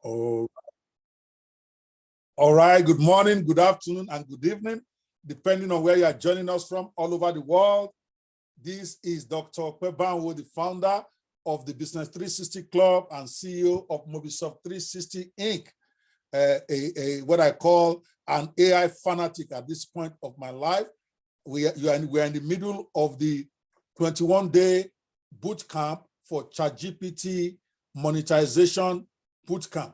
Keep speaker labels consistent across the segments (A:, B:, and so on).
A: Oh, all right. Good morning, good afternoon, and good evening, depending on where you are joining us from all over the world. This is Dr. Kwebanwo, the founder of the Business 360 Club and CEO of Mobisoft 360 Inc., what I call an AI fanatic at this point of my life. We are in the middle of the 21-day bootcamp for ChatGPT monetization bootcamp.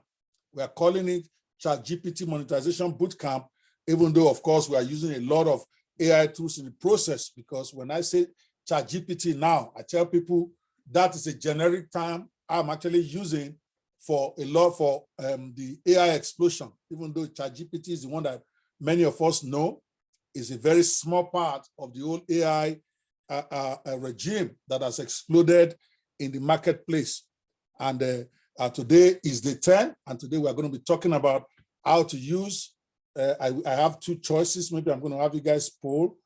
A: We are calling it ChatGPT monetization bootcamp, even though, of course, we are using a lot of AI tools in the process, because when I say ChatGPT now, I tell people that is a generic term I'm actually using for a lot for the AI explosion, even though ChatGPT is the one that many of us know is a very small part of the whole AI regime that has exploded in the marketplace. And today is day 10, and today we are going to be talking about how to use, I have two choices. Maybe I'm going to have you guys poll.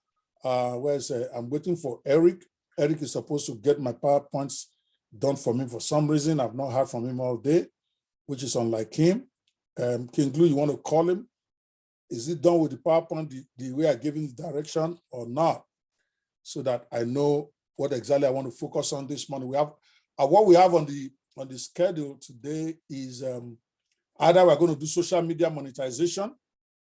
A: I'm waiting for Eric. Eric is supposed to get my PowerPoints done for me for some reason. I've not heard from him all day, which is unlike him. King Glue, you want to call him? Is it done with the PowerPoint the way I gave him the direction or not? So that I know what exactly I want to focus on this morning. We have what we have on the schedule today is either we're going to do social media monetization,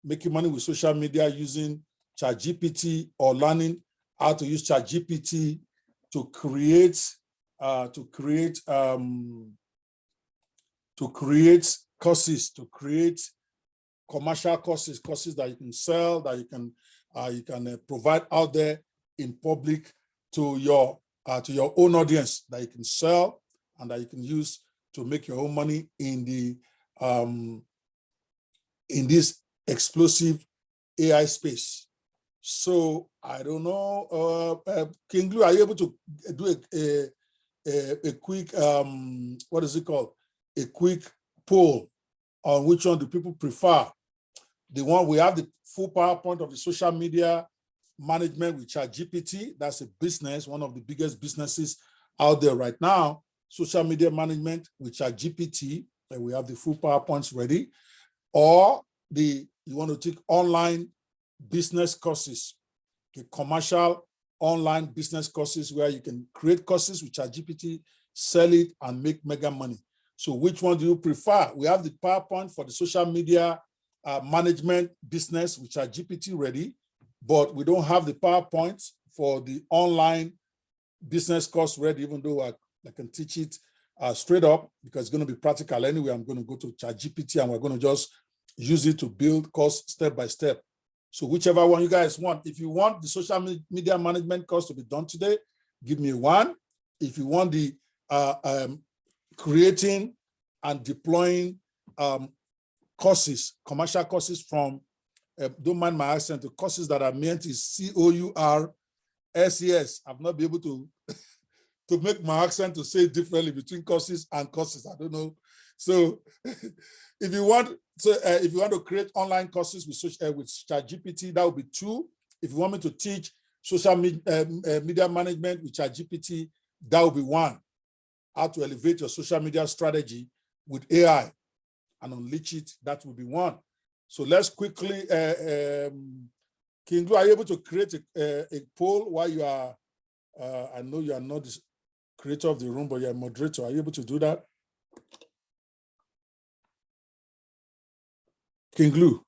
A: making money with social media using ChatGPT, or learning how to use ChatGPT to create courses, to create commercial courses that you can sell, that you can provide out there in public to your own audience, that you can sell and that you can use to make your own money in the in this explosive AI space. So I don't know, King Glue, are you able to do a quick what is it called? A quick poll on which one do people prefer? The one we have the full PowerPoint of the social media management with ChatGPT. That's a business, one of the biggest businesses out there right now. Social media management with ChatGPT, and we have the full PowerPoints ready. Or you want to take online business courses, the commercial online business courses where you can create courses with ChatGPT, sell it, and make mega money. So which one do you prefer? We have the PowerPoint for the social media management business with ChatGPT ready, but we don't have the PowerPoint for the online business course ready, even though I can teach it straight up, because it's going to be practical anyway. I'm going to go to ChatGPT and we're going to just use it to build course step by step. So whichever one you guys want. If you want the social media management course to be done today, give me 1. If you want the creating and deploying courses, commercial courses from, don't mind my accent, the courses that are meant is COURSES. I've not been able to make my accent to say it differently between courses and courses. I don't know. So if you want to create online courses with ChatGPT, that would be 2. If you want me to teach social media management with ChatGPT, that would be 1. How to elevate your social media strategy with AI and unleash it, that will be 1. So let's quickly, King Glue, are you able to create a poll while you are, I know you are not the creator of the room, but you're a moderator. Are you able to do that? King Glue.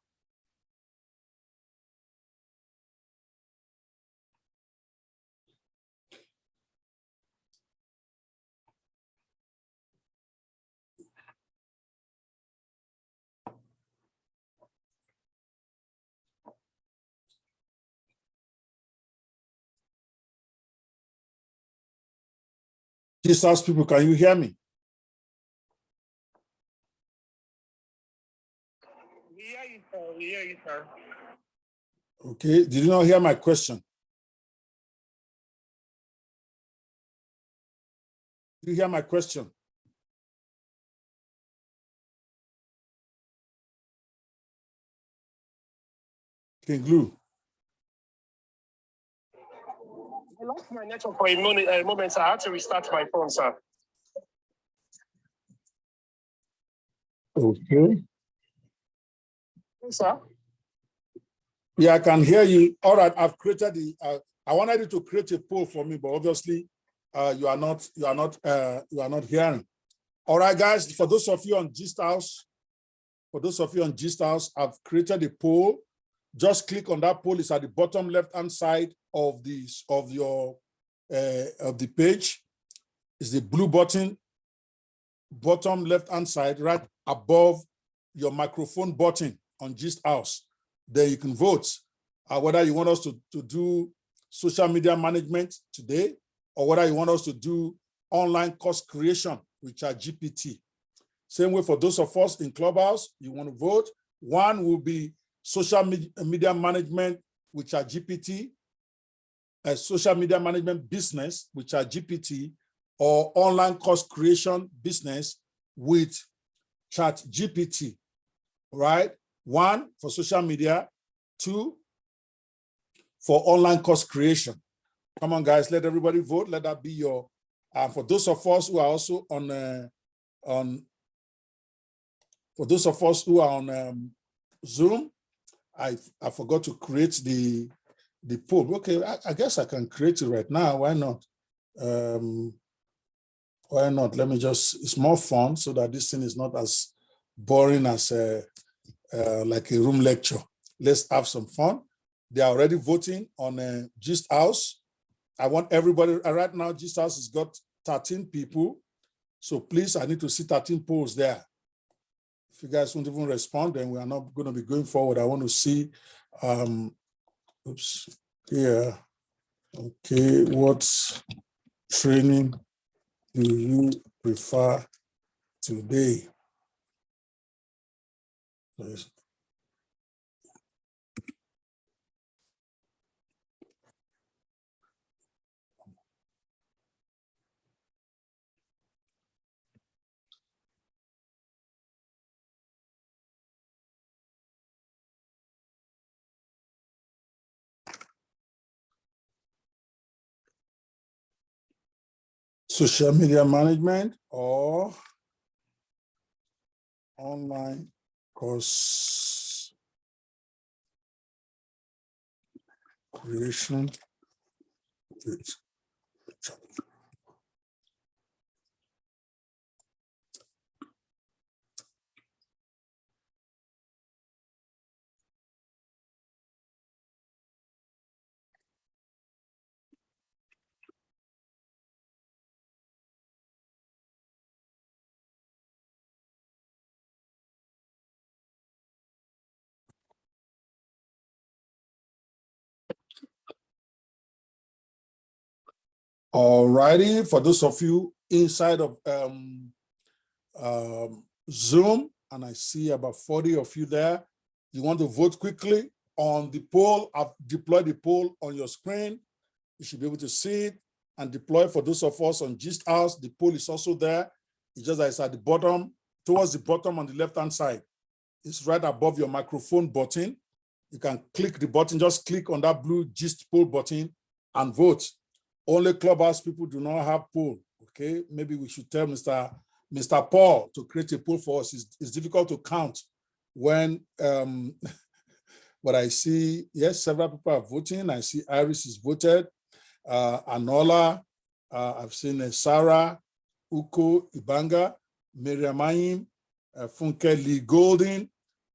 A: Jesus people, can you hear me?
B: We hear you, sir. We hear you, sir.
A: Okay. Did you not hear my question? Did you hear my question? King Glue.
B: I lost my network for a moment, sir. I had to restart my phone, sir.
A: Okay.
B: Yes, sir.
A: Yeah, I can hear you. All right, I've created the. I wanted you to create a poll for me, but obviously, you are not hearing. All right, guys. For those of you on Gist House, I've created a poll. Just click on that poll. It's at the bottom left-hand side of the page. It's the blue button, bottom left-hand side, right above your microphone button on Gist House. There you can vote whether you want us to do social media management today, or whether you want us to do online course creation with ChatGPT. Same way for those of us in Clubhouse, you want to vote. One will be social media management with ChatGPT, social media management business with ChatGPT, or online course creation business with ChatGPT, right? One for social media, two for online course creation. Come on, guys, let everybody vote. Let that be your, for those of us who are also on Zoom, I forgot to create the poll. Okay, I guess I can create it right now. Why not? Why not? Let me just, it's more fun so that this thing is not as boring as like a room lecture. Let's have some fun. They are already voting on Gist House. I want everybody, right now, Gist House has got 13 people. So please, I need to see 13 polls there. If you guys won't even respond, then we are not going to be going forward. I want to see, oops, yeah. Okay, what training do you prefer today? Social media management or online course creation. All righty, for those of you inside of Zoom, and I see about 40 of you there, you want to vote quickly on the poll. I've deployed the poll on your screen. You should be able to see it and deploy. For those of us on Gist House, the poll is also there. It's just that it's at the bottom, towards the bottom on the left-hand side. It's right above your microphone button. You can click the button, just click on that blue Gist poll button and vote. Only Clubhouse people do not have poll, okay? Maybe we should tell Mr. Paul to create a poll for us. It's difficult to count when, but I see, yes, several people are voting. I see Iris is voted, Anola, I've seen Sarah, Uko Ibanga, Miriam Ayim, Funke Lee Golden,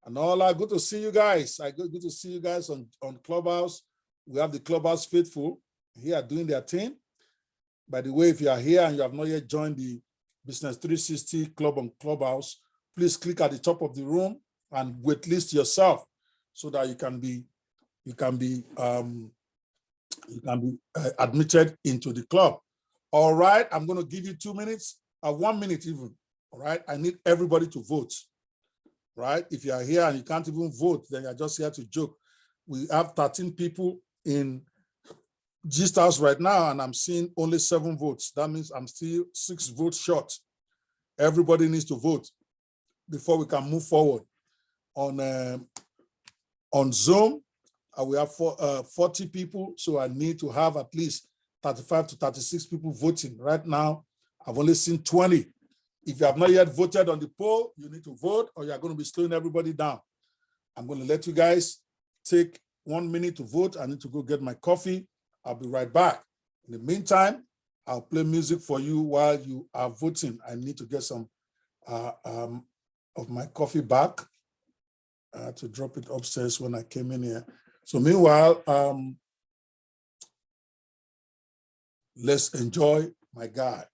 A: Anola. Good to see you guys. Good to see you guys on Clubhouse. We have the Clubhouse faithful here doing their thing. By the way, if you are here and you have not yet joined the Business 360 Club on Clubhouse, please click at the top of the room and waitlist yourself so that you can be admitted into the club. All right, I'm going to give you 2 minutes, 1 minute even. All right, I need everybody to vote. Right, if you are here and you can't even vote, then you're just here to joke. We have 13 people in Gist House right now, and I'm seeing only 7 votes. That means I'm still 6 votes short. Everybody needs to vote before we can move forward. On Zoom, we have 40 people, so I need to have at least 35 to 36 people voting. Right now, I've only seen 20. If you have not yet voted on the poll, you need to vote or you're going to be slowing everybody down. I'm going to let you guys take 1 minute to vote. I need to go get my coffee. I'll be right back. In the meantime, I'll play music for you while you are voting. I need to get some of my coffee back. I had to drop it upstairs when I came in here. So meanwhile, let's enjoy my guy.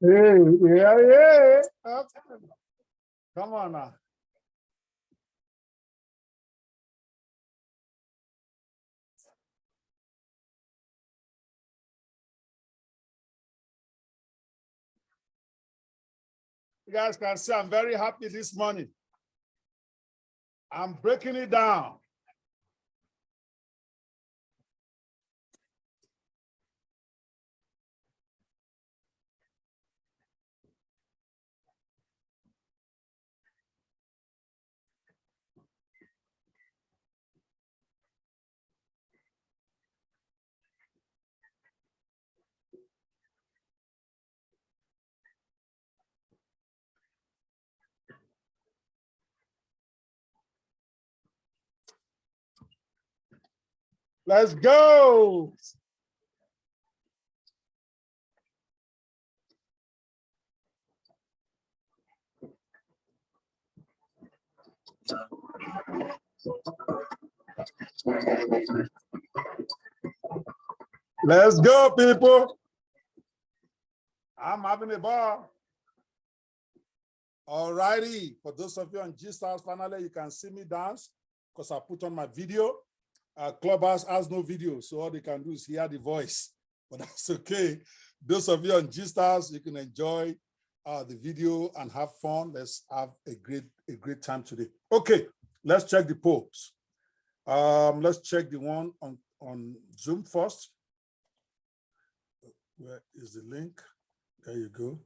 A: Hey, yeah. Come on now. You guys can see I'm very happy this morning. I'm breaking it down. Let's go. Let's go, people. I'm having a ball. All righty. For those of you on G-Stars, finally, you can see me dance because I put on my video. Clubhouse has no video, so all they can do is hear the voice. But that's okay. Those of you on G-Stars, you can enjoy the video and have fun. Let's have a great time today. Okay, let's check the polls. Let's check the one on Zoom first. Where is the link? There you go.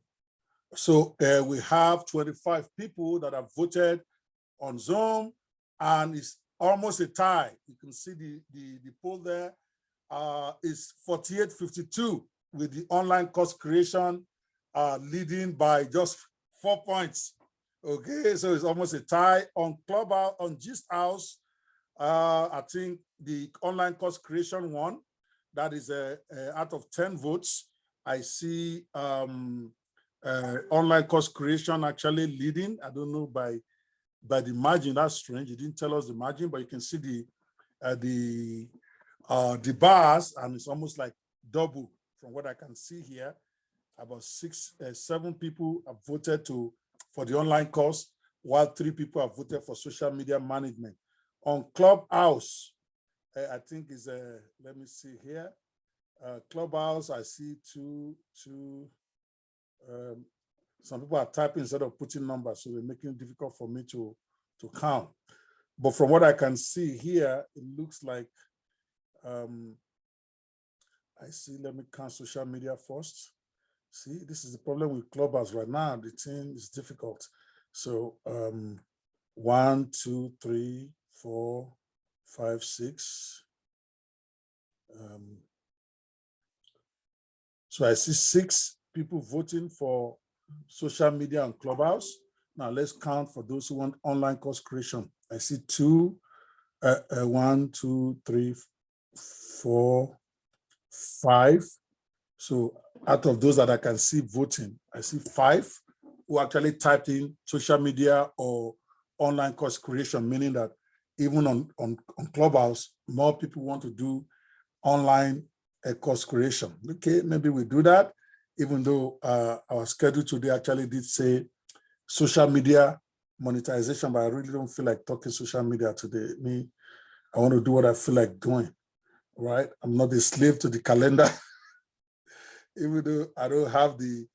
A: So we have 25 people that have voted on Zoom, and it's almost a tie. You can see the poll there is 48-52 with the online course creation leading by just 4 points. Okay, so it's almost a tie. On Clubhouse, on Gist House, I think the online course creation won. That is out of 10 votes. I see online course creation actually leading. I don't know by the margin. That's strange. You didn't tell us the margin, but you can see the the bars, and it's almost like double from what I can see here. About 7 people have voted for the online course, while 3 people have voted for social media management. On Clubhouse, I think is let me see here. Clubhouse, I see two. Some people are typing instead of putting numbers, so they're making it difficult for me to count. But from what I can see here, it looks like I see. Let me count social media first. See, this is the problem with Clubhouse right now. The thing is difficult. So 1, 2, 3, 4, 5, 6. So I see 6 people voting for social media and Clubhouse. Now let's count for those who want online course creation. I see 2, 1, 2, 3, 4, 5. So out of those that I can see voting, I see 5 who actually typed in social media or online course creation, meaning that even on Clubhouse, more people want to do online course creation. Okay, maybe we do that, even though our schedule today actually did say social media monetization, but I really don't feel like talking social media today. I want to do what I feel like doing, right? I'm not a slave to the calendar, even though I don't have the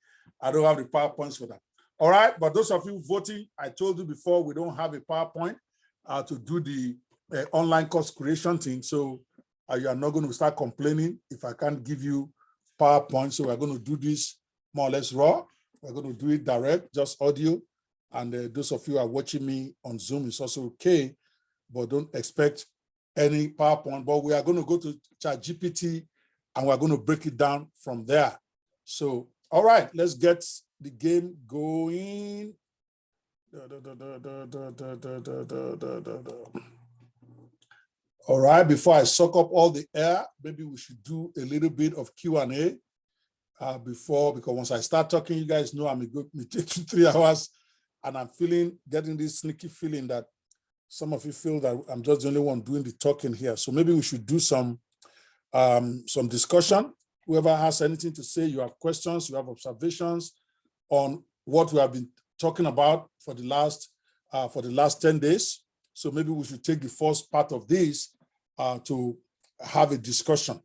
A: PowerPoints for that. All right, but those of you voting, I told you before, we don't have a PowerPoint to do the online course creation thing. So you are not going to start complaining if I can't give you PowerPoint. So we're going to do this more or less raw. We're going to do it direct, just audio. And those of you who are watching me on Zoom is also okay, but don't expect any PowerPoint. But we are going to go to ChatGPT and we're going to break it down from there. So, all right, let's get the game going. All right, before I suck up all the air, maybe we should do a little bit of Q&A because once I start talking, you guys know I'm a good, it takes 2-3 hours, and I'm getting this sneaky feeling that some of you feel that I'm just the only one doing the talking here. So maybe we should do some discussion. Whoever has anything to say, you have questions, you have observations on what we have been talking about for the last 10 days. So maybe we should take the first part of this to have a discussion.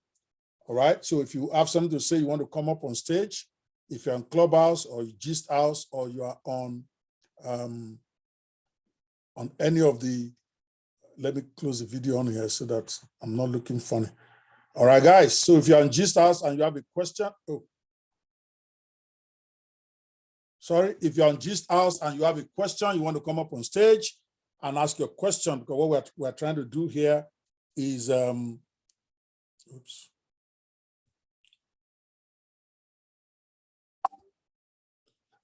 A: All right. So if you have something to say, you want to come up on stage. If you're on Clubhouse or Gist House or you are on any of the, let me close the video on here so that I'm not looking funny. All right, guys. So if you're on Gist House and you have a question, if you're on Gist House and you have a question, you want to come up on stage and ask your question, because what we're trying to do here is,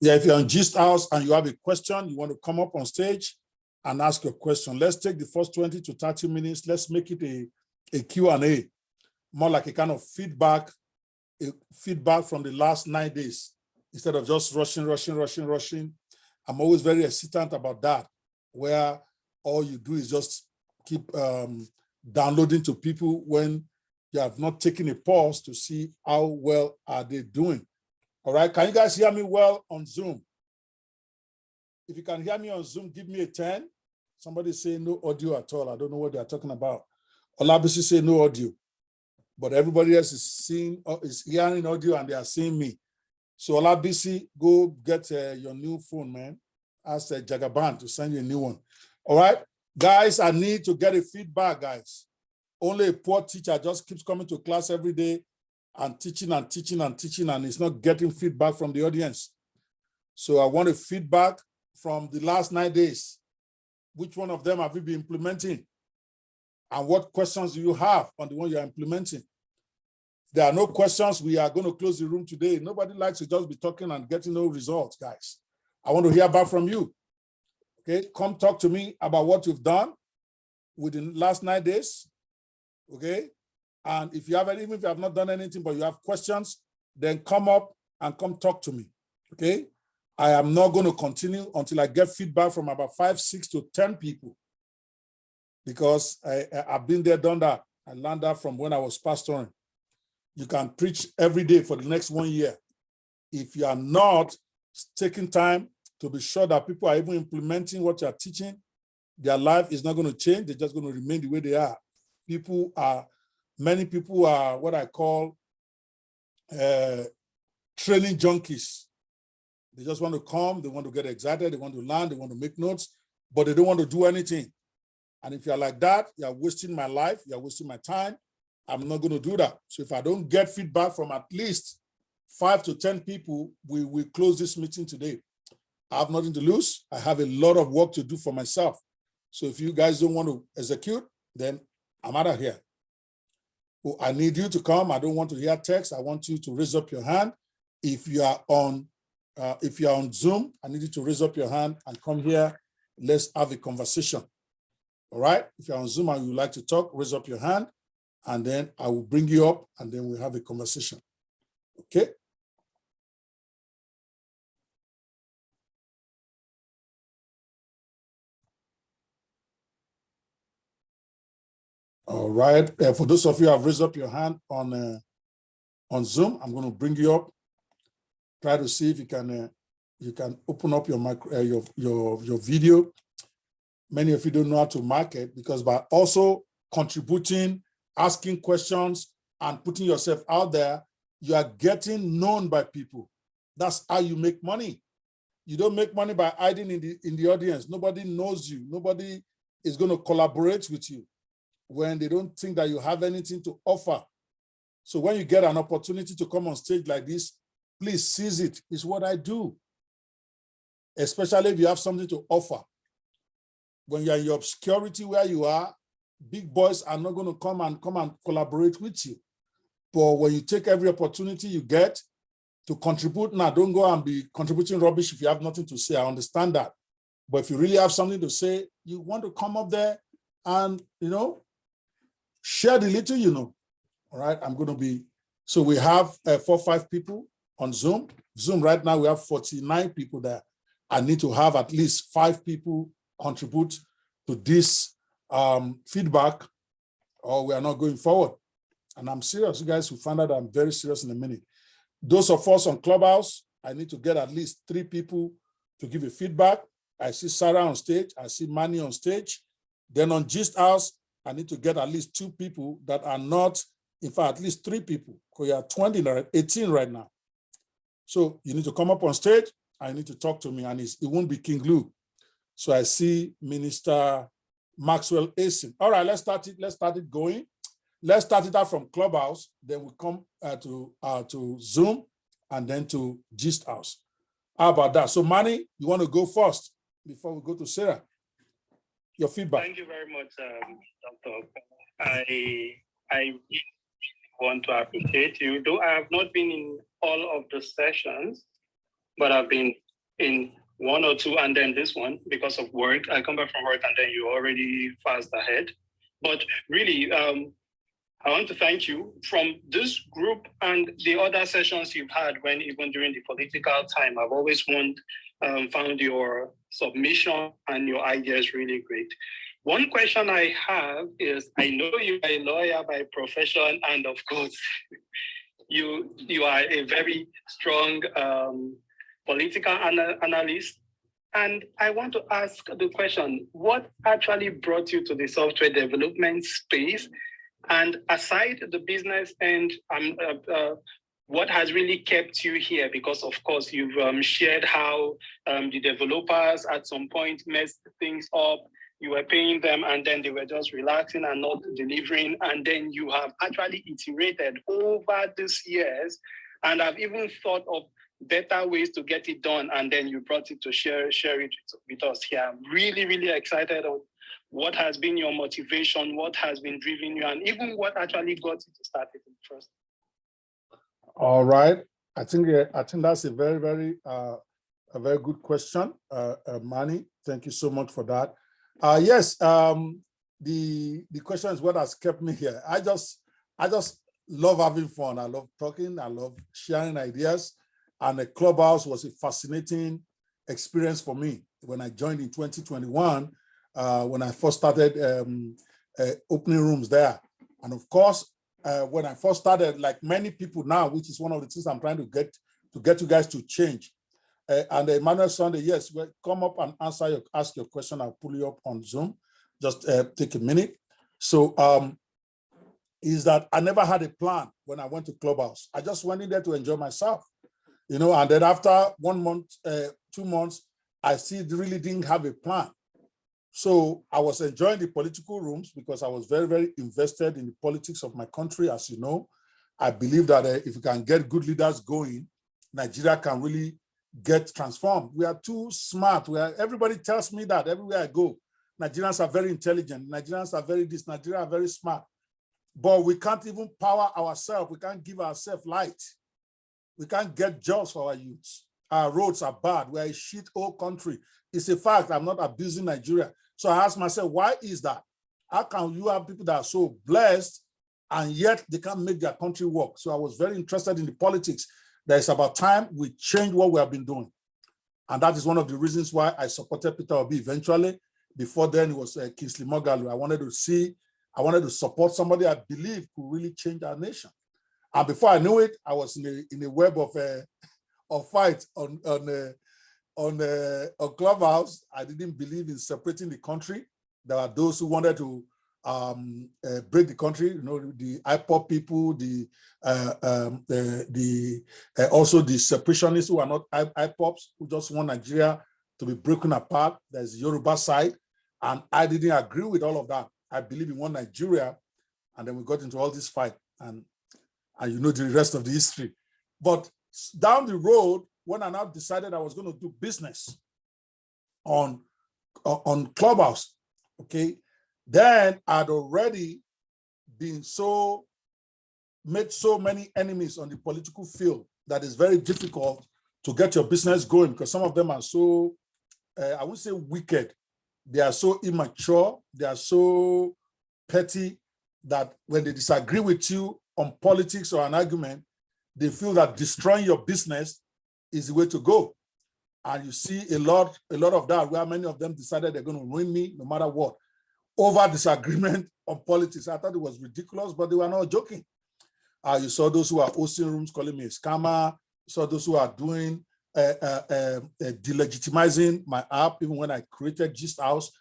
A: Yeah, if you're on Gist House and you have a question, you want to come up on stage and ask your question. Let's take the first 20 to 30 minutes. Let's make it a Q&A, more like a kind of feedback from the last 9 days, instead of just rushing. I'm always very hesitant about that, where all you do is just keep downloading to people when you have not taken a pause to see how well are they doing. All right, can you guys hear me well on Zoom? If you can hear me on Zoom, give me a 10. Somebody say no audio at all. I don't know what they're talking about. Olabisi say no audio, but everybody else is hearing audio and they are seeing me. So Olabisi, go get your new phone, man. Ask Jagaban to send you a new one. All right, guys, I need to get a feedback, guys. Only a poor teacher just keeps coming to class every day and teaching, and it's not getting feedback from the audience. So I want a feedback from the last 9 days. Which one of them have you been implementing? And what questions do you have on the one you're implementing? If there are no questions, we are going to close the room today. Nobody likes to just be talking and getting no results, guys. I want to hear back from you. Okay, come talk to me about what you've done within the last 9 days. Okay, and if you have even if you have not done anything, but you have questions, then come up and come talk to me. Okay, I am not going to continue until I get feedback from about 5, 6 to 10 people, because I've been there, done that. I learned that from when I was pastoring. You can preach every day for the next 1 year. If you are not taking time to be sure that people are even implementing what you are teaching, their life is not going to change. They're just going to remain the way they are. Many people are what I call training junkies. They just want to come, they want to get excited, they want to learn, they want to make notes, but they don't want to do anything. And if you're like that, you're wasting my life, you're wasting my time. I'm not going to do that. So if I don't get feedback from at least 5 to 10 people, we will close this meeting today. I have nothing to lose. I have a lot of work to do for myself. So if you guys don't want to execute, then I'm out of here. Well, I need you to come. I don't want to hear text. I want you to raise up your hand. If you are on Zoom, I need you to raise up your hand and come here. Let's have a conversation. All right. If you're on Zoom and you would like to talk, raise up your hand, and then I will bring you up, and then we'll have a conversation. Okay. All right. For those of you who have raised up your hand on Zoom, I'm going to bring you up. Try to see if you can open up your your video. Many of you don't know how to market, because by also contributing, asking questions, and putting yourself out there, you are getting known by people. That's how you make money. You don't make money by hiding in the audience. Nobody knows you. Nobody is going to collaborate with you when they don't think that you have anything to offer. So when you get an opportunity to come on stage like this, please seize it. It's what I do, especially if you have something to offer. When you're in your obscurity where you are, big boys are not going to come and collaborate with you. But when you take every opportunity you get to contribute, now don't go and be contributing rubbish if you have nothing to say. I understand that. But if you really have something to say, you want to come up there and, share the little you know. All right, so we have 4 or 5 people on Zoom. Zoom right now, we have 49 people there. I need to have at least 5 people contribute to this feedback, or we are not going forward. And I'm serious. You guys will find out I'm very serious in a minute. Those of us on Clubhouse, I need to get at least 3 people to give a feedback. I see Sarah on stage. I see Manny on stage. Then on Gist House, I need to get at least 2 people that are not, in fact, at least 3 people, because you are 18 right now. So you need to come up on stage. I need to talk to me, and it won't be King Lou. So I see Minister Maxwell Asin. All right, let's start it going. Let's start it out from Clubhouse, then we come to Zoom, and then to Gist House. How about that? So Manny, you want to go first before we go to Sarah? Your feedback.
B: Thank you very much, Dr. I really want to appreciate you. Though I have not been in all of the sessions, but I've been in 1 or 2, and then this one because of work. I come back from work, and then you're already fast ahead. But really, I want to thank you from this group and the other sessions you've had when even during the political time. I've always found your submission and your ideas really great. One question I have is, I know you are a lawyer by profession, and of course, you are a very strong political analyst. And I want to ask the question, what actually brought you to the software development space? And aside the business end, what has really kept you here? Because of course, you've shared how the developers at some point messed things up. You were paying them, and then they were just relaxing and not delivering. And then you have actually iterated over these years, and I've even thought of better ways to get it done. And then you brought it to share it with us here. I'm really, really excited on what has been your motivation, what has been driving you, and even what actually got you to start it in first.
A: All right. I think that's a very, very good question, Manny. Thank you so much for that. Yes, the question is what has kept me here. I just love having fun. I love talking. I love sharing ideas. And the Clubhouse was a fascinating experience for me when I joined in 2021. When I first started opening rooms there. And of course, when I first started, like many people now, which is one of the things I'm trying to get you guys to change. And Emmanuel Sunday, yes, well, come up and ask your question. I'll pull you up on Zoom. Just take a minute. So is that I never had a plan when I went to Clubhouse. I just went in there to enjoy myself, and then after 1 month, 2 months, I still really didn't have a plan. So I was enjoying the political rooms because I was very, very invested in the politics of my country. As you know, I believe that if we can get good leaders going, Nigeria can really get transformed. We are too smart. Everybody tells me that everywhere I go. Nigerians are very intelligent. Nigerians are very this. Nigerians are very smart. But we can't even power ourselves. We can't give ourselves light. We can't get jobs for our youths. Our roads are bad. We're a shit old country. It's a fact. I'm not abusing Nigeria. So I asked myself, why is that? How can you have people that are so blessed and yet they can't make their country work? So I was very interested in the politics. That it's about time we change what we have been doing. And that is one of the reasons why I supported Peter Obi eventually. Before then, it was Kingsley Moghalu. I wanted to support somebody I believe could really change our nation. And before I knew it, I was in a web of fight on Clubhouse. I didn't believe in separating the country. There are those who wanted to break the country, the IPOP people, also the separationists who are not IPOPs, who just want Nigeria to be broken apart. There's the Yoruba side, and I didn't agree with all of that. I believe in one Nigeria, and then we got into all this fight, and the rest of the history. But down the road, when I now decided I was going to do business on Clubhouse, okay, then I'd already made so many enemies on the political field that it's very difficult to get your business going because some of them are so, I wouldn't say wicked, they are so immature, they are so petty that when they disagree with you on politics or an argument, they feel that destroying your business is the way to go. And you see a lot of that where many of them decided they're going to ruin me no matter what, over disagreement on politics. I thought it was ridiculous, but they were not joking. You saw those who are hosting rooms calling me a scammer. You saw those who are doing delegitimizing my app, even when I created Gist House,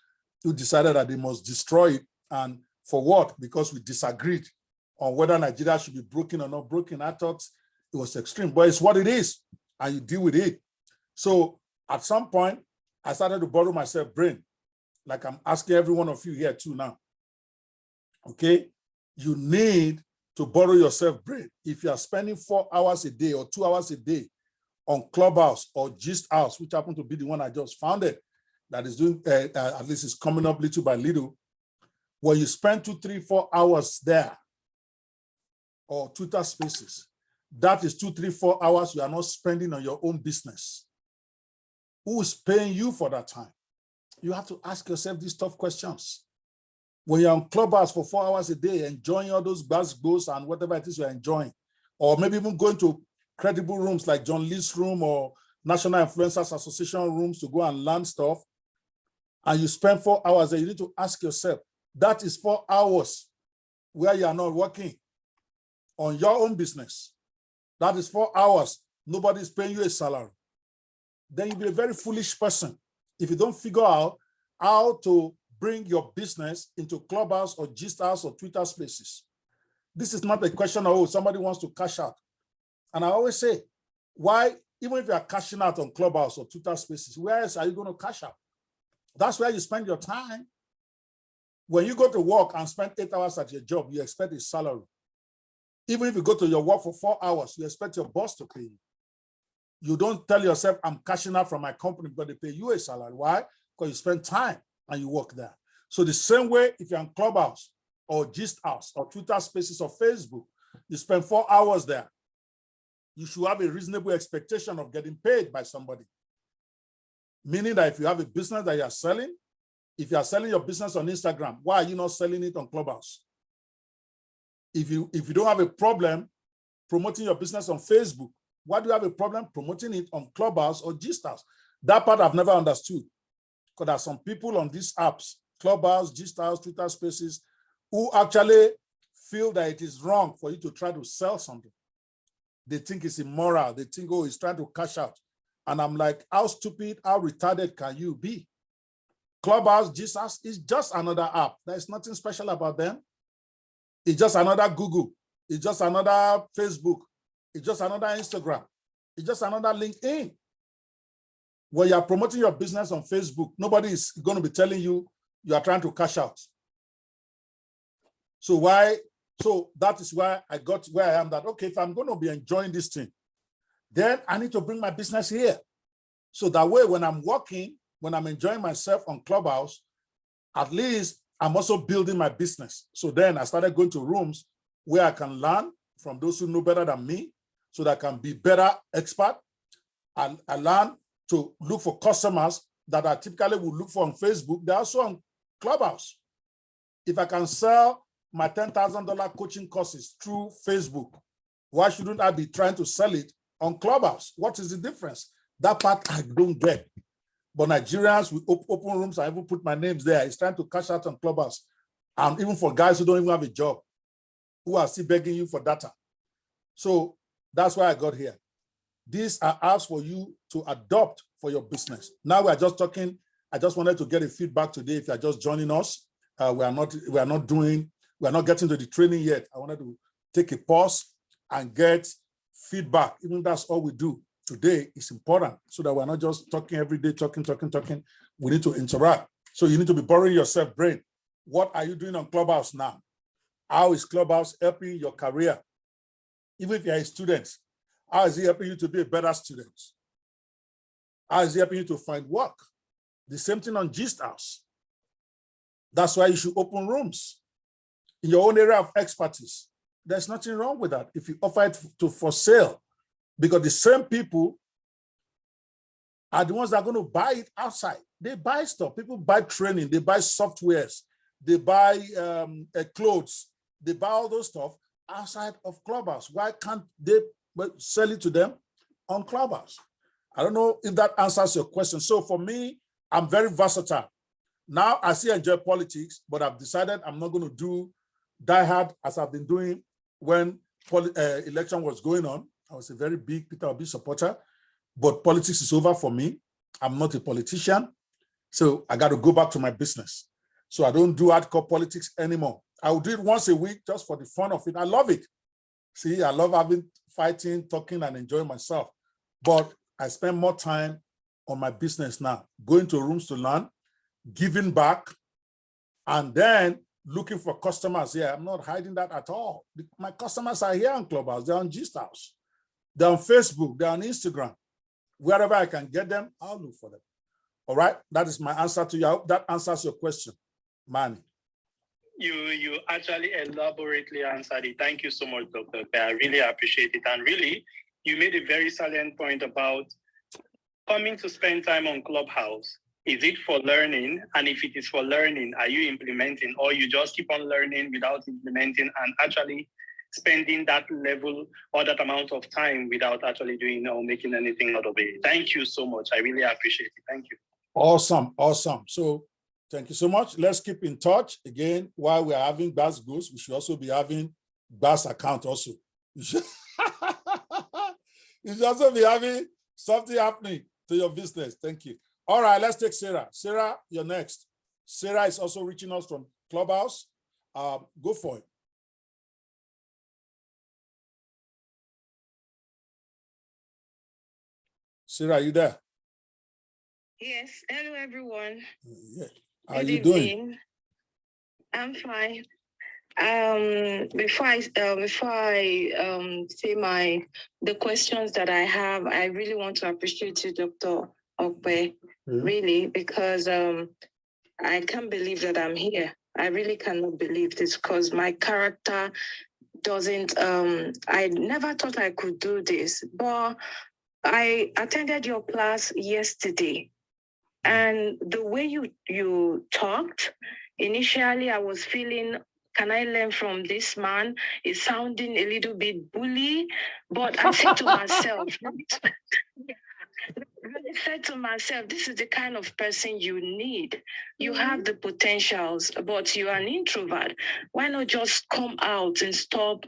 A: who decided that they must destroy it. And for what? Because we disagreed on whether Nigeria should be broken or not broken. I thought it was extreme, but it's what it is, and you deal with it. So at some point, I started to borrow myself brain, like I'm asking every one of you here too now. Okay, you need to borrow yourself brain. If you are spending 4 hours a day or 2 hours a day on Clubhouse or Gist House, which happened to be the one I just founded, that is doing, at least is coming up little by little, when you spend 2, 3, 4 hours there, or Twitter Spaces, that is 2, 3, 4 hours you are not spending on your own business. Who is paying you for that time? You have to ask yourself these tough questions. When you're on Clubhouse for 4 hours a day, enjoying all those basketballs and whatever it is you're enjoying, or maybe even going to credible rooms like John Lee's room or National Influencers Association rooms to go and learn stuff, and you spend 4 hours there, you need to ask yourself, that is 4 hours where you are not working on your own business. That is 4 hours. Nobody is paying you a salary. Then you'll be a very foolish person if you don't figure out how to bring your business into Clubhouse or Gist House or Twitter Spaces. This is not a question of, oh, somebody wants to cash out. And I always say, why, even if you are cashing out on Clubhouse or Twitter Spaces, where else are you going to cash out? That's where you spend your time. When you go to work and spend 8 hours at your job, you expect a salary. Even if you go to your work for 4 hours, you expect your boss to pay you. You don't tell yourself, I'm cashing out from my company, but they pay you a salary. Why? Because you spend time and you work there. So the same way, if you're on Clubhouse or Gist House or Twitter Spaces or Facebook, you spend 4 hours there. You should have a reasonable expectation of getting paid by somebody. Meaning that if you have a business that you're selling, if you're selling your business on Instagram, why are you not selling it on Clubhouse? If you don't have a problem promoting your business on Facebook, why do you have a problem promoting it on Clubhouse or Gist House? That part I've never understood. Because there are some people on these apps, Clubhouse, Gist House, Twitter Spaces, who actually feel that it is wrong for you to try to sell something. They think it's immoral. They think, oh, he's trying to cash out. And I'm like, how stupid, how retarded can you be? Clubhouse, Jesus, is just another app. There's nothing special about them. It's just another Google. It's just another Facebook. It's just another Instagram. It's just another LinkedIn. When you're promoting your business on Facebook, nobody is going to be telling you you are trying to cash out. So that is why I got where I am, that, okay, if I'm going to be enjoying this thing, then I need to bring my business here. So that way, when I'm working, when I'm enjoying myself on Clubhouse, at least I'm also building my business. So then I started going to rooms where I can learn from those who know better than me, so that I can be better expert. And I learn to look for customers that I typically would look for on Facebook. They're also on Clubhouse. If I can sell my $10,000 coaching courses through Facebook, why shouldn't I be trying to sell it on Clubhouse? What is the difference? That part I don't get. But Nigerians, we open rooms, I even put my names there. It's trying to cash out on Clubhouse. And even for guys who don't even have a job, who are still begging you for data. So that's why I got here. These are apps for you to adopt for your business. Now we are just talking. I just wanted to get a feedback today. If you are just joining us, we are not getting to the training yet. I wanted to take a pause and get feedback. Even that's all we do today is important, so that we're not just talking every day, talking. We need to interact. So you need to be borrowing yourself brain. What are you doing on Clubhouse now? How is Clubhouse helping your career? Even if you're a student, how is it helping you to be a better student? How is it helping you to find work? The same thing on Gist House. That's why you should open rooms in your own area of expertise. There's nothing wrong with that if you offer it for sale, because the same people are the ones that are going to buy it outside. They buy stuff. People buy training. They buy softwares. They buy clothes. They buy all those stuff outside of Clubhouse. Why can't they sell it to them on Clubhouse? I don't know if that answers your question. So for me, I'm very versatile. Now I still enjoy politics, but I've decided I'm not going to do die hard as I've been doing when election was going on. I was a very big Peter Obi supporter, but politics is over for me. I'm not a politician, so I got to go back to my business. So I don't do hardcore politics anymore. I will do it once a week just for the fun of it. I love it. See, I love fighting, talking, and enjoying myself. But I spend more time on my business now, going to rooms to learn, giving back, and then looking for customers here. I'm not hiding that at all. My customers are here on Clubhouse. They're on Gist House. They're on Facebook. They're on Instagram. Wherever I can get them, I'll look for them. All right? That is my answer to you. I hope that answers your question, Manny.
B: You actually elaborately answered it. Thank you so much, Dr. I really appreciate it. And really, you made a very salient point about coming to spend time on Clubhouse. Is it for learning? And if it is for learning, are you implementing, or you just keep on learning without implementing and actually spending that level or that amount of time without actually doing or making anything out of it? Thank you so much. I really appreciate it. Thank you.
A: Awesome. So thank you so much. Let's keep in touch. Again, while we're having Bass Goals, we should also be having Bass account also. You should also be having something happening to your business. Thank you. All right, let's take Sarah. Sarah, you're next. Sarah is also reaching us from Clubhouse. Go for it. Sarah, are you there?
C: Yes. Hello, everyone.
A: Yeah. How are you doing?
C: I'm fine. Before I say the questions that I have, I really want to appreciate you, Dr. Okpe, really, because I can't believe that I'm here. I really cannot believe this, because my character doesn't. I never thought I could do this, but I attended your class yesterday. And the way you talked, initially I was feeling, can I learn from this man? It's sounding a little bit bully, but I said to myself, this is the kind of person you need. you have the potentials, but you're an introvert. Why not just come out and stop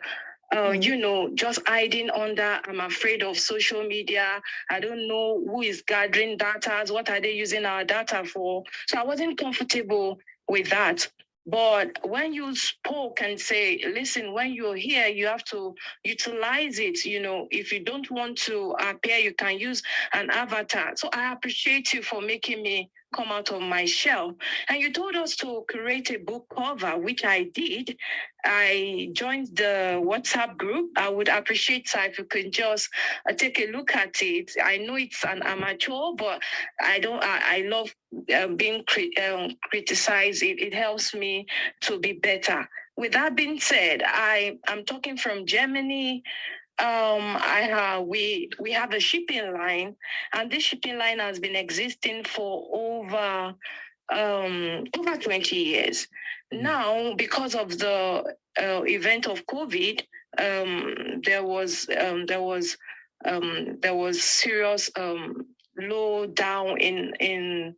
C: just hiding under, I'm afraid of social media. I don't know who is gathering data. What are they using our data for? So I wasn't comfortable with that. But when you spoke and say, listen, when you're here, you have to utilize it. If you don't want to appear, you can use an avatar. So I appreciate you for making me come out of my shell. And you told us to create a book cover, which I did. I joined the WhatsApp group. I would appreciate, sir, if you could just take a look at it. I know it's an amateur, but I love being criticized. It helps me to be better. With that being said, I'm talking from Germany. We have a shipping line, and this shipping line has been existing for over 20 years. Now, because of the event of COVID, there was serious low down in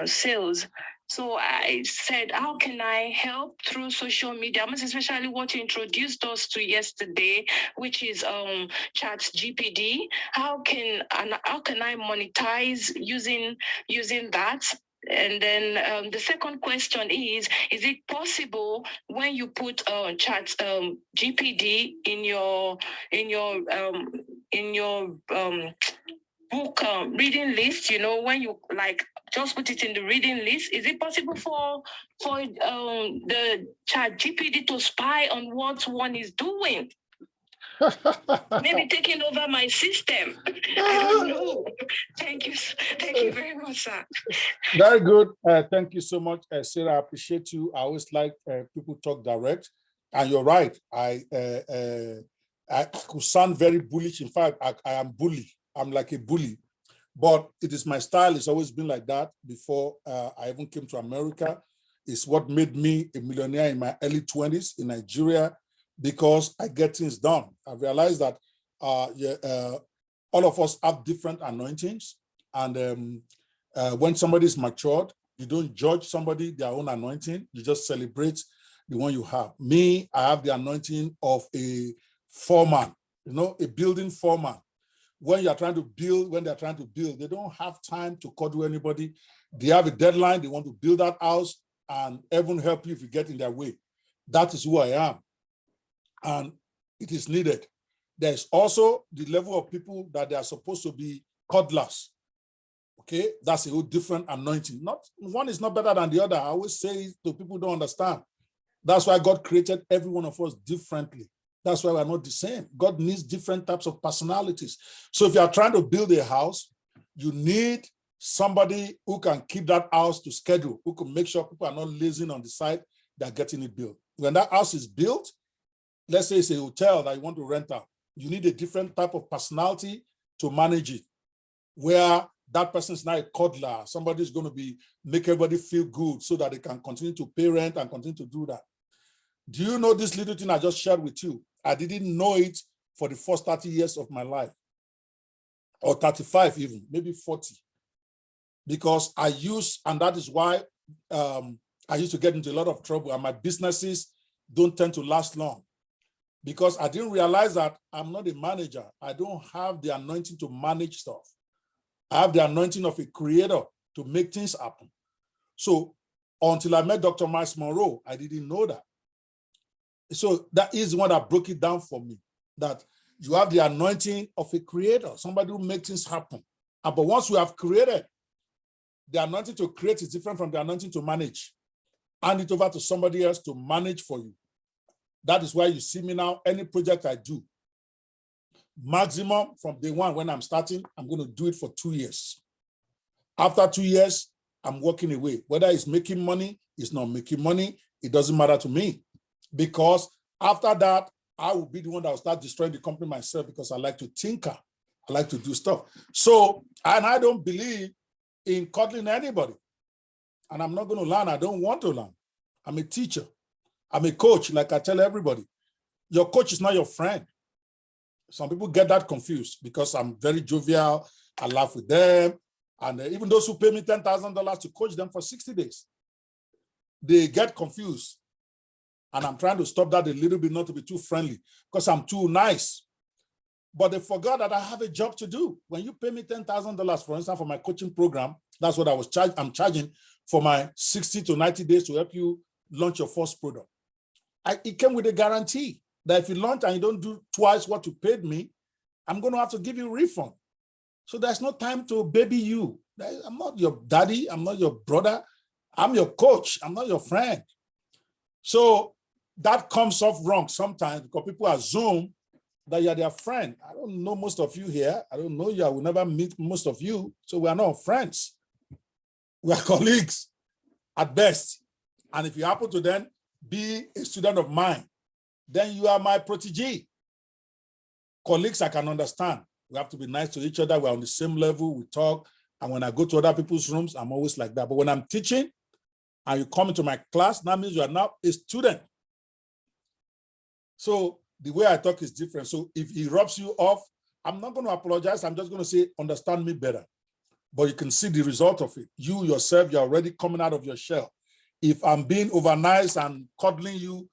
C: sales. So I said, how can I help through social media? Most especially what you introduced us to yesterday, which is ChatGPT. How can I monetize using that? And then the second question is it possible when you put GPT in your book reading list, when you just put it in the reading list, is it possible for the ChatGPT to spy on what one is doing? Maybe taking over my system. I don't know. Thank you very much, sir.
A: Very good. Thank you so much, Sarah. I appreciate you. I always like people talk direct, and you're right. I could sound very bullish. In fact, I am bully. I'm like a bully, but it is my style. It's always been like that before I even came to America. It's what made me a millionaire in my early 20s in Nigeria, because I get things done. I realized that all of us have different anointings, and when somebody is matured, you don't judge somebody their own anointing. You just celebrate the one you have. Me, I have the anointing of a foreman, a building foreman. When they're trying to build, they don't have time to cuddle anybody. They have a deadline. They want to build that house, and heaven help you if you get in their way. That is who I am. And it is needed. There's also the level of people that they are supposed to be cuddlers. Okay, that's a whole different anointing. One is not better than the other. I always say it to people who don't understand. That's why God created every one of us differently. That's why we're not the same. God needs different types of personalities. So if you are trying to build a house, you need somebody who can keep that house to schedule, who can make sure people are not lazing on the side, they're getting it built. When that house is built, let's say it's a hotel that you want to rent out, you need a different type of personality to manage it, where that person is not a cuddler. Somebody is going to make everybody feel good so that they can continue to pay rent and continue to do that. Do you know this little thing I just shared with you? I didn't know it for the first 30 years of my life, or 35 even, maybe 40. Because and that is why I used to get into a lot of trouble, and my businesses don't tend to last long. Because I didn't realize that I'm not a manager. I don't have the anointing to manage stuff. I have the anointing of a creator to make things happen. So until I met Dr. Miles Monroe, I didn't know that. So that is one that broke it down for me, that you have the anointing of a creator, somebody who makes things happen. But once you have created, the anointing to create is different from the anointing to manage. Hand it over to somebody else to manage for you. That is why you see me now, any project I do, maximum from day one when I'm starting, I'm going to do it for 2 years. After 2 years, I'm walking away. Whether it's making money, it's not making money, it doesn't matter to me. Because after that, I will be the one that will start destroying the company myself, because I like to tinker. I like to do stuff. So, and I don't believe in coddling anybody. And I'm not going to learn. I don't want to learn. I'm a teacher. I'm a coach, like I tell everybody. Your coach is not your friend. Some people get that confused because I'm very jovial. I laugh with them. And even those who pay me $10,000 to coach them for 60 days, they get confused. And I'm trying to stop that a little bit, not to be too friendly, because I'm too nice. But they forgot that I have a job to do. When you pay me $10,000, for instance, for my coaching program, that's what I'm charging for my 60 to 90 days to help you launch your first product. It came with a guarantee that if you launch and you don't do twice what you paid me, I'm going to have to give you a refund. So there's no time to baby you. I'm not your daddy. I'm not your brother. I'm your coach. I'm not your friend. So that comes off wrong sometimes because people assume that you're their friend. I don't know most of you here. I don't know you. I will never meet most of you. So we are not friends. We are colleagues at best. And if you happen to then be a student of mine, then you are my protege. Colleagues, I can understand. We have to be nice to each other. We're on the same level. We talk. And when I go to other people's rooms, I'm always like that. But when I'm teaching and you come into my class, that means you are now a student. So the way I talk is different. So if he rubs you off, I'm not going to apologize. I'm just going to say, understand me better. But you can see the result of it. You yourself, you're already coming out of your shell. If I'm being over nice and cuddling you,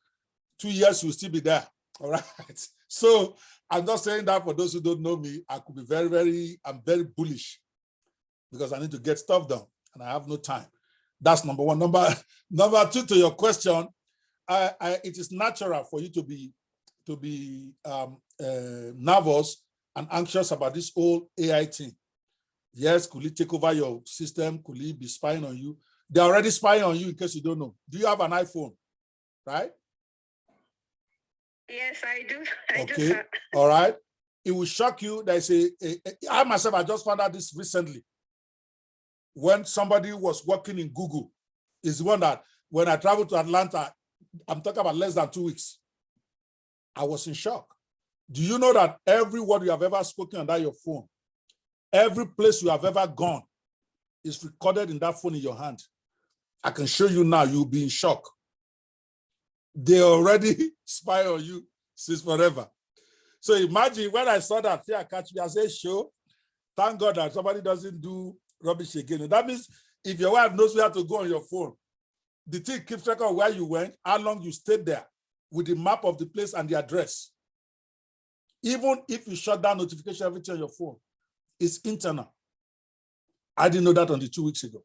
A: 2 years, you'll still be there. All right. So I'm just saying that for those who don't know me, I could be I'm very bullish because I need to get stuff done and I have no time. That's number one. Number two, to your question, it is natural for you to be nervous and anxious about this whole AI thing. Yes, could it take over your system? Could it be spying on you? They're already spying on you in case you don't know. Do you have an iPhone, right?
C: Yes, I do.
A: Okay, all right. It will shock you. There's I myself, I just found out this recently. When somebody was working in Google, is the one that when I traveled to Atlanta, I'm talking about less than 2 weeks, I was in shock. Do you know that every word you have ever spoken on your phone, every place you have ever gone is recorded in that phone in your hand? I can show you now, you'll be in shock. They already spy on you since forever. So imagine when I saw that fear catch me, I said, sure, thank God that somebody doesn't do rubbish again. That means if your wife knows where to go on your phone, the thing keeps track of where you went, how long you stayed there, with the map of the place and the address. Even if you shut down notification, everything on your phone, it's internal. I didn't know that until 2 weeks ago.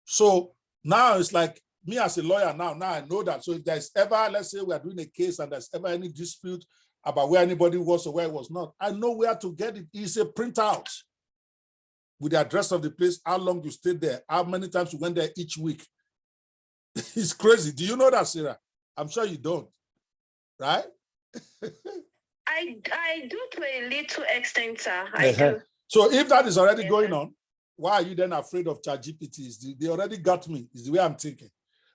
A: So now it's like me as a lawyer now I know that. So if there's ever, let's say we are doing a case and there's ever any dispute about where anybody was or where it was not, I know where to get it. It's a printout with the address of the place, how long you stayed there, how many times you went there each week. It's crazy. Do you know that, Sarah? I'm sure you don't, right?
C: I do to a little extent, sir. I do.
A: So if that is already going on, why are you then afraid of ChatGPT? They already got me, is the way I'm thinking.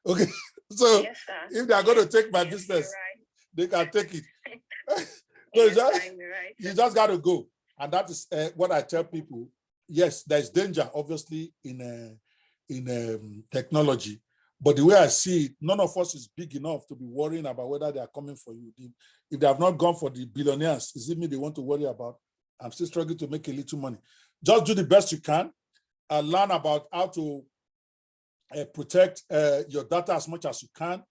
A: Okay, so if they are going to take my business, they can take it. So you just got to go. And that is what I tell people. Yes, there's danger, obviously, in technology. But the way I see it, none of us is big enough to be worrying about whether they are coming for you. If they have not gone for the billionaires, is it me they want to worry about? I'm still struggling to make a little money. Just do the best you can. Learn about how to protect your data as much as you can,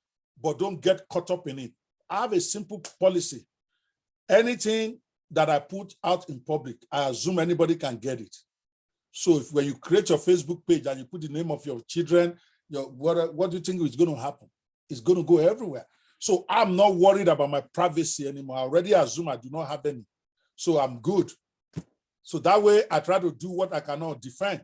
A: but don't get caught up in it. I have a simple policy. Anything that I put out in public, I assume anybody can get it. So when you create your Facebook page and you put the name of your children, what do you think is going to happen? It's going to go everywhere. So I'm not worried about my privacy anymore. I already assume I do not have any. So I'm good. So that way I try to do what I cannot defend.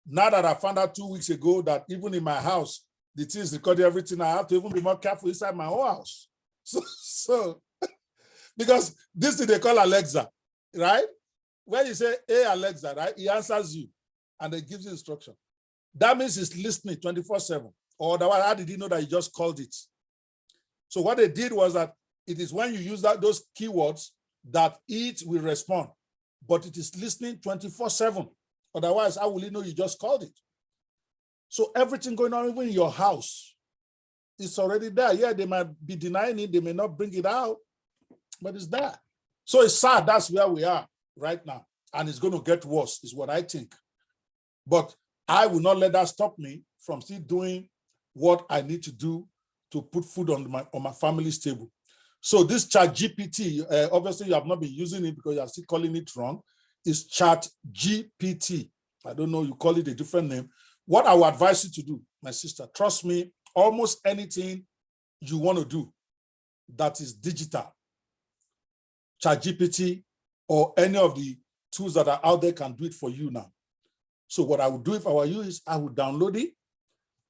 A: Now that I found out 2 weeks ago that even in my house, the things recording everything, I have to even be more careful inside my own house. So because this thing they call Alexa, right? When you say, hey, Alexa, right? He answers you and it gives you instruction. That means it's listening 24/7. Or otherwise, how did you know that you just called it? So what they did was that it is when you use those keywords that it will respond, but it is listening 24/7. Otherwise, how will you know you just called it? So everything going on even in your house, it's already there. Yeah, they might be denying it. They may not bring it out, but it's there. So it's sad. That's where we are right now. and it's going to get worse, is what I think. But I will not let that stop me from still doing what I need to do to put food on my family's table. So this ChatGPT, obviously you have not been using it because you are still calling it wrong, is ChatGPT. I don't know, you call it a different name. What I would advise you to do, my sister, trust me, almost anything you want to do that is digital, ChatGPT or any of the tools that are out there can do it for you now. So what I would do if I were you is I would download it.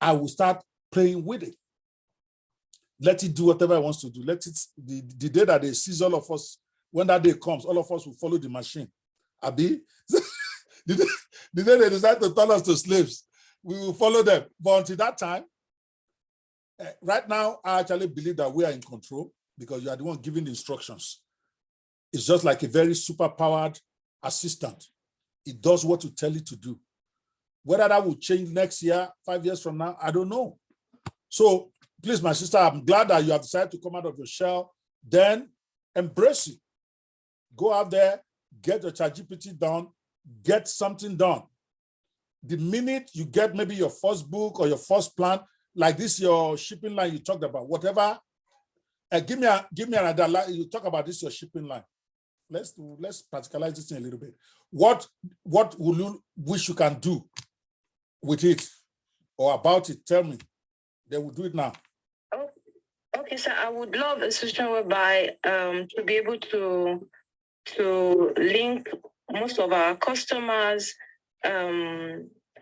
A: I will start playing with it. Let it do whatever it wants to do. Let it, the day that they seize all of us, when that day comes, all of us will follow the machine. Abi, the day they decide to turn us to slaves, we will follow them. But until that time, right now, I actually believe that we are in control because you are the one giving the instructions. It's just like a very super-powered assistant. It does what you tell it to do. Whether that will change next year, 5 years from now, I don't know. So please, my sister, I'm glad that you have decided to come out of your shell. Then embrace it. Go out there, get your ChatGPT done, get something done. The minute you get maybe your first book or your first plan, like this, your shipping line you talked about, whatever, give me another, you talk about this, your shipping line. Let's practicalize this in a little bit. What will you wish you can do with it or about it? Tell me. They will do it now.
C: Oh, okay, so I would love a system whereby to be able to link most of our customers'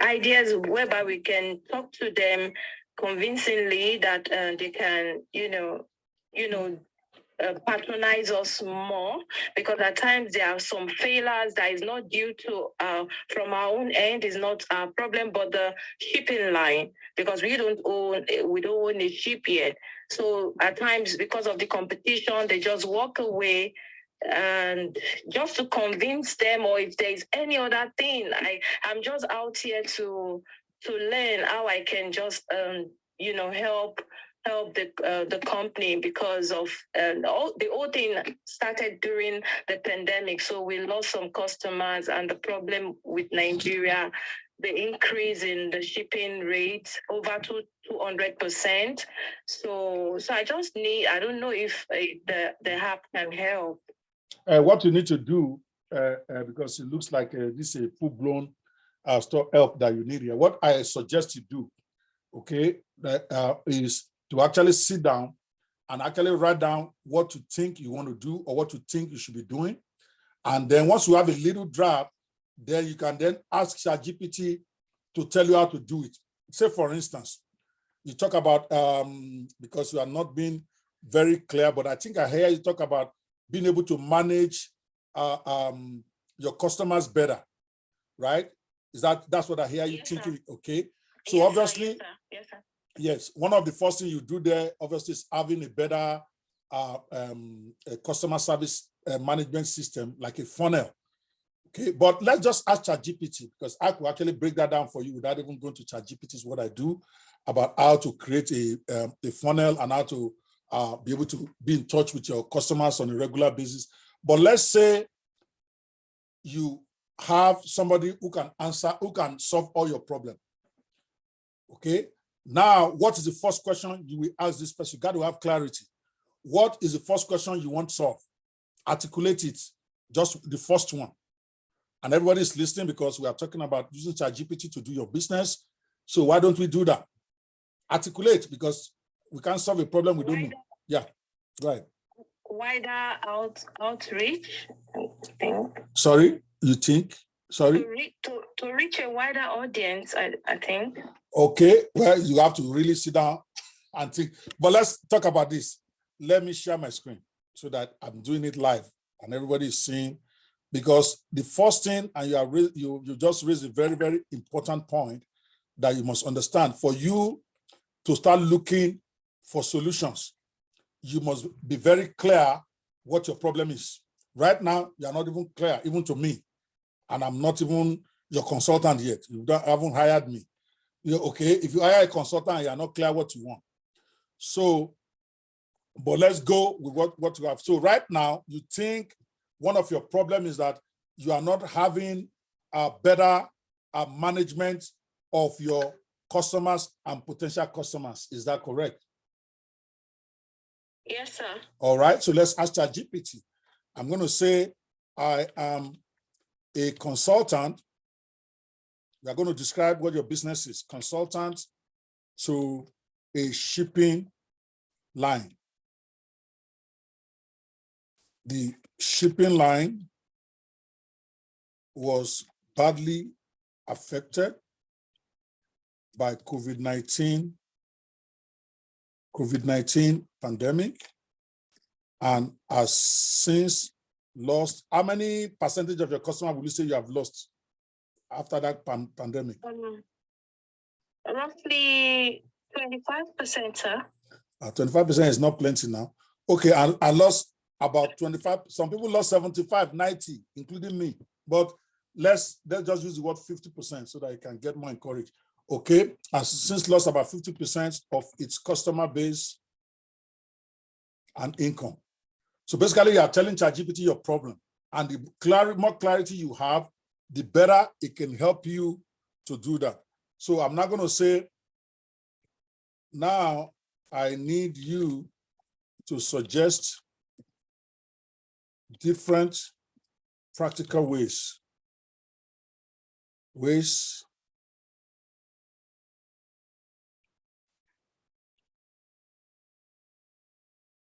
C: ideas, whereby we can talk to them convincingly that they can, patronize us more, because at times there are some failures that is not due to from our own end, is not our problem, but the shipping line, because we don't own a ship yet. So at times, because of the competition, they just walk away. And just to convince them, or if there is any other thing, I'm just out here to learn how I can just help the company, because of the whole thing started during the pandemic. So we lost some customers, and the problem with Nigeria, the increase in the shipping rates over 200%. So I just need, I don't know if the app can help.
A: What you need to do, because it looks like this is a full-blown help that you need here. What I suggest you do, okay, is to actually sit down and actually write down what you think you want to do or what you think you should be doing. And then once you have a little draft, then you can then ask ChatGPT to tell you how to do it. Say, for instance, you talk about, because you are not being very clear, but I think I hear you talk about being able to manage your customers better, right? That's what I hear you thinking, okay? So
C: yes,
A: obviously,
C: sir. Yes, sir.
A: Yes, one of the first things you do there, obviously, is having a better customer service management system, like a funnel. Okay, but let's just ask ChatGPT, because I could actually break that down for you without even going to ChatGPT. Is what I do about how to create a funnel and how to be able to be in touch with your customers on a regular basis. But let's say you have somebody who can solve all your problems. Okay. Now, what is the first question you will ask this person? You got to have clarity. What is the first question you want solved? Articulate it, just the first one. And everybody's listening because we are talking about using ChatGPT to do your business. So why don't we do that? Articulate, because we can't solve a problem we don't know. Yeah, right.
C: Wider outreach, I think.
A: Sorry, you think? Sorry?
C: To reach a wider audience, I think.
A: Okay, well, you have to really sit down and think. But let's talk about this. Let me share my screen so that I'm doing it live and everybody is seeing. Because the first thing, and you just raised a very, very important point that you must understand. For you to start looking for solutions, you must be very clear what your problem is. Right now, you're not even clear, even to me. And I'm not even your consultant yet. You haven't hired me. Okay, if you hire a consultant, you're not clear what you want. So, but let's go with what you have. So right now, you think one of your problems is that you are not having a better management of your customers and potential customers. Is that correct?
C: Yes, sir.
A: All right, so let's ask ChatGPT. I'm going to say I am a consultant. We are going to describe what your business is. Consultant to a shipping line. The shipping line was badly affected by COVID-19 pandemic, and has since lost. How many percentage of your customer will you say you have lost after that pandemic?
C: Roughly 25%, sir.
A: 25% is not plenty now. Okay, I lost about 25. Some people lost 75, 90, including me. But let's just use the word 50% so that you can get more encouraged. Okay, has since lost about 50% of its customer base and income. So basically, you are telling ChatGPT your problem, and the more clarity you have, the better it can help you to do that. So I'm not going to say, now I need you to suggest different practical ways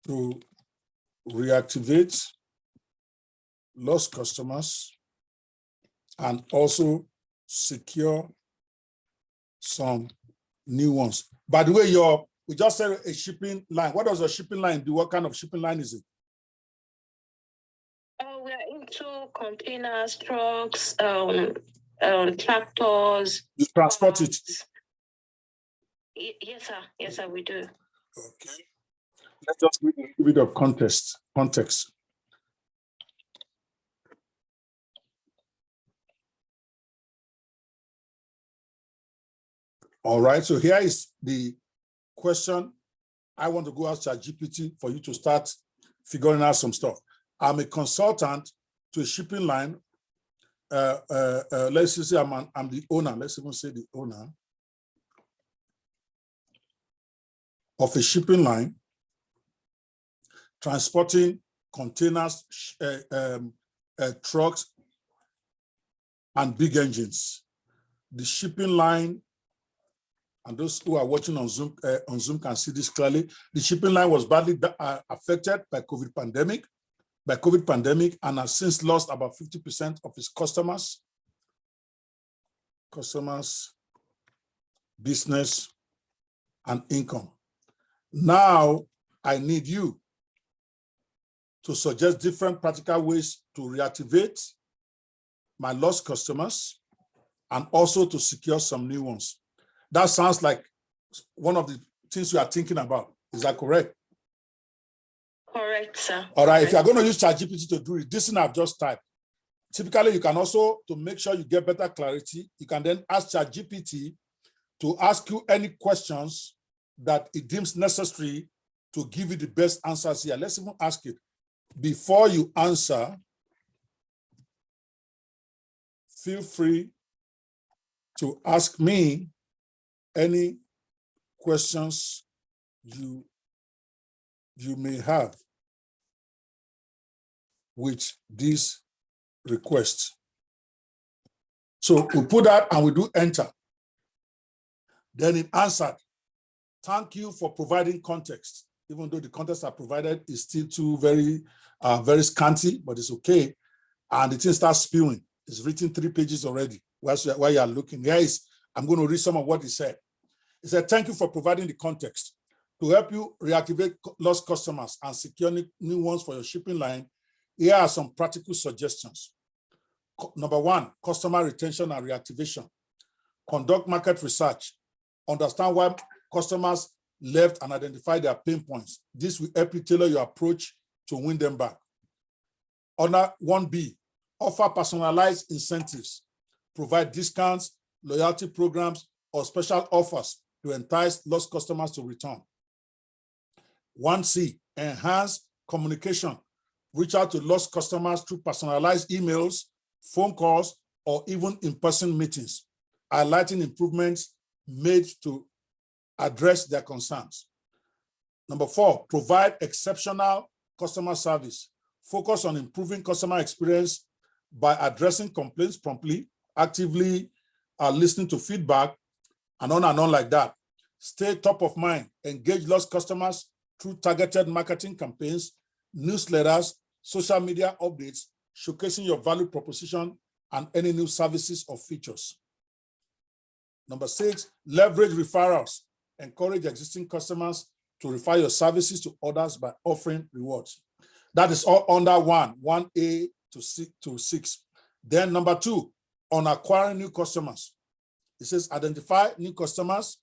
A: to reactivate lost customers and also secure some new ones. By the way, we just said a shipping line. What does a shipping line do? What kind of shipping line is it?
C: We're into containers, trucks, tractors.
A: You transport it?
C: Yes, sir. Yes, sir, we do.
A: Okay. Let's just give a little bit of context. All right, so here is the question. I want to go ask ChatGPT for you to start figuring out some stuff. I'm a consultant to a shipping line. Let's just say I'm the owner. Let's even say the owner of a shipping line transporting containers, trucks, and big engines. The shipping line, and those who are watching on Zoom can see this clearly. The shipping line was badly affected by COVID pandemic, and has since lost about 50% of its customers, business, and income. Now, I need you to suggest different practical ways to reactivate my lost customers and also to secure some new ones. That sounds like one of the things you are thinking about. Is that correct?
C: Correct, sir.
A: All right, if you are going to use ChatGPT to do it, this thing I've just typed. Typically, you can also, to make sure you get better clarity, you can then ask ChatGPT to ask you any questions that it deems necessary to give you the best answers here. Let's even ask it. Before you answer, feel free to ask me any questions you may have with this request. So we put that and we do enter. Then it answered, thank you for providing context. Even though the context I provided is still too very scanty, but it's okay. And the thing starts spewing. It's written 3 pages already. While you are looking, here is, I'm going to read some of what he said. He said, thank you for providing the context. To help you reactivate lost customers and secure new ones for your shipping line, here are some practical suggestions. Number 1, customer retention and reactivation. Conduct market research. Understand why customers left and identify their pain points. This will help you tailor your approach to win them back. Under 1B, offer personalized incentives. Provide discounts, loyalty programs, or special offers to entice lost customers to return. 1C, enhance communication. Reach out to lost customers through personalized emails phone calls, or even in-person meetings, highlighting improvements made to address their concerns. Number 4, provide exceptional customer service. Focus on improving customer experience by addressing complaints promptly, actively listening to feedback, and on like that. Stay top of mind. Engage lost customers through targeted marketing campaigns, newsletters, social media updates, showcasing your value proposition and any new services or features. Number 6, leverage referrals. Encourage existing customers to refer your services to others by offering rewards. That is all under 1A to 6. Then number 2, on acquiring new customers. It says identify new customers,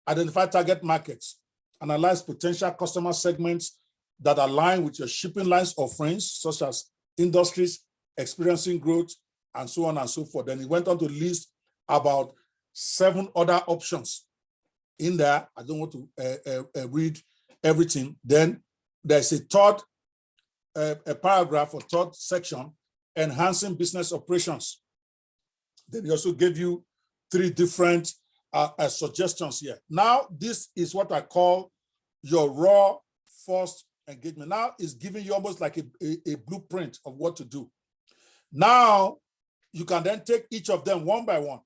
A: identify target markets, analyze potential customer segments that align with your shipping lines offerings, such as industries experiencing growth, and so on and so forth. Then he went on to list about 7 other options in there. I don't want to read everything. Then there's a third a paragraph or third section, enhancing business operations. Then he also gave you 3 different suggestions here. Now, this is what I call your raw first engagement. Now, it's giving you almost like a blueprint of what to do. Now, you can then take each of them one by one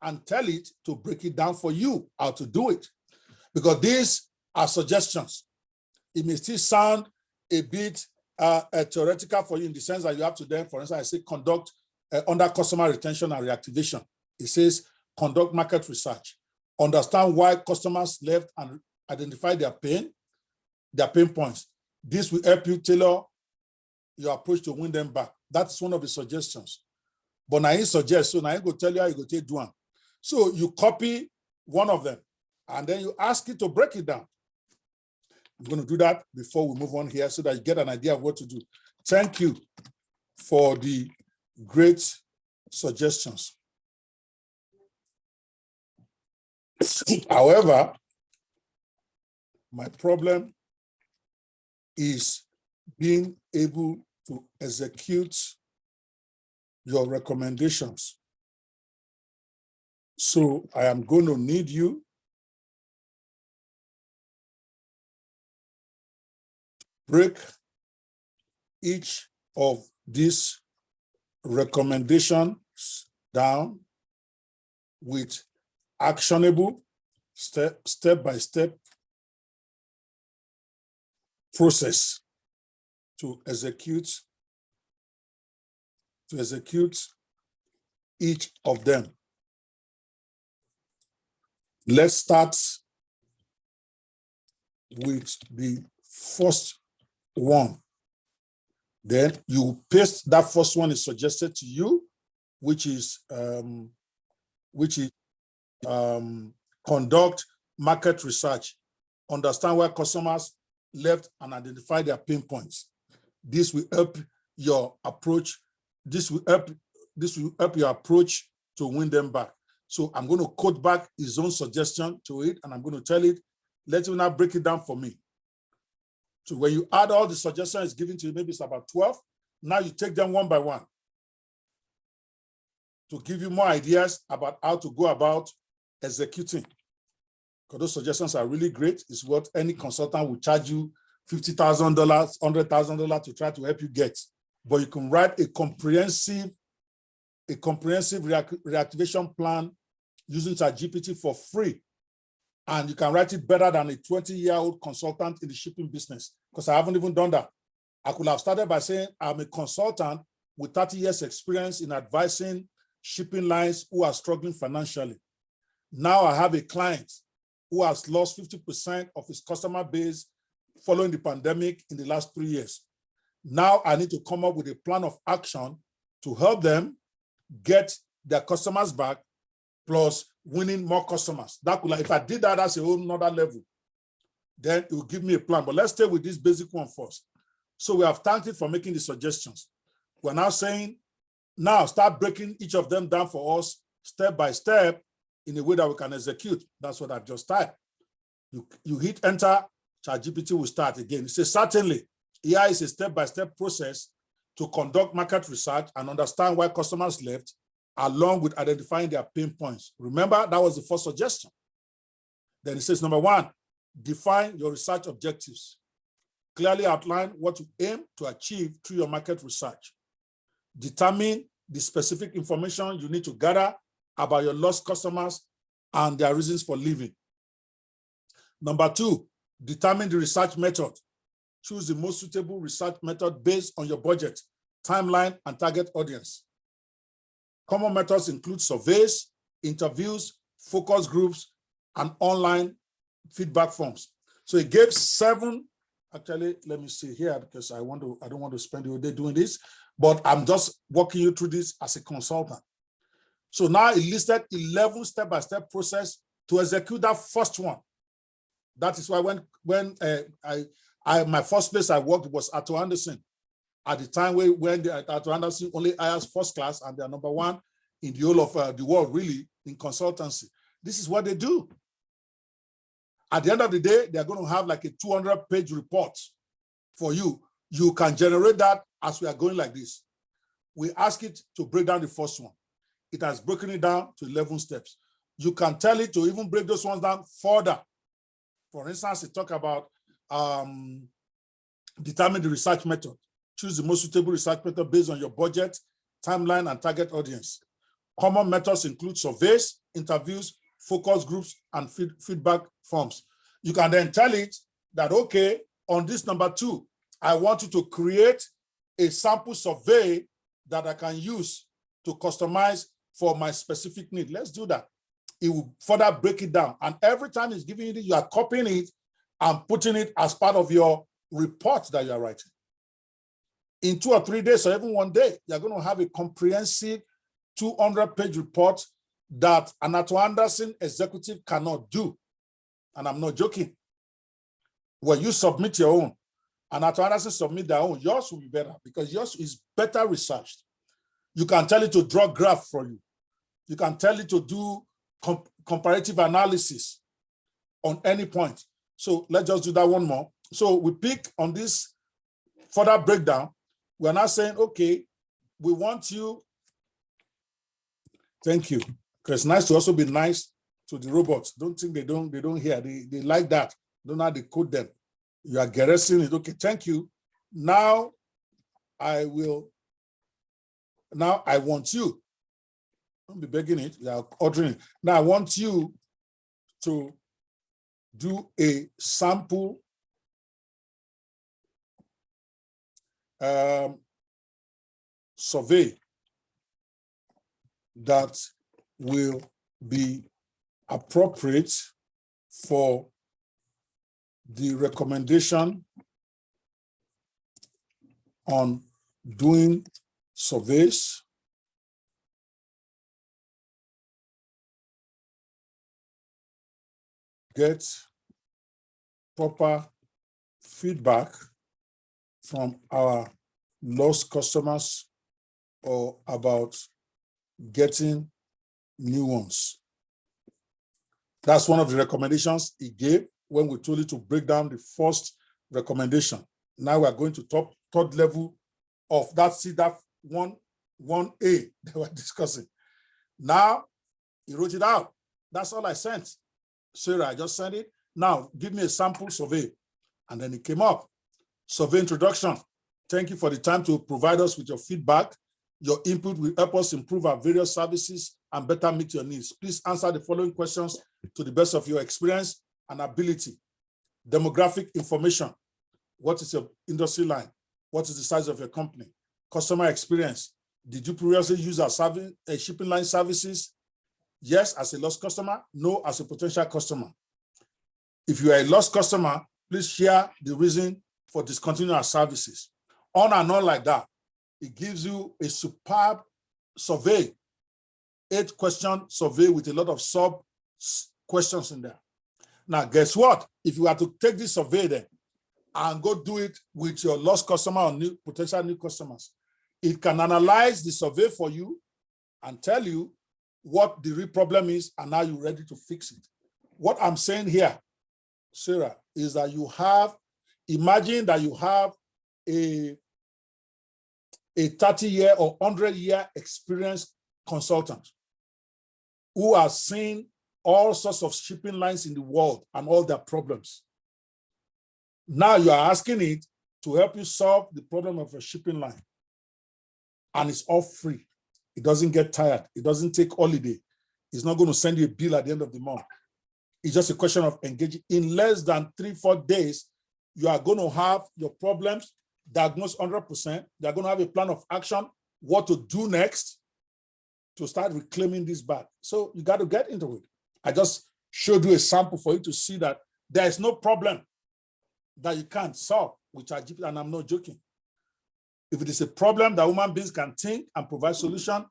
A: and tell it to break it down for you how to do it. Because these are suggestions. It may still sound a bit theoretical for you in the sense that you have to then, for instance, I say conduct under customer retention and reactivation. It says conduct market research, understand why customers left and identify their pain points. This will help you tailor your approach to win them back. That's one of the suggestions. But now he suggests, so now I go tell you how you go take one. So you copy one of them and then you ask it to break it down. I'm going to do that before we move on here so that you get an idea of what to do. Thank you for the great suggestions. However, my problem is being able to execute your recommendations. So I am going to need you break each of these recommendations down with actionable step-by-step process to execute each of them. Let's start with the first one. Then you paste that first one is suggested to you, which is conduct market research, understand where customers left and identify their pain points. This will help your approach. This will help your approach to win them back. So I'm going to quote back his own suggestion to it, and I'm going to tell it, let him now break it down for me. So when you add all the suggestions given to you, maybe it's about 12, now you take them one by one to give you more ideas about how to go about executing. Because those suggestions are really great. It's what any consultant will charge you $50,000, $100,000 to try to help you get. But you can write a comprehensive reactivation plan using ChatGPT for free. And you can write it better than a 20-year-old consultant in the shipping business, because I haven't even done that. I could have started by saying I'm a consultant with 30 years experience in advising shipping lines who are struggling financially. Now I have a client who has lost 50% of his customer base following the pandemic in the last 3 years. Now I need to come up with a plan of action to help them get their customers back, plus winning more customers. That could, if I did that, that's a whole nother level. Then it will give me a plan. But let's stay with this basic one first. So we have thanked it for making the suggestions. We're now saying, now start breaking each of them down for us step by step in a way that we can execute. That's what I've just typed. You hit enter, ChatGPT will start again. It says, certainly, here is a step-by-step process to conduct market research and understand why customers left, along with identifying their pain points. Remember, that was the first suggestion. Then it says, number 1, define your research objectives. Clearly outline what you aim to achieve through your market research. Determine the specific information you need to gather about your lost customers and their reasons for leaving. Number 2, determine the research method. Choose the most suitable research method based on your budget, timeline, and target audience. Common methods include surveys, interviews, focus groups, and online feedback forms. So it gave 7. Actually, let me see here because I don't want to spend the whole day doing this, but I'm just walking you through this as a consultant. So now it listed 11 step-by-step process to execute that first one. That is why when my first place I worked was Arthur Andersen. At the time when Arthur Andersen only hires first class and they are number 1 in the whole of the world, really, in consultancy. This is what they do. At the end of the day, they're going to have like a 200-page report for you. You can generate that as we are going like this. We ask it to break down the first one. It has broken it down to 11 steps. You can tell it to even break those ones down further. For instance, it talk about determine the research method. Choose the most suitable research method based on your budget, timeline, and target audience. Common methods include surveys, interviews, focus groups, and feedback forms. You can then tell it that, okay, on this number 2, I want you to create a sample survey that I can use to customize for my specific need. Let's do that. It will further break it down. And every time it's giving you this, you are copying it and putting it as part of your report that you are writing. In 2 or 3 days, or even 1 day, you're going to have a comprehensive 200-page report that an Arthur Andersen executive cannot do. And I'm not joking. When you submit your own, and Arthur Andersen submit their own, yours will be better because yours is better researched. You can tell it to draw graph for you. You can tell it to do comparative analysis on any point. So let's just do that one more. So we pick on this further breakdown. We're now saying, okay, we want you. Thank you. Because it's nice to also be nice to the robots. Don't think they don't hear. They like that. Don't know how they code them. You are garrison it. Okay, thank you. Now I want you. Don't be begging it. You are ordering it. Now I want you to do a sample survey that will be appropriate for the recommendation on doing surveys, get proper feedback from our lost customers or about getting new ones. That's one of the recommendations he gave when we told you to break down the first recommendation. Now we are going to third level of that. See that 1A that we're discussing. Now he wrote it out. That's all I sent. Sarah, I just sent it. Now give me a sample survey. And then it came up. Survey introduction. Thank you for the time to provide us with your feedback. Your input will help us improve our various services and better meet your needs. Please answer the following questions to the best of your experience and ability. Demographic information. What is your industry line? What is the size of your company? Customer experience. Did you previously use our shipping line services? Yes, as a lost customer. No, as a potential customer. If you are a lost customer, please share the reason for discontinuing our services. On and on like that. It gives you a superb survey, 8-question survey with a lot of sub questions in there. Now, guess what? If you are to take this survey then and go do it with your lost customer or potential new customers, it can analyze the survey for you and tell you what the real problem is and how you're ready to fix it. What I'm saying here, Sarah, is that imagine that you have a a 30-year or 100-year experienced consultant who has seen all sorts of shipping lines in the world and all their problems. Now you are asking it to help you solve the problem of a shipping line. And it's all free. It doesn't get tired. It doesn't take holiday. It's not going to send you a bill at the end of the month. It's just a question of engaging. In less than 3-4 days, you are going to have your problems diagnosed 100%. They're going to have a plan of action, what to do next to start reclaiming this back. So you got to get into it. I just showed you a sample for you to see that there is no problem that you can't solve with ChatGPT, and I'm not joking. If it is a problem that human beings can think and provide solution,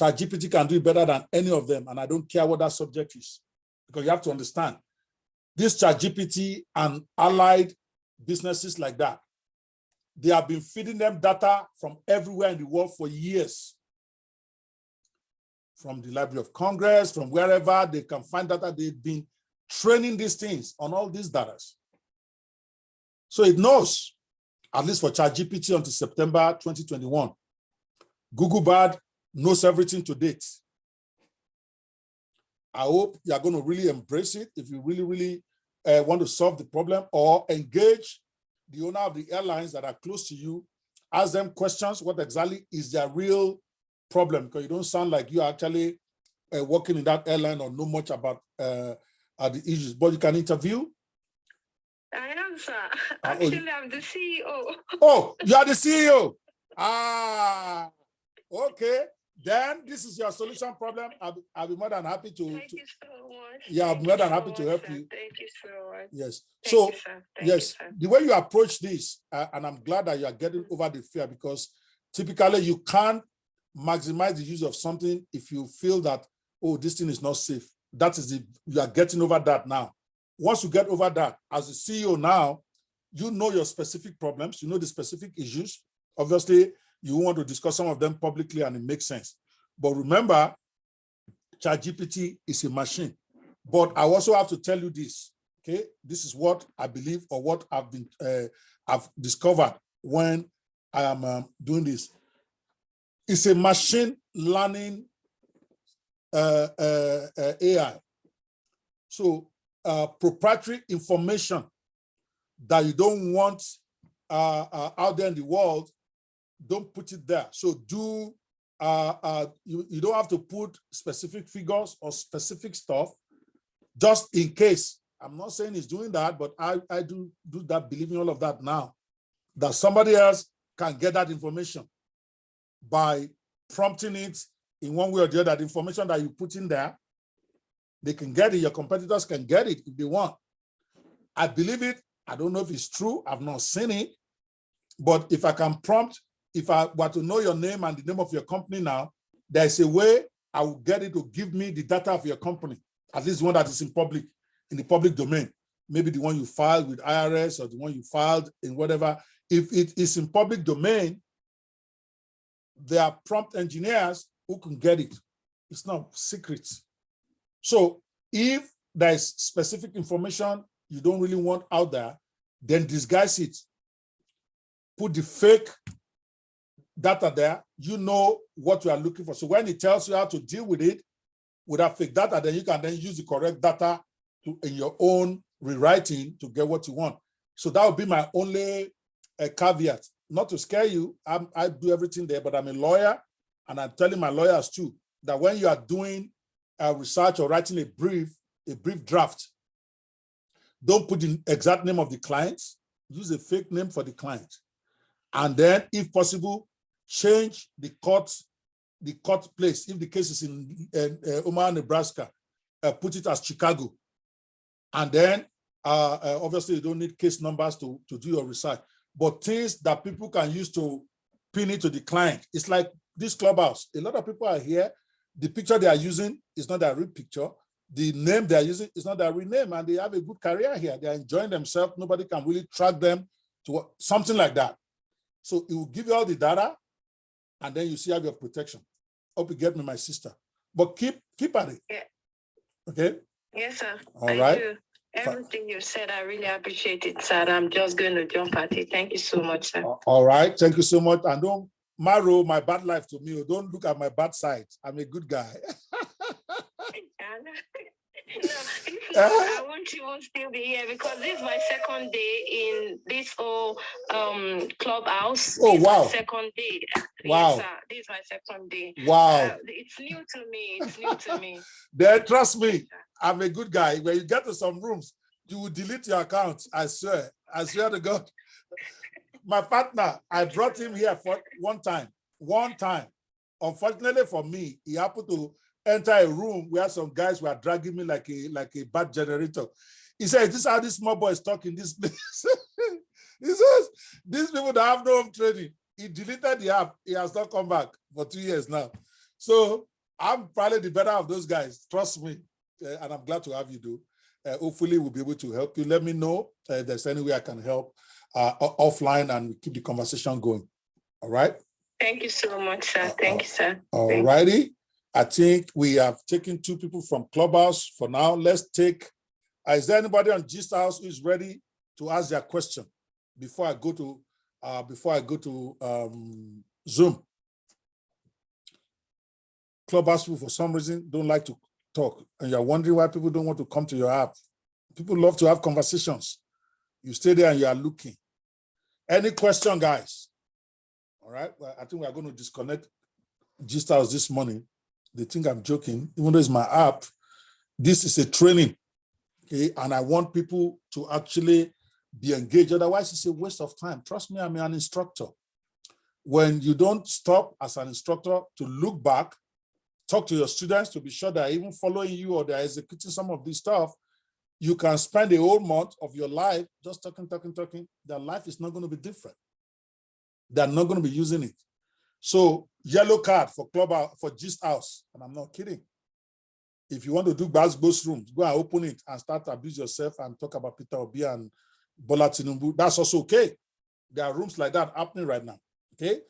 A: ChatGPT can do it better than any of them, and I don't care what that subject is. Because you have to understand, this ChatGPT and allied businesses like that, they have been feeding them data from everywhere in the world for years. From the Library of Congress, from wherever they can find data, they've been training these things on all these data. So it knows, at least for ChatGPT until September 2021, Google Bard knows everything to date. I hope you are going to really embrace it if you really want to solve the problem, or engage the owner of the airlines that are close to you, ask them questions, what exactly is their real problem, because you don't sound like you are actually working in that airline or know much about the issues, but you can interview.
C: I am, sir. Actually, I'm the CEO.
A: Oh, you are the CEO. Ah, okay. Then this is your solution problem. I'll be more than happy to.
C: Thank you so much.
A: Yeah, I'm more than happy to help you.
C: Thank you so much.
A: Yes.
C: Thank
A: So,
C: you, sir.
A: yes, the way you approach this, and I'm glad that you are getting over the fear, because typically you can't maximize the use of something if you feel that, oh, this thing is not safe. That is you are getting over that now. Once you get over that, as a CEO now, you know your specific problems, you know the specific issues. Obviously, you want to discuss some of them publicly and it makes sense. But remember, ChatGPT is a machine. But I also have to tell you this, okay? This is what I believe, or what I've discovered when I am doing this. It's a machine learning AI. So proprietary information that you don't want out there in the world, don't put it there. So you don't have to put specific figures or specific stuff, just in case. I'm not saying he's doing that, but I do that, believing all of that now, that somebody else can get that information by prompting it in one way or the other. The information that you put in there, they can get it. Your competitors can get it if they want. I believe it. I don't know if it's true. I've not seen it. But if I can prompt, if I were to know your name and the name of your company now, there's a way I will get it to give me the data of your company, at least one that is in the public domain. Maybe the one you filed with IRS or the one you filed in whatever. If it is in public domain, there are prompt engineers who can get it. It's not secret. So if there's specific information you don't really want out there, then disguise it. Put the fake data there. You know what you are looking for. So when it tells you how to deal with it, with that fake data, then you can then use the correct data in your own rewriting to get what you want. So that would be my only caveat. Not to scare you, I do everything there, but I'm a lawyer, and I'm telling my lawyers too, that when you are doing research or writing a brief draft, don't put the exact name of the client, use a fake name for the client. And then, if possible, change the court place. If the case is in Omaha, Nebraska, put it as Chicago. And then, obviously, you don't need case numbers to do your research, but things that people can use to pin it to the client. It's like this Clubhouse. A lot of people are here. The picture they are using is not their real picture. The name they are using is not their real name, and they have a good career here. They are enjoying themselves. Nobody can really track them to something like that. So it will give you all the data, and then you see have your protection. Hope you get me, my sister. But keep at it.
C: Yeah.
A: Okay?
C: Yes, sir.
A: All right.
C: Do. Everything you said, I really appreciate it, sir. I'm just going to jump at it. Thank you so much, sir.
A: All right. Thank you so much. And don't marrow my bad life to me. Don't look at my bad side. I'm a good guy.
C: No, if not, I won't even still be here because this is my second day in this whole clubhouse.
A: Oh,
C: this
A: wow.
C: is my second day.
A: Wow.
C: Yes, sir. This is my second day.
A: Wow.
C: It's new to me. It's new to me.
A: Then trust me, I'm a good guy. When you get to some rooms, you will delete your account. I swear. I swear to God. My partner, I brought him here for one time. Unfortunately for me, he happened to enter a room where some guys were dragging me like a bad generator. He said, "This is how this small boy is talking this place." He says, "These people that have no home training." He deleted the app. He has not come back for 2 years now. So I'm probably the better of those guys. Trust me. And I'm glad to have you do. Hopefully we'll be able to help you. Let me know if there's any way I can help offline, and we keep the conversation going. All right?
C: Thank you so much, sir. Thank you, sir.
A: All righty. I think we have taken 2 people from Clubhouse for now. Let's take, is there anybody on Gist House who is ready to ask their question before I go to Zoom? Clubhouse people, for some reason, don't like to talk, and you're wondering why people don't want to come to your app. People love to have conversations. You stay there and you are looking. Any question, guys? All right. Well, I think we are going to disconnect Gist House this morning. They think I'm joking, even though it's my app. This is a training, okay? And I want people to actually be engaged. Otherwise, it's a waste of time. Trust me, I'm an instructor. When you don't stop as an instructor to look back, talk to your students to be sure they're even following you or they're executing some of this stuff, you can spend a whole month of your life just talking. Their life is not going to be different. They're not going to be using it. So yellow card for Clubhouse, for Gist House, and I'm not kidding. If you want to do Basbo's rooms, go and open it and start to abuse yourself and talk about Peter Obi and Bola Tinubu. That's also okay. There are rooms like that happening right now, okay?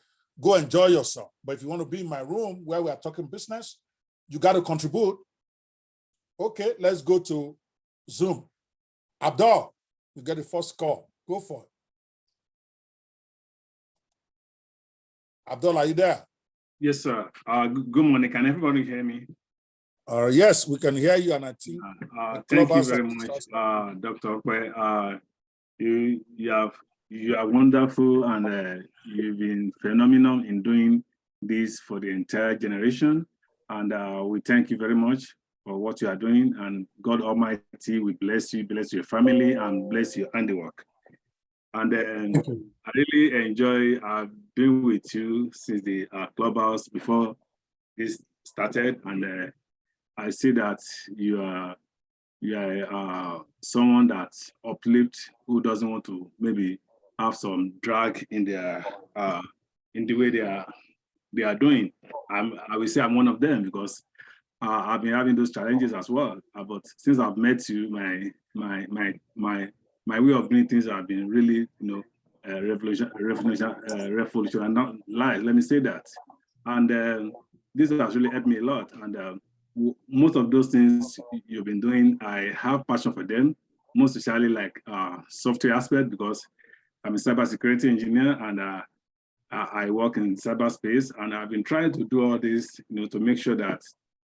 A: Go enjoy yourself. But if you want to be in my room where we are talking business, you got to contribute. Okay, let's go to Zoom. Abdul, you get the first call. Go for it. Abdul, are you there?
D: Yes, sir. Good morning. Can everybody hear me?
A: Yes, we can hear you, and I think
D: thank you very much, Dr. Okwe. You are wonderful, and you've been phenomenal in doing this for the entire generation. And we thank you very much for what you are doing. And God Almighty will bless you, bless your family, and bless your handiwork. And I really enjoy being with you since the clubhouse before this started. And I see that you are someone that uplifts, who doesn't want to maybe have some drag in their in the way they are doing. I will say I'm one of them because I've been having those challenges as well. But since I've met you, my way of doing things have been really, revolutionary. Not lies. Let me say that, and this has really helped me a lot. And most of those things you've been doing, I have passion for them. Most especially like software aspect, because I'm a cybersecurity engineer and I work in cyberspace, and I've been trying to do all this, to make sure that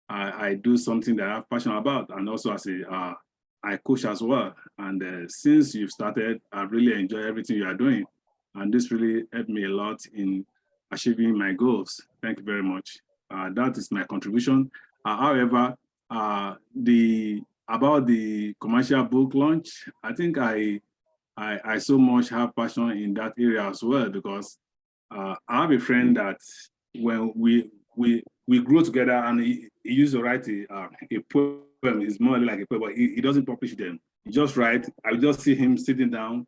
D: I do something that I have passion about, and also as a I coach as well. And since you've started, I really enjoy everything you are doing, and this really helped me a lot in achieving my goals. Thank you very much. That is my contribution. However, about the commercial book launch, I think I so much have passion in that area as well, because I have a friend that when we grew together, and he used to write a poem. It's more like a poem, but he doesn't publish them. He just writes. I just see him sitting down,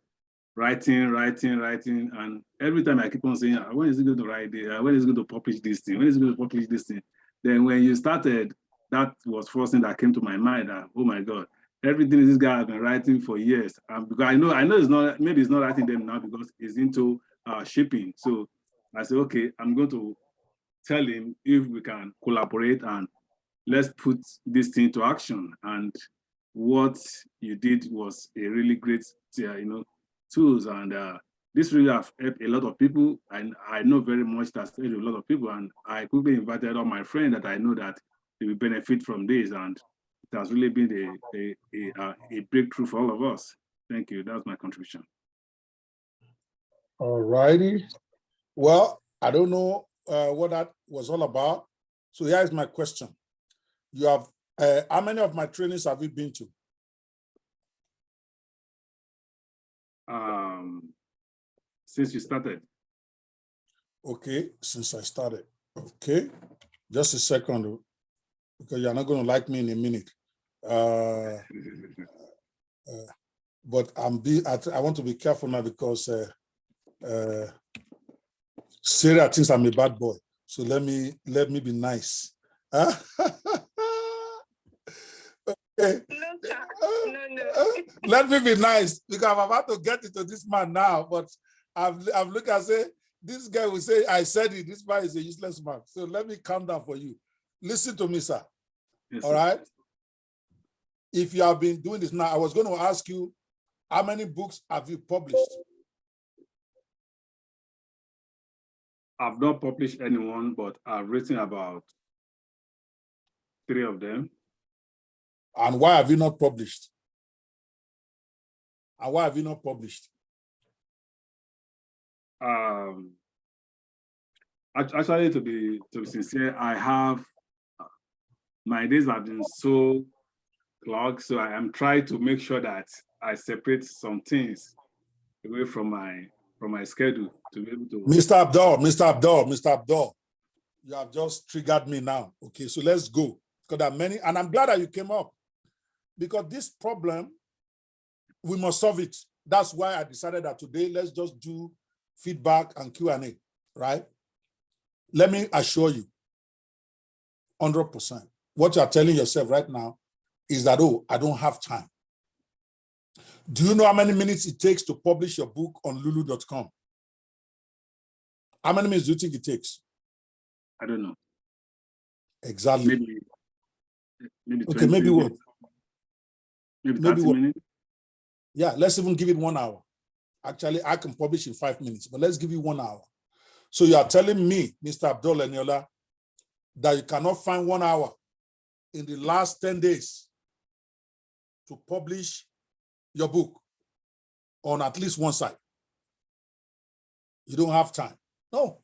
D: writing, and every time I keep on saying, when is he going to write it? When is he going to publish this thing? When is he going to publish this thing? Then when you started, that was first thing that came to my mind. Oh my God, everything this guy has been writing for years. Because I know it's not, maybe he's not writing them now because he's into shipping. So I said, okay, I'm going to tell him if we can collaborate and let's put this thing to action. And what you did was a really great, tools. And this really have helped a lot of people, and I know very much that's helped a lot of people. And I quickly invited all my friends that I know that they will benefit from this, and it has really been a breakthrough for all of us. Thank you. That's my contribution.
A: All righty. Well, I don't know what that was all about. So here is my question. You have, how many of my trainings have you been to?
D: Since you started.
A: Okay, since I started. Okay, just a second, because you're not going to like me in a minute. But I want to be careful now because Sarah thinks I'm a bad boy. So let me be nice. Huh? Okay.
C: No.
A: Let me be nice because I'm about to get into this man now, but I'm looking and say, this guy will say, I said it, this man is a useless man. So let me calm down for you. Listen to me, sir.
D: Yes,
A: all
D: sir.
A: right? If you have been doing this now, I was going to ask you, how many books have you published?
D: I've not published anyone, but I've written about 3 of them.
A: And why have you not published? And why have you not published?
D: Actually, to be sincere, I have my days have been so clogged, so I am trying to make sure that I separate some things away from my schedule to be able to.
A: Mr. Abdul, you have just triggered me now. Okay, so let's go. Because there are many, and I'm glad that you came up. Because this problem, we must solve it. That's why I decided that today, let's just do feedback and Q&A, right? Let me assure you, 100%, what you're telling yourself right now is that, oh, I don't have time. Do you know how many minutes it takes to publish your book on lulu.com? How many minutes do you think it takes?
D: I don't know.
A: Exactly.
D: Maybe 20
A: okay, maybe what?
D: Maybe 30 minutes?
A: Yeah, let's even give it 1 hour. Actually, I can publish in 5 minutes, but let's give you 1 hour. So you are telling me, Mr. Abdul Eniola, that you cannot find 1 hour in the last 10 days to publish your book on at least one site. You don't have time. No,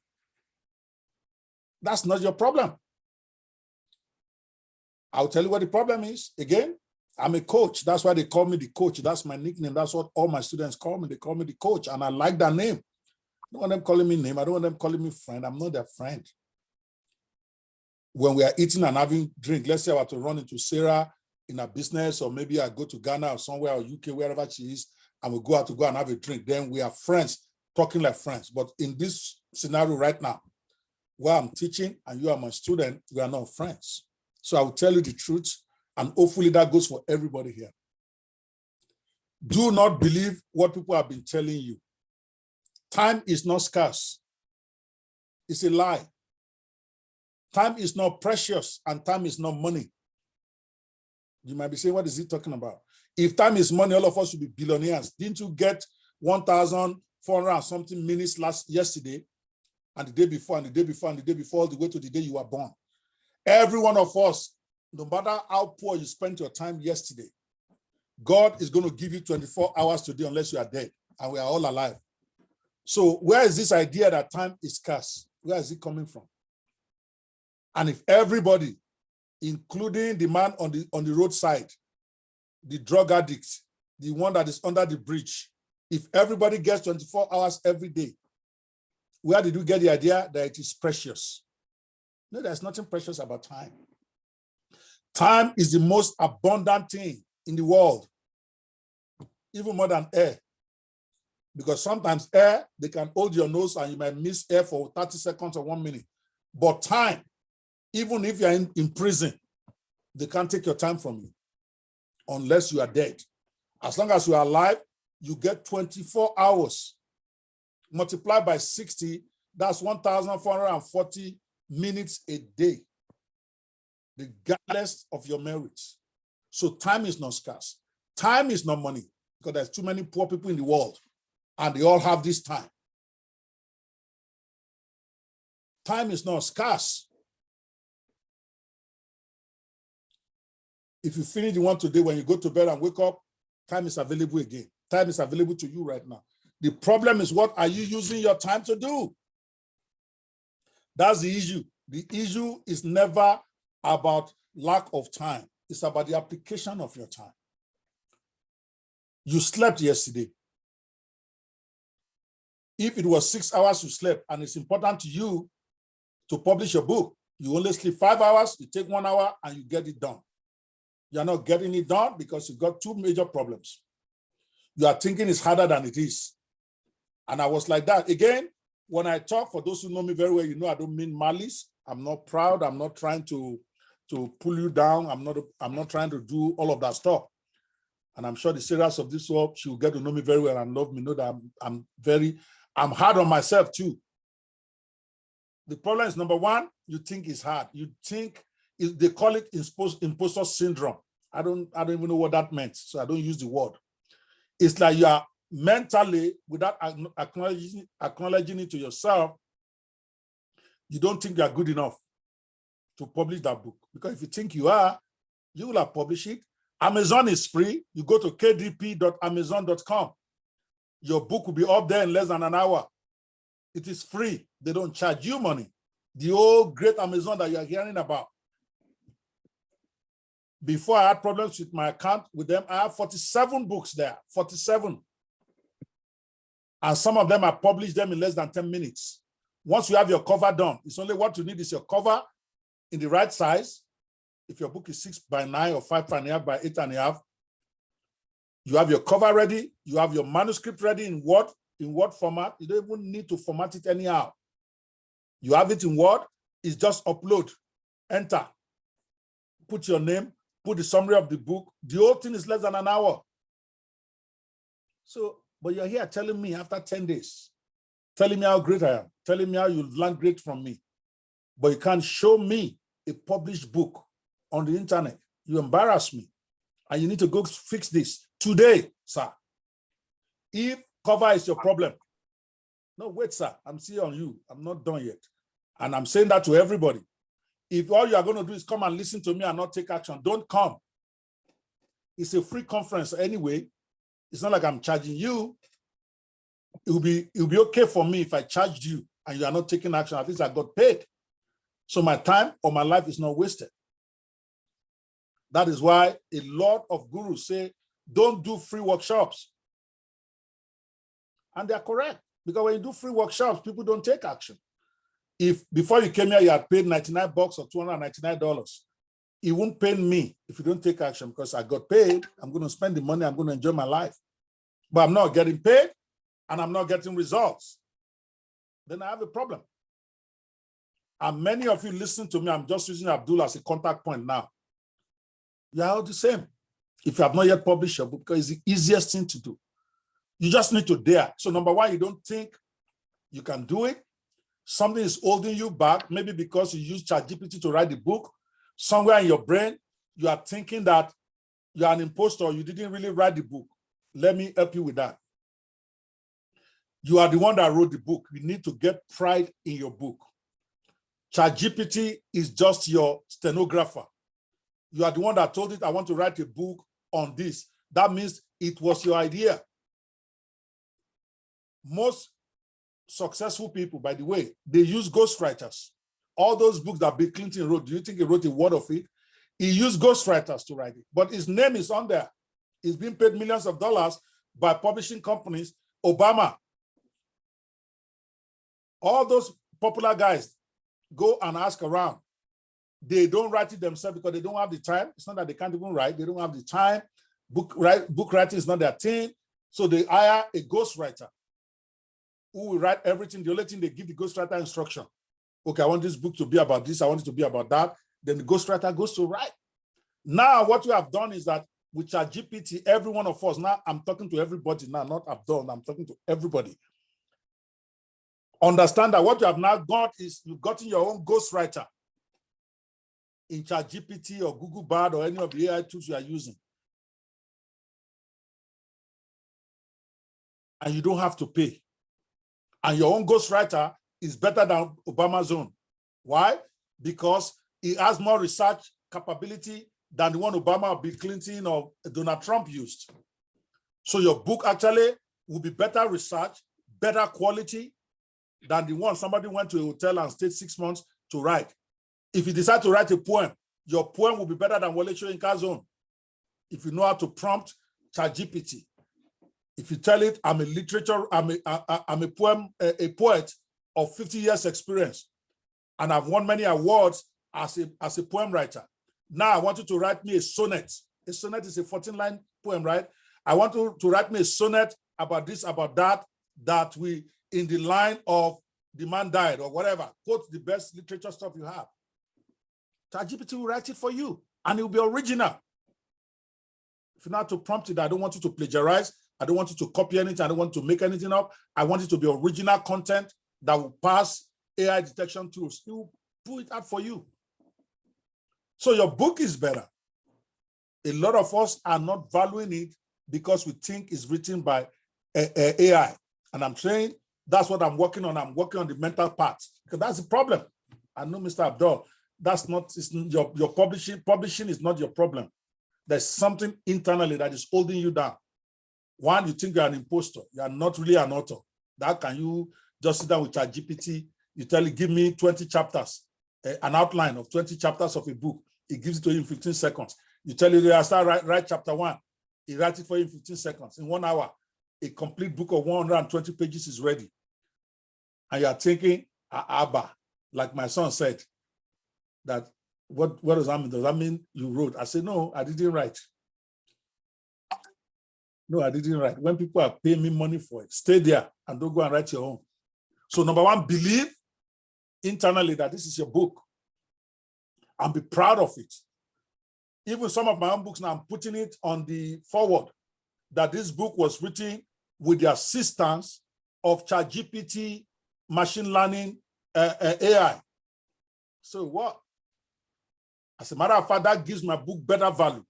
A: that's not your problem. I'll tell you what the problem is. Again, I'm a coach. That's why they call me the coach. That's my nickname. That's what all my students call me. They call me the coach, and I like that name. I don't want them calling me name. I don't want them calling me friend. I'm not their friend. When we are eating and having drink, let's say I want to run into Sarah in a business, or maybe I go to Ghana or somewhere, or UK, wherever she is, and we go out to go and have a drink. Then we are friends, talking like friends. But in this scenario right now, where I'm teaching and you are my student, we are not friends. So I will tell you the truth, and hopefully that goes for everybody here. Do not believe what people have been telling you. Time is not scarce. It's a lie. Time is not precious, and time is not money. You might be saying, what is he talking about? If time is money, all of us should be billionaires. Didn't you get 1,400 and something minutes yesterday, and the day before, and the day before, and the day before, all the way to the day you were born? Every one of us, no matter how poor you spent your time yesterday, God is going to give you 24 hours today unless you are dead, and we are all alive. So where is this idea that time is scarce? Where is it coming from? And if everybody, including the man on the roadside, the drug addict, the one that is under the bridge, if everybody gets 24 hours every day, where did we get the idea that it is precious? No, there's nothing precious about time. Time is the most abundant thing in the world, even more than air. Because sometimes air, they can hold your nose and you might miss air for 30 seconds or 1 minute. But time, even if you're in prison, they can't take your time from you unless you are dead. As long as you are alive, you get 24 hours. Multiplied by 60, that's 1,440 minutes a day, regardless of your merits. So time is not scarce. Time is not money, because there's too many poor people in the world, and they all have this time. Time is not scarce. If you finish the one today, when you go to bed and wake up, time is available again. Time is available to you right now. The problem is, what are you using your time to do? That's the issue. The issue is never about lack of time. It's about the application of your time. You slept yesterday. If it was 6 hours you slept and it's important to you to publish a book, you only sleep 5 hours, you take 1 hour and you get it done. You're not getting it done because you've got two major problems. You are thinking it's harder than it is. And I was like that. Again, when I talk, for those who know me very well, you know I don't mean malice. I'm not proud. I'm not trying to pull you down. I'm not trying to do all of that stuff. And I'm sure the Sarahs of this world, she will get to know me very well and love me, know that I'm hard on myself too. The problem is, number one, you think it's hard. You think, they call it imposter syndrome. I don't even know what that meant, so I don't use the word. It's like you are mentally, without acknowledging it to yourself, you don't think you are good enough to publish that book. Because if you think you are, you will have published it. Amazon is free. You go to kdp.amazon.com. Your book will be up there in less than an hour. It is free. They don't charge you money. The old great Amazon that you are hearing about. Before I had problems with my account with them, I have 47 books there, 47. And some of them, I published them in less than 10 minutes. Once you have your cover done, it's only what you need is your cover in the right size. If your book is 6 by 9 or 5.5 by 8.5, you have your cover ready, you have your manuscript ready in Word format. You don't even need to format it anyhow. You have it in Word, it's just upload, enter, put your name, put the summary of the book. The whole thing is less than an hour. So, but you're here telling me after 10 days, telling me how great I am, telling me how you've learned great from me, but you can't show me a published book on the internet. You embarrass me, and you need to go fix this today, sir. If cover is your problem, no, wait, sir, I'm still on you. I'm not done yet. And I'm saying that to everybody. If all you are going to do is come and listen to me and not take action, don't come. It's a free conference anyway. It's not like I'm charging you. It will be okay for me if I charged you and you are not taking action. At least I got paid. So my time or my life is not wasted. That is why a lot of gurus say, don't do free workshops. And they're correct, because when you do free workshops, people don't take action. If before you came here, you had paid $99 or $299, it won't pay me if you don't take action, because I got paid. I'm going to spend the money. I'm going to enjoy my life. But I'm not getting paid and I'm not getting results. Then I have a problem. And many of you listen to me. I'm just using Abdul as a contact point now. You are all the same. If you have not yet published your book, because it's the easiest thing to do. You just need to dare. So number one, you don't think you can do it. Something is holding you back, maybe because you use ChatGPT to write the book. Somewhere in your brain, you are thinking that you are an imposter, you didn't really write the book. Let me help you with that. You are the one that wrote the book. You need to get pride in your book. ChatGPT is just your stenographer. You are the one that told it, I want to write a book on this. That means it was your idea. Most successful people, by the way, they use ghostwriters. All those books that Bill Clinton wrote, do you think he wrote a word of it? He used ghostwriters to write it, but his name is on there. He's being paid millions of dollars by publishing companies. Obama, all those popular guys, go and ask around. They don't write it themselves because they don't have the time. It's not that they can't even write. They don't have the time. Book writing is not their thing. So they hire a ghostwriter who will write everything. The only thing they give the ghostwriter instruction. Okay, I want this book to be about this. I want it to be about that. Then the ghostwriter goes to write. Now, what we have done is that with ChatGPT, every one of us, now I'm talking to everybody now, not Abdul, I'm talking to everybody. Understand that what you have now got is you've gotten your own ghostwriter in ChatGPT or Google Bard or any of the AI tools you are using. and you don't have to pay. And your own ghostwriter is better than Obama's own. Why? Because he has more research capability than the one Obama or Bill Clinton or Donald Trump used. So your book actually will be better research, better quality than the one somebody went to a hotel and stayed 6 months to write. If you decide to write a poem, your poem will be better than Wole Soyinka's own. If you know how to prompt ChatGPT. If you tell it, I'm a poet of 50 years experience, and I've won many awards as a poem writer. Now I want you to write me a sonnet. A sonnet is a 14-line poem, right? I want you to write me a sonnet about this, about that, that we, in the line of the man died or whatever, quote the best literature stuff you have. ChatGPT will write it for you, and it will be original. If you know how to prompt it, I don't want you to plagiarize. I don't want you to copy anything. I don't want to make anything up. I want it to be original content that will pass AI detection tools. It will pull it out for you. So your book is better. A lot of us are not valuing it because we think it's written by AI. And I'm saying that's what I'm working on. I'm working on the mental part, because that's the problem. I know, Mr. Abdul, that's not, it's your publishing. Publishing is not your problem. There's something internally that is holding you down. One, you think you're an imposter. You are not really an author. That can you just sit down with ChatGPT, you tell it, give me 20 chapters, an outline of 20 chapters of a book. It gives it to you in 15 seconds. You tell it, I start write chapter 1. It writes it for you in 15 seconds. In 1 hour, a complete book of 120 pages is ready. And you are thinking, Abba, like my son said, that what does that mean? Does that mean you wrote? I said, no, I didn't write. No, I didn't write. When people are paying me money for it, stay there and don't go and write your own. So number one, believe internally that this is your book and be proud of it. Even some of my own books now, I'm putting it on the forward that this book was written with the assistance of ChatGPT, machine learning, AI. So what? As a matter of fact, that gives my book better value.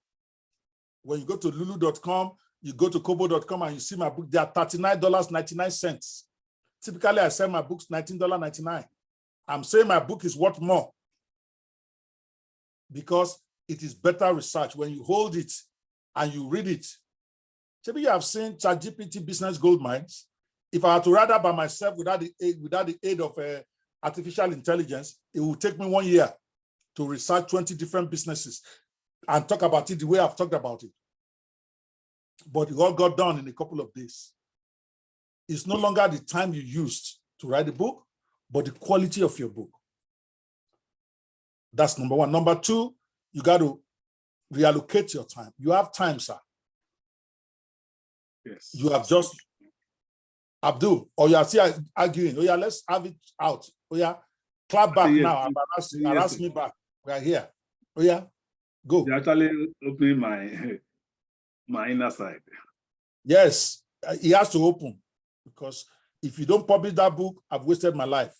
A: When you go to lulu.com, you go to kobo.com and you see my book, they are $39.99. Typically, I sell my books $19.99. I'm saying my book is worth more because it is better research. When you hold it and you read it, maybe you have seen ChatGPT Business Gold Mines. If I had to write that by myself without the aid of artificial intelligence, it will take me 1 year to research 20 different businesses and talk about it the way I've talked about it. But it all got done in a couple of days. It's no longer the time you used to write the book, but the quality of your book. That's number one. Number two, you got to reallocate your time. You have time, sir.
D: Yes.
A: You have just, Abdul, or you are still arguing. Oh yeah, let's have it out. Oh yeah, clap back
D: Yes.
A: now. Harass me back. We are here. Oh yeah, go.
D: You're actually opening my inner side.
A: Yes, he has to open, because if you don't publish that book, I've wasted my life,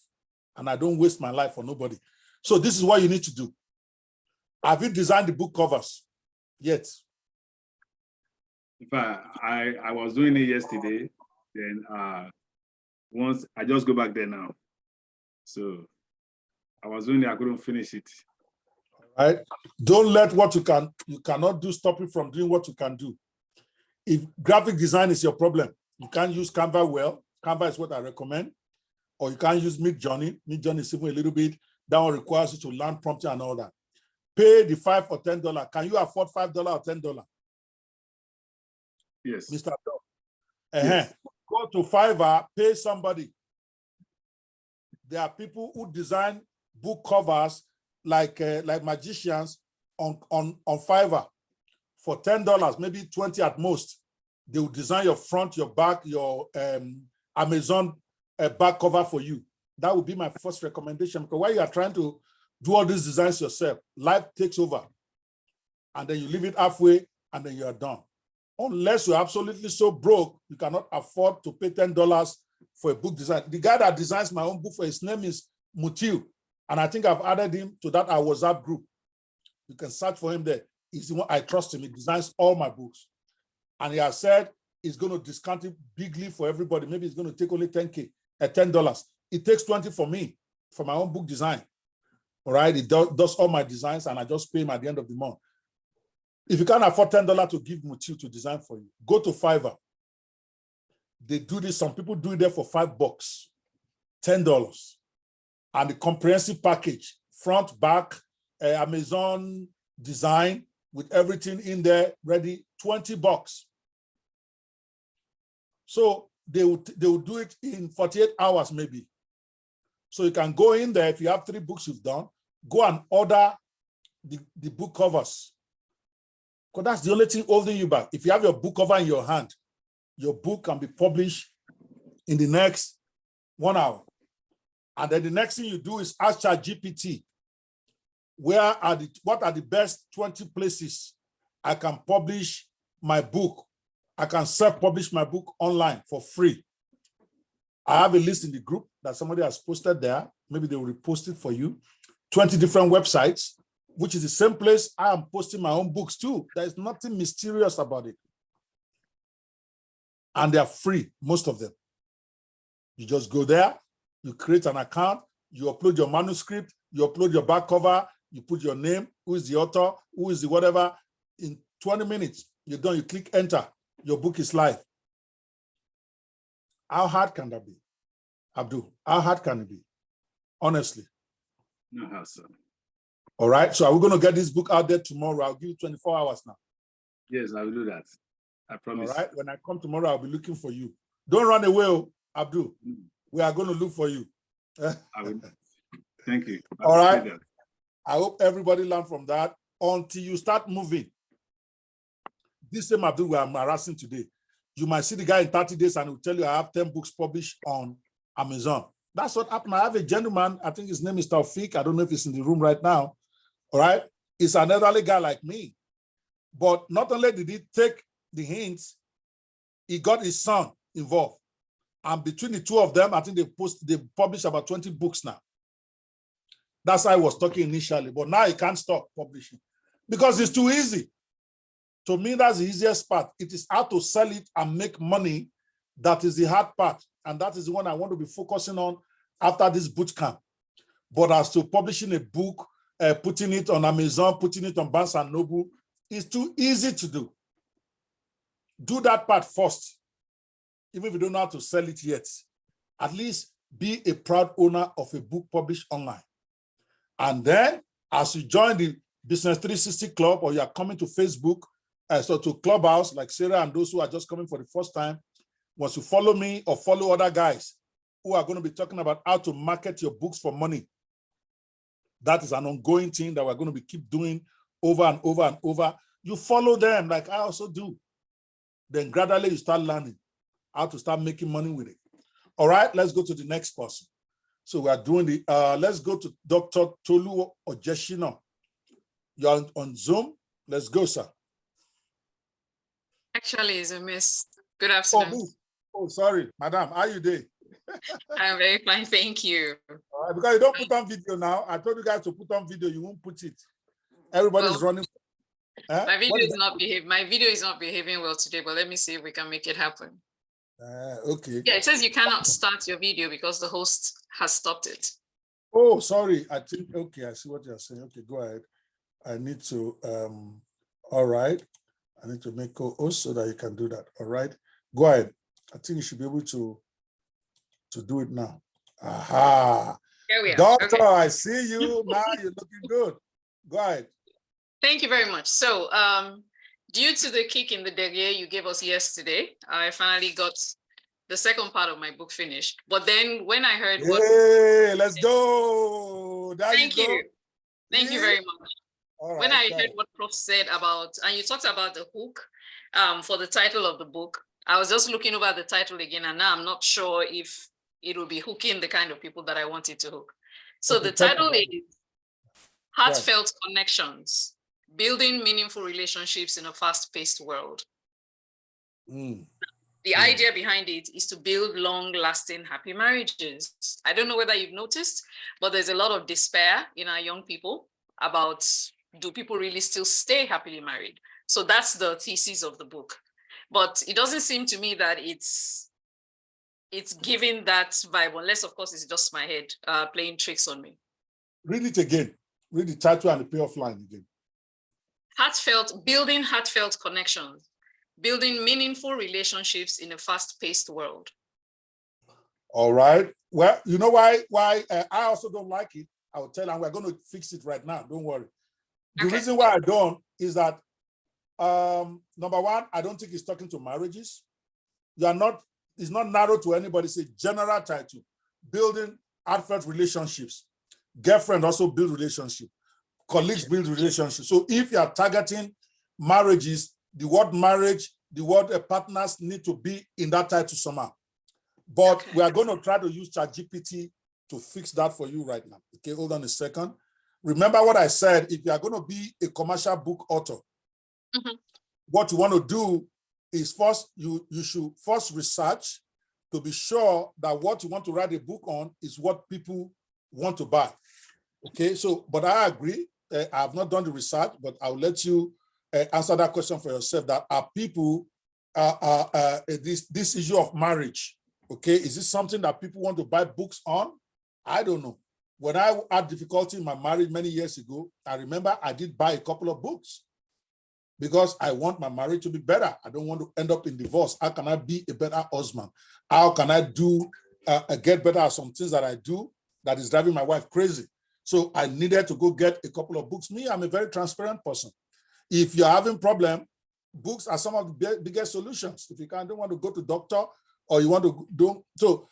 A: and I don't waste my life for nobody. So this is what you need to do. Have you designed the book covers yet?
D: In fact, I was doing it yesterday. Then once I just go back there now. So I was doing it, I couldn't finish it.
A: All right. Don't let what you cannot do stop you from doing what you can do. If graphic design is your problem, you can't use Canva well. Canva is what I recommend. Or you can't use Midjourney. Midjourney is even a little bit. That one requires you to learn prompting and all that. Pay the $5 or $10. Can you afford $5 or $10?
D: Yes.
A: Mr.
D: Yes.
A: Go to Fiverr, pay somebody. There are people who design book covers like magicians on Fiverr for $10, maybe 20 at most. They will design your front, your back, your Amazon back cover for you. That would be my first recommendation, because while you are trying to do all these designs yourself, life takes over. And then you leave it halfway and then you are done. Unless you're absolutely so broke, you cannot afford to pay $10 for a book design. The guy that designs my own book, for his name is Mutil. And I think I've added him to that our WhatsApp group. You can search for him there. He's the one, I trust him. He designs all my books. And he has said is going to discount it bigly for everybody. Maybe it's going to take only $10K at $10. It takes 20 for me, for my own book design. All right, it does all my designs, and I just pay him at the end of the month. If you can't afford $10 to give Mutiu to design for you, go to Fiverr. They do this. Some people do it there for $5, $10, and the comprehensive package, front, back, Amazon design with everything in there ready, $20. So they will do it in 48 hours maybe. So you can go in there, if you have 3 books you've done, go and order the book covers. Because that's the only thing holding you back. If you have your book cover in your hand, your book can be published in the next 1 hour. And then the next thing you do is ask ChatGPT, what are the best 20 places I can publish my book? I can self-publish my book online for free. I have a list in the group that somebody has posted there. Maybe they will repost it for you. 20 different websites, which is the same place I am posting my own books too. There is nothing mysterious about it. And they are free, most of them. You just go there, you create an account, you upload your manuscript, you upload your back cover, you put your name, who is the author, who is the whatever. In 20 minutes, you're done, you click enter, your book is live. How hard can that be? Abdul, how hard can it be? Honestly.
D: No hassle.
A: All right, so are we going to get this book out there tomorrow? I'll give you 24 hours now.
D: Yes, I will do that. I promise.
A: All right, when I come tomorrow, I'll be looking for you. Don't run away, Abdul. We are going to look for you.
D: I will. Thank you.
A: All right. I hope everybody learned from that until you start moving. This same Abdul I'm harassing today, you might see the guy in 30 days and he'll tell you I have 10 books published on Amazon. That's what happened. I have a gentleman, I think his name is Taufik. I don't know if he's in the room right now. All right. He's an elderly guy like me. But not only did he take the hints, he got his son involved. And between the two of them, I think they published about 20 books now. That's how I was talking initially. But now he can't stop publishing because it's too easy. To me, that's the easiest part. It is how to sell it and make money. That is the hard part. And that is the one I want to be focusing on after this boot camp. But as to publishing a book, putting it on Amazon, putting it on Barnes & Noble, it's too easy to do. Do that part first. Even if you don't know how to sell it yet, at least be a proud owner of a book published online. And then as you join the Business 360 Club or you are coming to Facebook, so to Clubhouse, like Sarah and those who are just coming for the first time, once you follow me or follow other guys who are going to be talking about how to market your books for money. That is an ongoing thing that we're going to be keep doing over and over and over. You follow them like I also do. Then gradually you start learning how to start making money with it. All right, let's go to the next person. So we are doing the, let's go to Dr. Tolu Ojeshina. You're on Zoom. Let's go, sir.
E: Actually, it's a miss. Good afternoon.
A: Oh, sorry, madam. How are you doing?
E: I'm very fine, thank you.
A: All right, because you don't put on video now. I told you guys to put on video. You won't put it. Everybody's running.
E: My video is not behaving. My video is not behaving well today. But let me see if we can make it happen.
A: Okay.
E: Yeah, it says you cannot start your video because the host has stopped it.
A: Oh, sorry. I think, okay, I see what you're saying. Okay, go ahead. I need to, all right. I need to make co-host so that you can do that. All right. Go ahead. I think you should be able to do it now. Aha.
E: Here we are.
A: Doctor,
E: okay.
A: I see you. Now you're looking good. Go ahead.
E: Thank you very much. So, due to the kick in the derriere you gave us yesterday, I finally got the second part of my book finished. But then when I heard
A: hey, let's go. There
E: Thank you. Thank you very much.
A: All right,
E: when I heard what Prof said about, and you talked about the hook for the title of the book, I was just looking over the title again, and now I'm not sure if it will be hooking the kind of people that I want it to hook. So okay, the title is Heartfelt Connections, Building Meaningful Relationships in a Fast-Paced World. The idea behind it is to build long-lasting, happy marriages. I don't know whether you've noticed, but there's a lot of despair in our young people about, do people really still stay happily married? So that's the thesis of the book. but it doesn't seem to me that it's giving that vibe, unless of course it's just my head playing tricks on me.
A: Read it again. Read the title and the payoff line again.
E: Building heartfelt connections, building meaningful relationships in a fast-paced world.
A: All right. Well, you know why I also don't like it. I will tell you, and we're going to fix it right now. Don't worry. The reason why I don't is that, number one, I don't think it's talking to marriages. It's not narrow to anybody. It's a general title. Building heartfelt relationships. Girlfriend also build relationship. Colleagues build relationships. So if you are targeting marriages, the word marriage, the word partners need to be in that title somehow. But we are going to try to use ChatGPT to fix that for you right now. Okay, hold on a second. Remember what I said, if you are going to be a commercial book author, what you want to do is first, you should first research to be sure that what you want to write a book on is what people want to buy. Okay, so, but I agree. I have not done the research, but I'll let you answer that question for yourself. That are people, this issue of marriage, okay, is this something that people want to buy books on? I don't know. When I had difficulty in my marriage many years ago, I remember I did buy a couple of books because I want my marriage to be better. I don't want to end up in divorce. How can I be a better husband? How can I do get better at some things that I do that is driving my wife crazy? So I needed to go get a couple of books. Me, I'm a very transparent person. If you're having problem, books are some of the biggest solutions. If you don't want to go to doctor or you want to do, so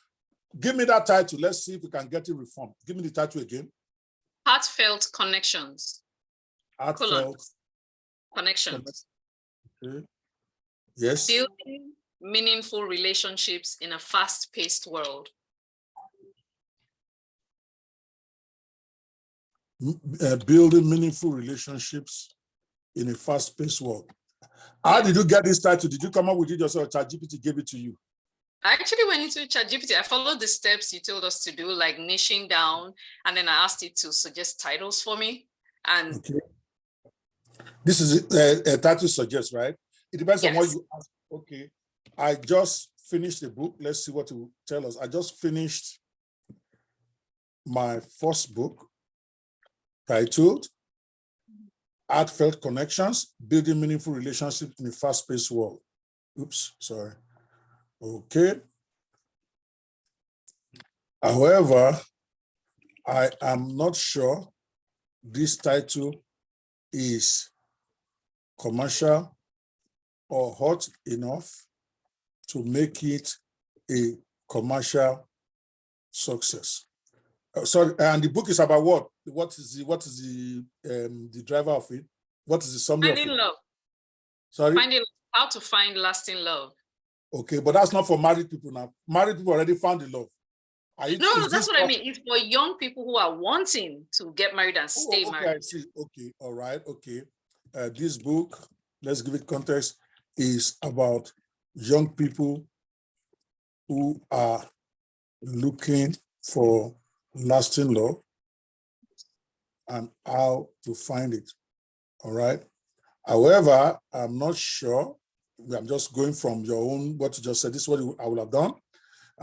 A: give me that title. Let's see if we can get it reformed. Give me the title again.
E: Heartfelt connections.
A: Heartfelt
E: connections.
A: Okay. Yes.
E: Building meaningful relationships in a fast-paced world.
A: Building meaningful relationships in a fast-paced world. How did you get this title? Did you come up with it yourself? ChatGPT gave it to you?
E: I actually went into ChatGPT. I followed the steps you told us to do, like niching down, and then I asked it to suggest titles for me. And
A: okay. This is a title suggest, right? It depends on what you ask. Okay. I just finished the book. Let's see what it will tell us. I just finished my first book titled Heartfelt Connections, Building Meaningful Relationships in a Fast-Paced World. Oops, sorry. Okay. However, I am not sure this title is commercial or hot enough to make it a commercial success. Sorry, and the book is about what? What is the driver of it? What is the summary
E: finding
A: of it?
E: love.
A: Sorry?
E: Finding how to find lasting love.
A: Okay, but that's not for married people now. Married people already found the love.
E: No, that's what I mean. It's for young people who are wanting to get married and stay married.
A: I see. Okay, all right, okay. This book, let's give it context, is about young people who are looking for lasting love and how to find it. All right. However, I'm not sure. I'm just going from your own, what you just said. This is what I would have done.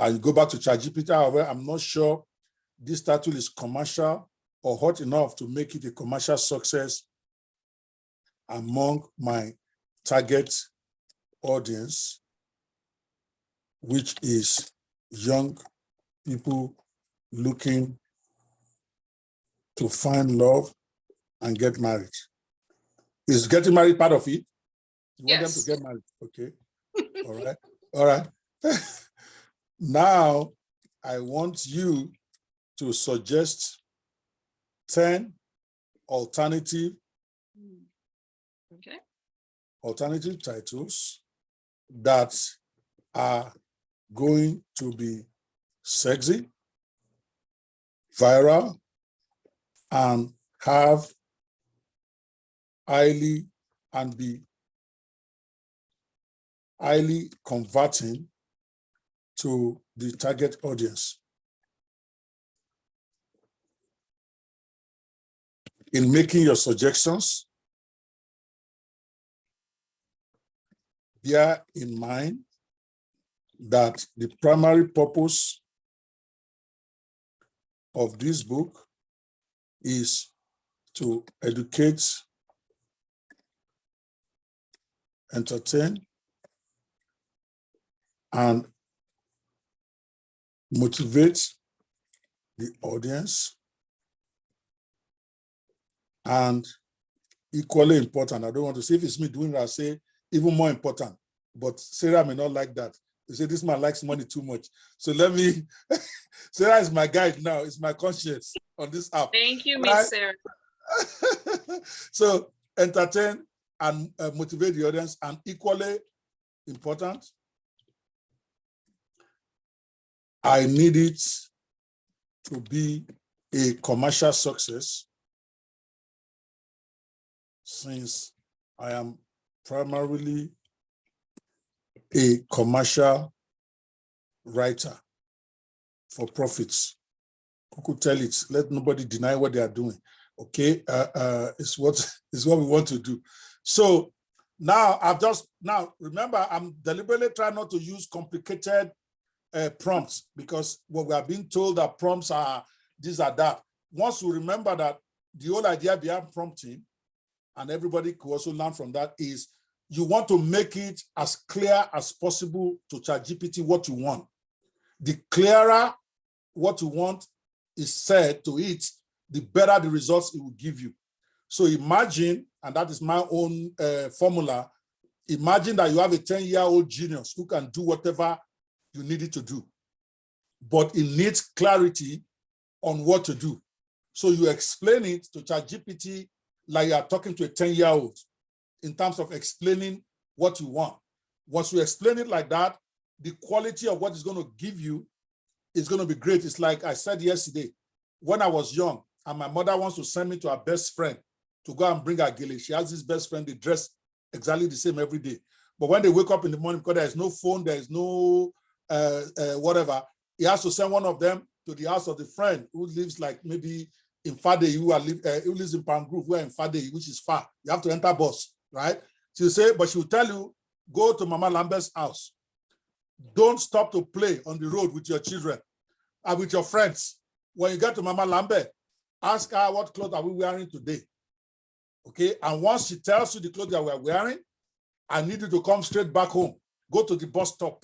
A: You go back to ChatGPT. However, I'm not sure this title is commercial or hot enough to make it a commercial success among my target audience, which is young people looking to find love and get married. Is getting married part of it? You want them to get married? Okay. All right. All right. Now, I want you to suggest 10 alternative titles that are going to be sexy, viral, and have highly converting to the target audience. In making your suggestions, bear in mind that the primary purpose of this book is to educate, entertain, and motivate the audience. And equally important, I don't want to say if it's me doing it, I say even more important, but Sarah may not like that. They say this man likes money too much. So let me, Sarah is my guide now, it's my conscience on this app.
E: Thank you,
A: Right?
E: Miss Sarah.
A: So entertain and motivate the audience, and equally important, I need it to be a commercial success, since I am primarily a commercial writer for profits. Who could tell it? Let nobody deny what they are doing. Okay, it's what we want to do. So now remember, I'm deliberately trying not to use complicated prompts, because what we are being told that prompts are this or that. Once you remember that the whole idea behind prompting, and everybody could also learn from that, is you want to make it as clear as possible to ChatGPT what you want. The clearer what you want is said to it, the better the results it will give you. So imagine, and that is my own formula, imagine that you have a 10-year-old genius who can do whatever you need it to do, but it needs clarity on what to do. So you explain it to ChatGPT like you are talking to a 10-year-old in terms of explaining what you want. Once you explain it like that, the quality of what it's going to give you is going to be great. It's like I said yesterday, when I was young and my mother wants to send me to her best friend to go and bring her gele. She has this best friend, they dress exactly the same every day. But when they wake up in the morning, because there is no phone, there is no whatever, he has to send one of them to the house of the friend who lives like maybe in Fade, who lives in Palm Grove, where in Fade, which is far. You have to enter bus, right? She'll say, but she'll tell you, go to Mama Lambert's house. Don't stop to play on the road with your children and with your friends. When you get to Mama Lambert, ask her, what clothes are we wearing today? Okay, and once she tells you the clothes that we're wearing, I need you to come straight back home. Go to the bus stop,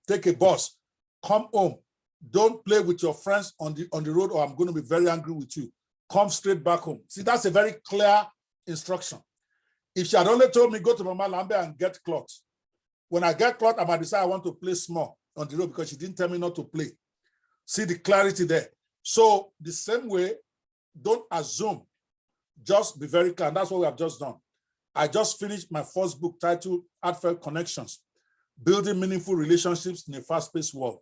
A: take a bus, come home. Don't play with your friends on the road, or I'm going to be very angry with you. Come straight back home. See, that's a very clear instruction. If she had only told me, go to Mama Lambert and get clothes. When I get clothes, I might decide I want to play small on the road because she didn't tell me not to play. See the clarity there. So the same way, don't assume, just be very clear. And that's what we have just done. I just finished my first book titled Heartfelt Connections, Building Meaningful Relationships in a Fast-Paced World.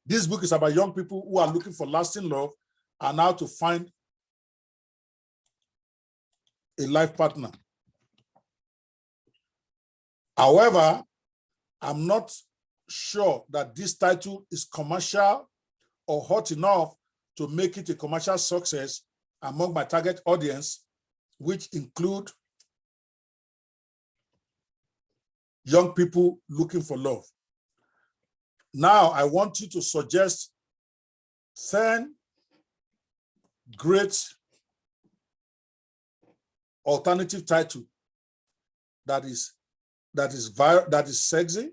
A: This book is about young people who are looking for lasting love and how to find a life partner. However, I'm not sure that this title is commercial or hot enough to make it a commercial success among my target audience, which include young people looking for love. Now, I want you to suggest 10 great alternative title that is sexy,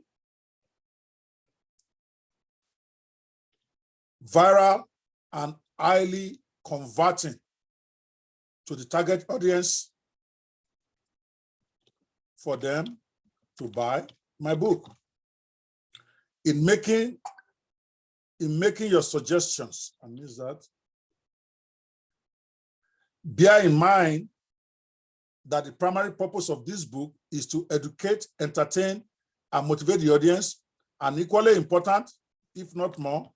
A: viral, and highly converting to the target audience for them to buy my book. In making your suggestions, I miss that, bear in mind that the primary purpose of this book is to educate, entertain, and motivate the audience, and equally important, if not more,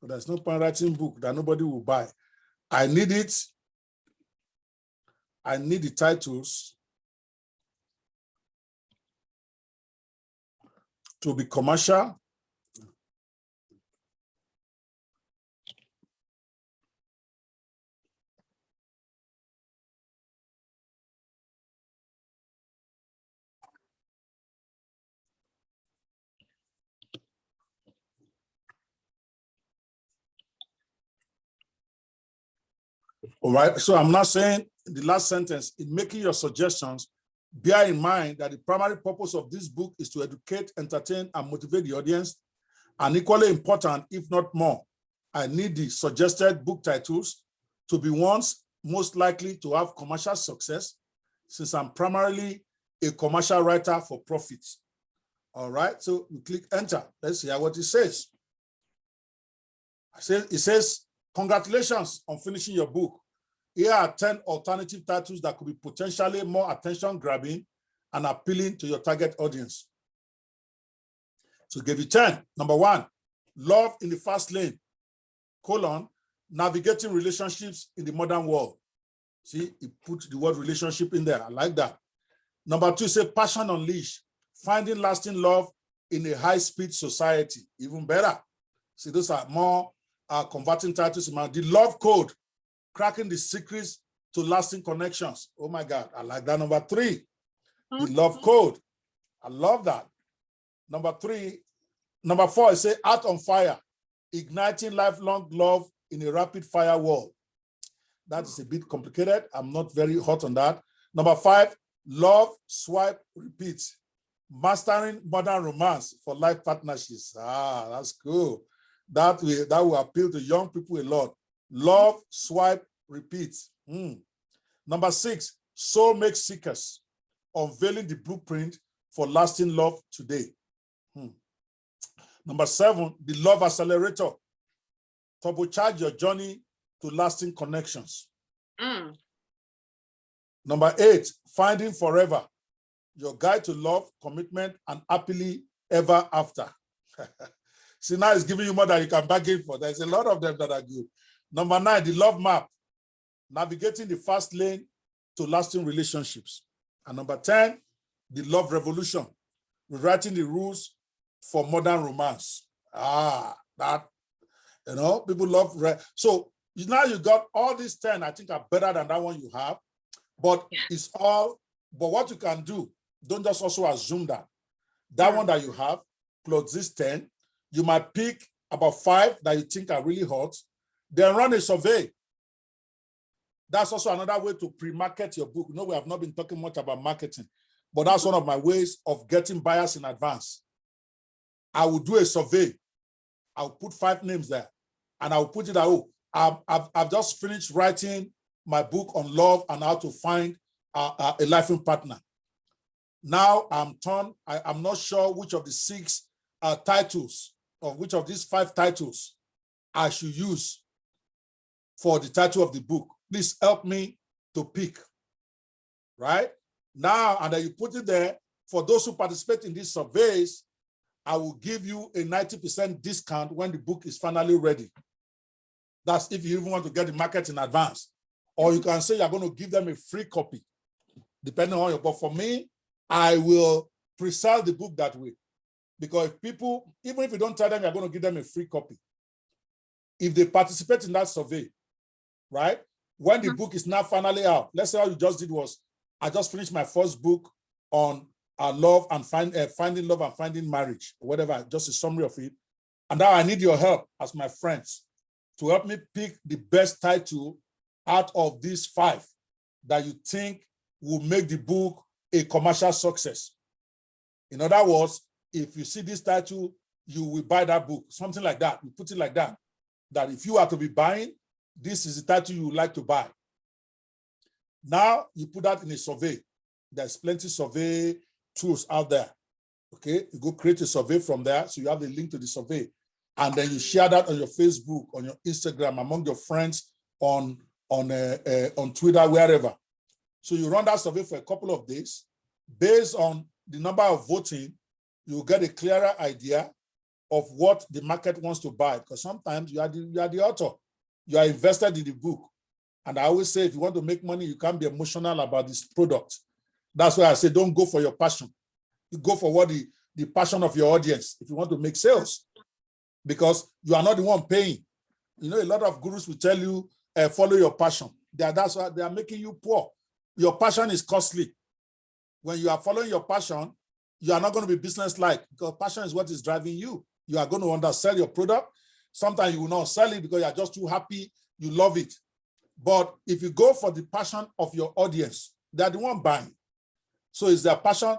A: but there's no point writing book that nobody will buy. I need it. I need the titles to be commercial, All right. So I'm not saying the last sentence, in making your suggestions, bear in mind that the primary purpose of this book is to educate, entertain, and motivate the audience. And equally important, if not more, I need the suggested book titles to be ones most likely to have commercial success, since I'm primarily a commercial writer for profit. All right, so we click enter. Let's hear what it says. It says, congratulations on finishing your book. Here are 10 alternative titles that could be potentially more attention-grabbing and appealing to your target audience. So give you 10. Number 1, Love in the Fast Lane, navigating relationships in the modern world. See, he put the word relationship in there. I like that. Number 2, say Passion Unleashed, finding lasting love in a high-speed society. Even better. See, those are more converting titles. The Love Code, cracking the secrets to lasting connections. Oh my God, I like that. Number 3, the Love Code. I love that. Number 4, I say Art on Fire, igniting lifelong love in a rapid fire world. That is a bit complicated. I'm not very hot on that. Number 5, Love, Swipe, Repeat, mastering modern romance for life partnerships. Ah, that's cool. That will appeal to young people a lot. Love, Swipe, Repeat. Number 6, Soulmate Seekers, unveiling the blueprint for lasting love today. Number 7, the Love Accelerator, turbocharge your journey to lasting connections. Number 8, Finding Forever, your guide to love, commitment, and happily ever after. See, now it's giving you more than you can bargain for. There's a lot of them that are good. Number 9, the Love Map, navigating the fast lane to lasting relationships. And number 10, the Love Revolution, rewriting the rules for modern romance. That, people love. So now you got all these 10, I think are better than that one you have, but it's all, but what you can do, don't just also assume that one that you have, plus this 10, you might pick about 5 that you think are really hot, then run a survey. That's also another way to pre-market your book. We have not been talking much about marketing, but that's one of my ways of getting buyers in advance. I will do a survey. I'll put 5 names there, and I'll put it out. I've just finished writing my book on love and how to find a life partner. Now I'm torn. I'm not sure which of the 6 titles, or which of these 5 titles I should use for the title of the book. Please help me to pick, right? Now, and then you put it there. For those who participate in these surveys, I will give you a 90% discount when the book is finally ready. That's if you even want to get the market in advance. Or you can say you're going to give them a free copy, depending on your, but for me, I will pre-sell the book that way. Because if people, even if you don't tell them you're going to give them a free copy, if they participate in that survey, right? When the book is now finally out, let's say all you just did was, I just finished my first book on love and finding love and finding marriage, or whatever, just a summary of it. And now I need your help as my friends to help me pick the best title out of these 5 that you think will make the book a commercial success. In other words, if you see this title, you will buy that book, something like that. You put it like that, that if you are to be buying, this is the title you would like to buy. Now you put that in a survey. There's plenty of survey tools out there. Okay, you go create a survey from there. So you have the link to the survey. And then you share that on your Facebook, on your Instagram, among your friends, on Twitter, wherever. So you run that survey for a couple of days. Based on the number of voting, you'll get a clearer idea of what the market wants to buy. Because sometimes you are the author. You are invested in the book. And I always say, if you want to make money, you can't be emotional about this product. That's why I say, don't go for your passion. You go for what the passion of your audience, if you want to make sales, because you are not the one paying. A lot of gurus will tell you, follow your passion. That's why they are making you poor. Your passion is costly. When you are following your passion, you are not going to be business-like, because passion is what is driving you. You are going to undersell your product. Sometimes you will not sell it because you are just too happy. You love it. But if you go for the passion of your audience, they're the one buying. So it's their passion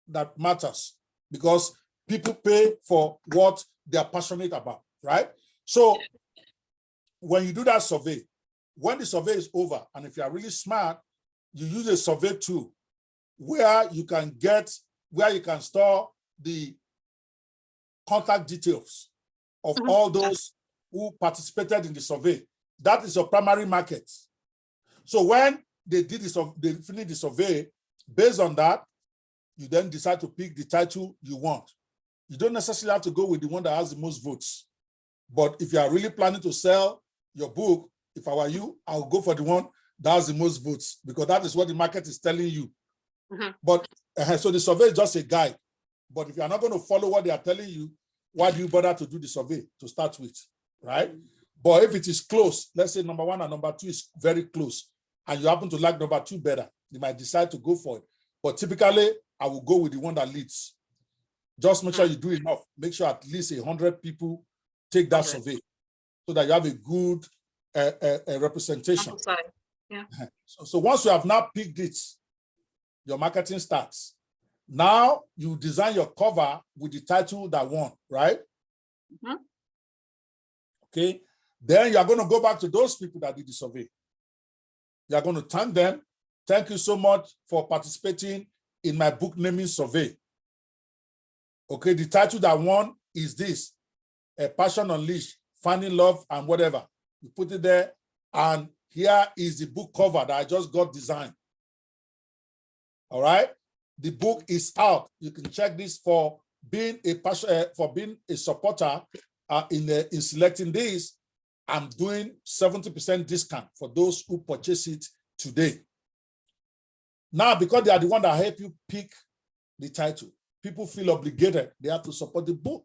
A: that matters, because people pay for what they're passionate about, right? So when you do that survey, when the survey is over, and if you are really smart, you use a survey tool where you can store the contact details of all those who participated in the survey. That is your primary market. So when they finished the survey, based on that, you then decide to pick the title you want. You don't necessarily have to go with the one that has the most votes. But if you are really planning to sell your book, if I were you, I'll go for the one that has the most votes, because that is what the market is telling you. But so the survey is just a guide. But if you're not going to follow what they are telling you, why do you bother to do the survey to start with, right? But if it is close, let's say number 1 and number 2 is very close, and you happen to like number 2 better, you might decide to go for it. But typically, I will go with the one that leads. Just make sure you do enough. Make sure at least 100 people take that survey, so that you have a good representation.
E: Yeah.
A: So once you have now picked it, your marketing starts. Now you design your cover with the title that won, right? Okay. Then you are going to go back to those people that did the survey. You are going to thank them. Thank you so much for participating in my book naming survey. Okay, the title that won is this: A Passion Unleashed, Finding Love and whatever. You put it there, and here is the book cover that I just got designed. All right, the book is out. You can check this for being a supporter in selecting this. I'm doing 70% discount for those who purchase it today. Now, because they are the one that help you pick the title, people feel obligated. They have to support the book.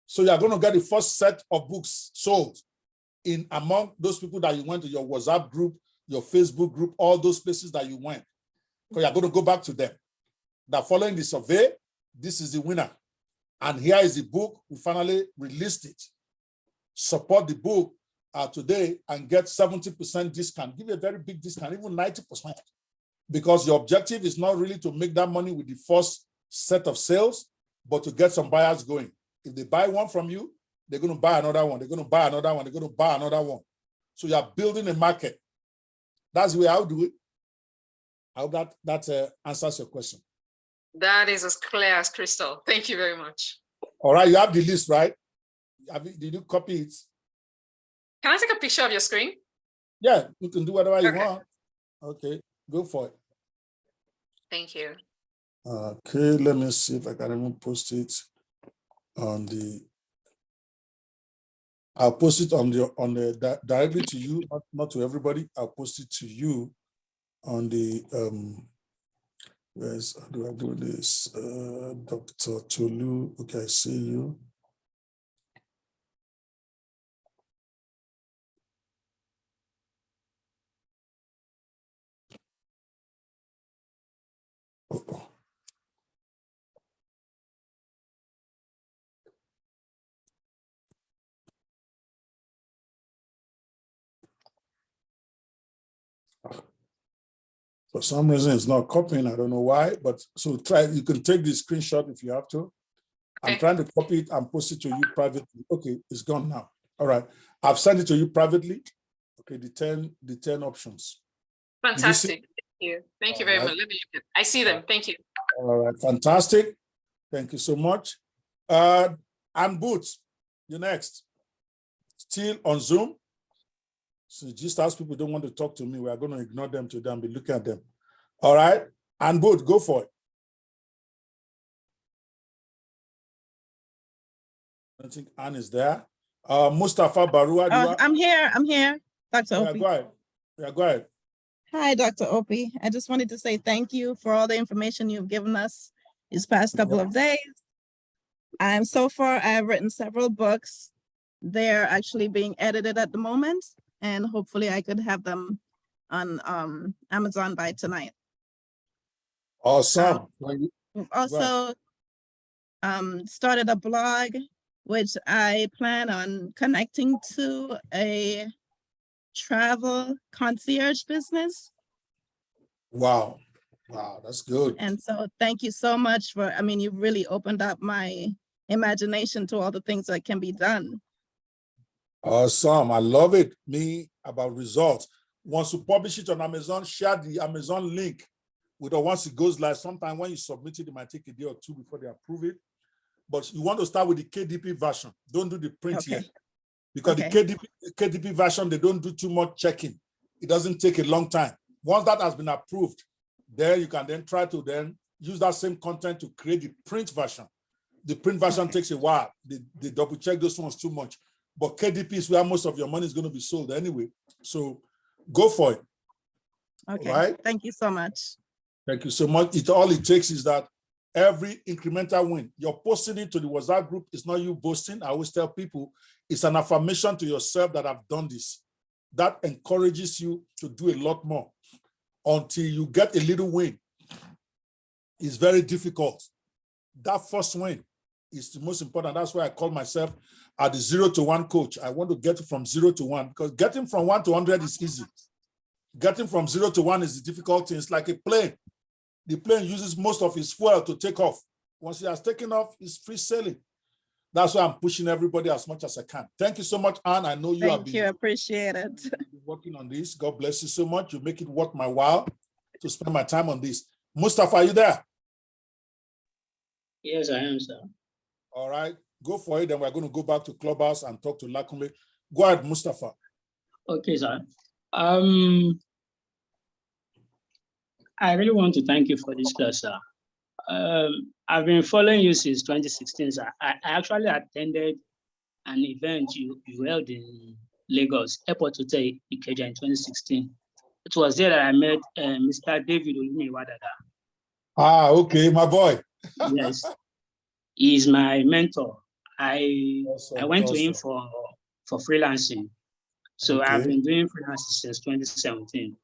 A: So you're going to get the first set of books sold in among those people that you went to your WhatsApp group, your Facebook group, all those places that you went. So you're going to go back to them. That following the survey, this is the winner. And here is the book. We finally released it. Support the book today and get 70% discount. Give a very big discount, even 90%. Because your objective is not really to make that money with the first set of sales, but to get some buyers going. If they buy one from you, they're going to buy another one. They're going to buy another one. They're going to buy another one. So you're building a market. That's the way I'll do it. I hope that answers your question.
E: That is as clear as crystal. Thank you very much.
A: All right, you have the list, right? Did you copy it?
E: Can I take a picture of your screen?
A: Yeah, you can do whatever you want. Okay, go for it.
E: Thank you.
A: Okay, let me see if I can even post it on the. I'll post it on the directly to you, not to everybody. I'll post it to you on the how do I do this? Dr. Tolu. Okay, I see you. Uh-oh. For some reason, it's not copying. I don't know why, but so try. You can take the screenshot if you have to. Okay. I'm trying to copy it and post it to you privately. Okay, it's gone now. All right, I've sent it to you privately. Okay, the 10 options.
E: Fantastic. Thank you. Thank you very much. Let me look at. I see them. Thank you.
A: All right, fantastic. Thank you so much. And Boots, you're next. Still on Zoom. So just as people don't want to talk to me, we are going to ignore them today and be looking at them. All right. And Boots, go for it. I think Anne is there. Mustafa Barua.
F: I'm here, Dr. Opie.
A: Go ahead. Yeah, go ahead.
F: Hi, Dr. Opie. I just wanted to say thank you for all the information you've given us these past couple of days. And so far, I've written several books. They're actually being edited at the moment, and hopefully I could have them on Amazon by tonight.
A: Awesome.
F: We've also started a blog, which I plan on connecting to a travel concierge business.
A: Wow. Wow, that's good.
F: And so thank you so much for, I mean, you really opened up my imagination to all the things that can be done.
A: Awesome. I love it. Me about results. Once you publish it on Amazon, share the Amazon link with or once it goes live. Sometime when you submit it, it might take a day or two before they approve it. But you want to start with the KDP version. Don't do the print yet. Because the KDP version, they don't do too much checking. It doesn't take a long time. Once that has been approved, then you can then try to then use that same content to create the print version. The print version takes a while. They double check those ones too much. But KDP is where most of your money is going to be sold anyway. So go for it.
F: Okay.
A: Right?
F: Thank you so much.
A: Thank you so much. All it takes is that every incremental win, you're posting it to the WhatsApp group. It's not you boasting. I always tell people it's an affirmation to yourself that I've done this. That encourages you to do a lot more until you get a little win. It's very difficult. That first win is the most important. That's why I call myself the 0 to 1 coach. I want to get from 0 to 1 because getting from 1 to 100 is easy. Getting from 0 to 1 is the difficult thing. It's like a plane. The plane uses most of its fuel to take off. Once it has taken off, it's free sailing. That's why I'm pushing everybody as much as I can. Thank you so much, Anne. I know you have been
F: appreciate it.
A: working on this. God bless you so much. You make it worth my while to spend my time on this. Mustafa, are you there?
G: Yes, I am, sir.
A: All right, go for it. Then we're going to go back to Clubhouse and talk to Lakunle. Go ahead, Mustafa.
G: Okay, sir. I really want to thank you for this class, sir. I've been following you since 2016, sir. I actually attended an event you held in Lagos, Airport Hotel Ikeja in 2016. It was there that I met Mr. David Olumiwadada.
A: Ah, okay, my boy.
G: Yes, he's my mentor. I went to him for freelancing. So
A: Okay.
G: I've been doing freelancing since 2017.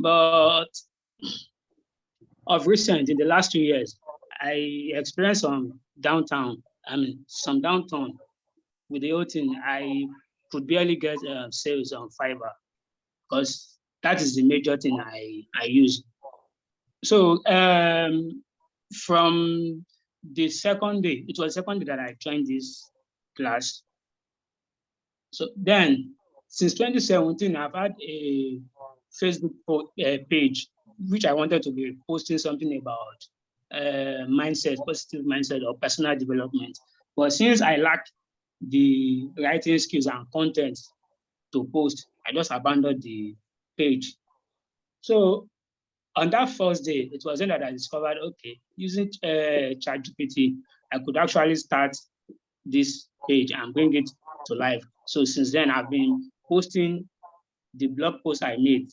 G: But of recent, in the last 2 years, I experienced some downtime with the whole thing. I could barely get sales on Fiverr because that is the major thing I use. So from the second day, it was the second day that I joined this class. So then, since 2017, I've had a Facebook page, which I wanted to be posting something about mindset, positive mindset or personal development. But since I lacked the writing skills and content to post, I just abandoned the page. So on that first day, it was then that I discovered, okay, using ChatGPT, I could actually start this page and bring it to life. So since then, I've been posting the blog post I made.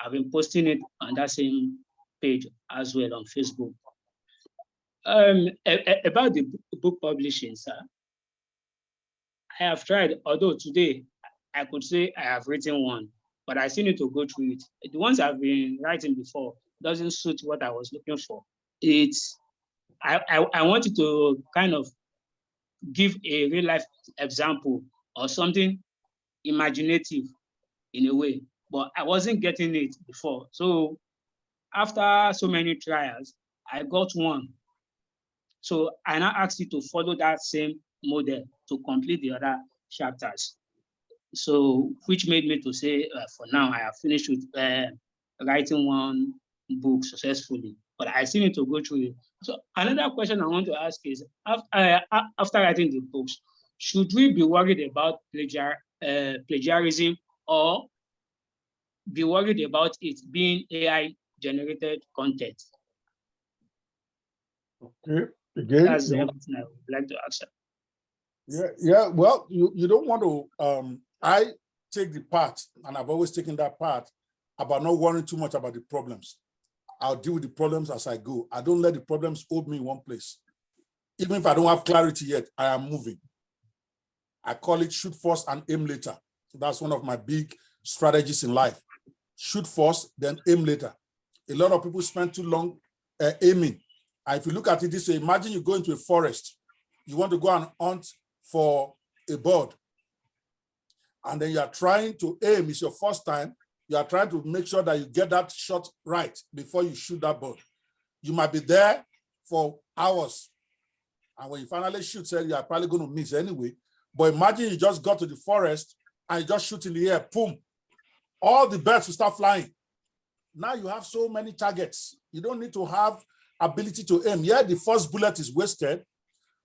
G: I've been posting it on that same page as well on Facebook. About the book publishing, sir, I have tried, although today I could say I have written one, but I still need to go through it. The ones I've been writing before doesn't suit what I was looking for. I wanted to kind of give a real life example or something imaginative in a way, but I wasn't getting it before. So after so many trials, I got one. So I now asked you to follow that same model to complete the other chapters. So which made me to say, for now, I have finished with writing one book successfully, but I still need to go through it. So another question I want to ask is, after writing the books, should we be worried about plagiarism or be worried about it being AI generated content?
A: Okay. Again,
G: that's everything I would like to ask.
A: Yeah. Well, you don't want to. I take the part, and I've always taken that part about not worrying too much about the problems. I'll deal with the problems as I go. I don't let the problems hold me in one place. Even if I don't have clarity yet, I am moving. I call it shoot first and aim later. That's one of my big strategies in life. Shoot first, then aim later. A lot of people spend too long aiming. And if you look at it this way, imagine you go into a forest. You want to go and hunt for a bird. and then you are trying to aim, it's your first time, you are trying to make sure that you get that shot right before you shoot that bird. You might be there for hours, and when you finally shoot, you are probably going to miss anyway. But imagine you just got to the forest and you just shoot in the air, boom, all the birds will start flying. Now you have so many targets. You don't need to have ability to aim. Yeah, the first bullet is wasted,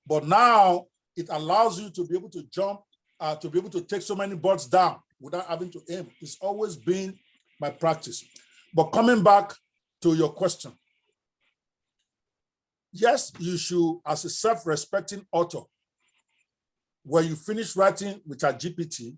A: but now it allows you to be able to jump, to be able to take so many birds down without having to aim. It's always been my practice. But coming back to your question, yes, you should, as a self-respecting author, when you finish writing with ChatGPT,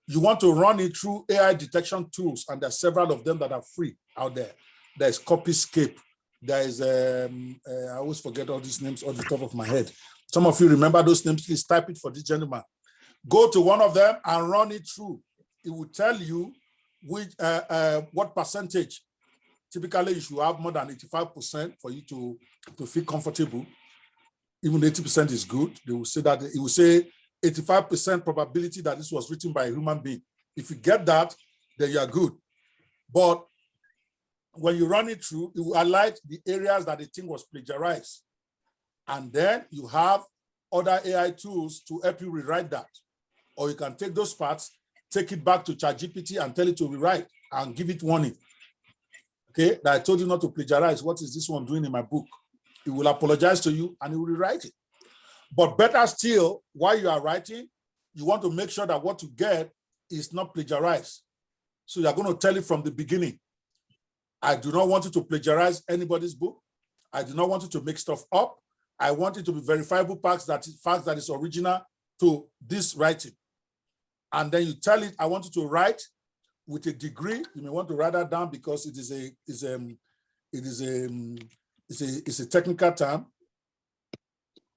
A: you want to run it through AI detection tools, and there are several of them that are free out there. There's Copyscape. There is, I always forget all these names off the top of my head. Some of you remember those names, please type it for this gentleman. Go to one of them and run it through. It will tell you which, what percentage. Typically, you should have more than 85% for you to feel comfortable. Even 80% is good. They will say that, it will say 85% probability that this was written by a human being. If you get that, then you are good. But when you run it through, it will highlight the areas that the thing was plagiarized. And then you have other AI tools to help you rewrite that. Or you can take those parts, take it back to ChatGPT and tell it to rewrite and give it warning. Okay, that I told you not to plagiarize. What is this one doing in my book? It will apologize to you and it will rewrite it. But better still, while you are writing, you want to make sure that what you get is not plagiarized. So you're going to tell it from the beginning. I do not want you to plagiarize anybody's book. I do not want you to make stuff up. I want it to be verifiable facts that is original to this writing. And then you tell it, I want you to write with a degree. You may want to write that down because it is a technical term.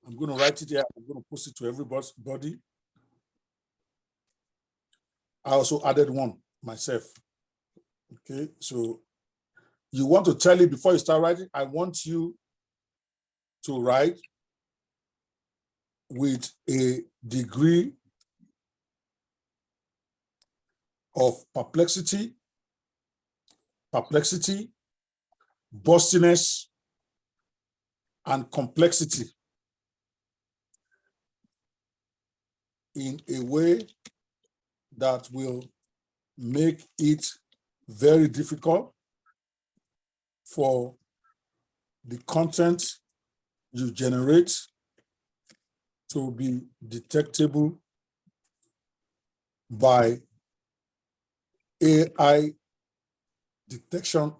A: I'm going to write it here. I'm going to post it to everybody. I also added one myself. Okay, so you want to tell it before you start writing, I want you to write with a degree of perplexity, bustiness, and complexity in a way that will make it very difficult for the content you generate to be detectable by AI detection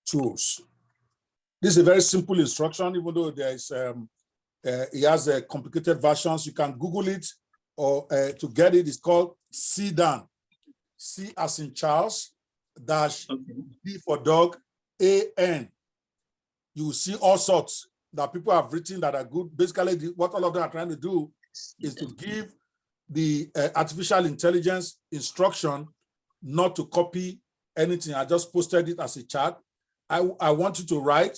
A: tools. This is a very simple instruction, even though there is it has complicated versions. You can Google it, or to get it, it's called CDAN. C as in Charles, dash D for dog, AN. You will see all sorts that people have written that are good. Basically, what all of them are trying to do is to give the artificial intelligence instruction not to copy anything. I just posted it as a chat. I want you to write,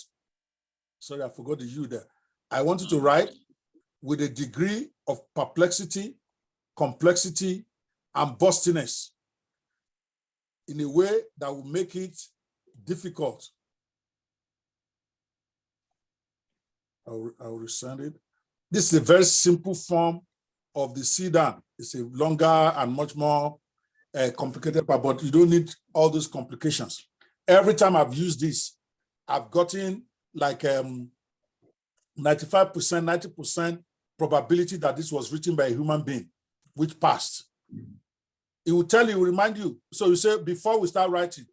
A: sorry, I forgot the U there. I want you to write with a degree of perplexity, complexity, and bustiness in a way that will make it difficult. I'll resend it. This is a very simple form of the CDAN. It's a longer and much more complicated part, but you don't need all those complications. Every time I've used this, I've gotten like 95%, 90% probability that this was written by a human being, which passed. It will tell you, remind you. So you say, before we start writing,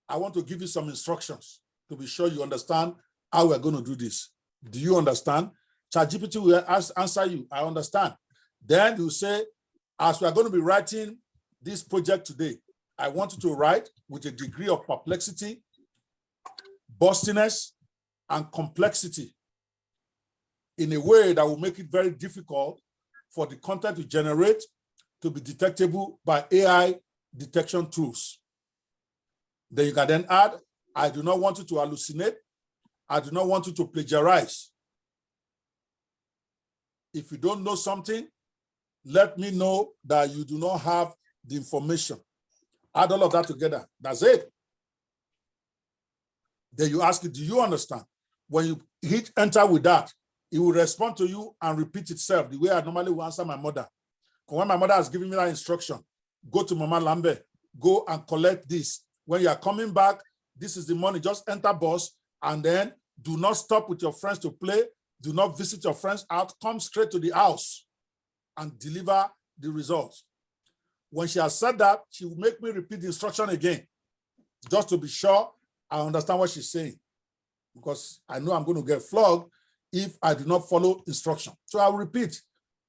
A: I want to give you some instructions to be sure you understand how we're going to do this. Do you understand? ChatGPT will answer you, I understand. Then you say, as we are going to be writing this project today, I want you to write with a degree of perplexity, bustiness, and complexity in a way that will make it very difficult for the content you generate to be detectable by AI detection tools. Then you can then add, I do not want you to hallucinate. I do not want you to plagiarize. If you don't know something, let me know that you do not have the information. Add all of that together. That's it. Then you ask it, do you understand? When you hit enter with that, it will respond to you and repeat itself the way I normally will answer my mother. When my mother has given me that instruction, go to Mama Lambe, go and collect this. When you are coming back, this is the money, just enter bus, and then do not stop with your friends to play. Do not visit your friends out. Come straight to the house and deliver the results. When she has said that, she will make me repeat the instruction again, just to be sure I understand what she's saying, because I know I'm going to get flogged if I do not follow instruction. So I'll repeat.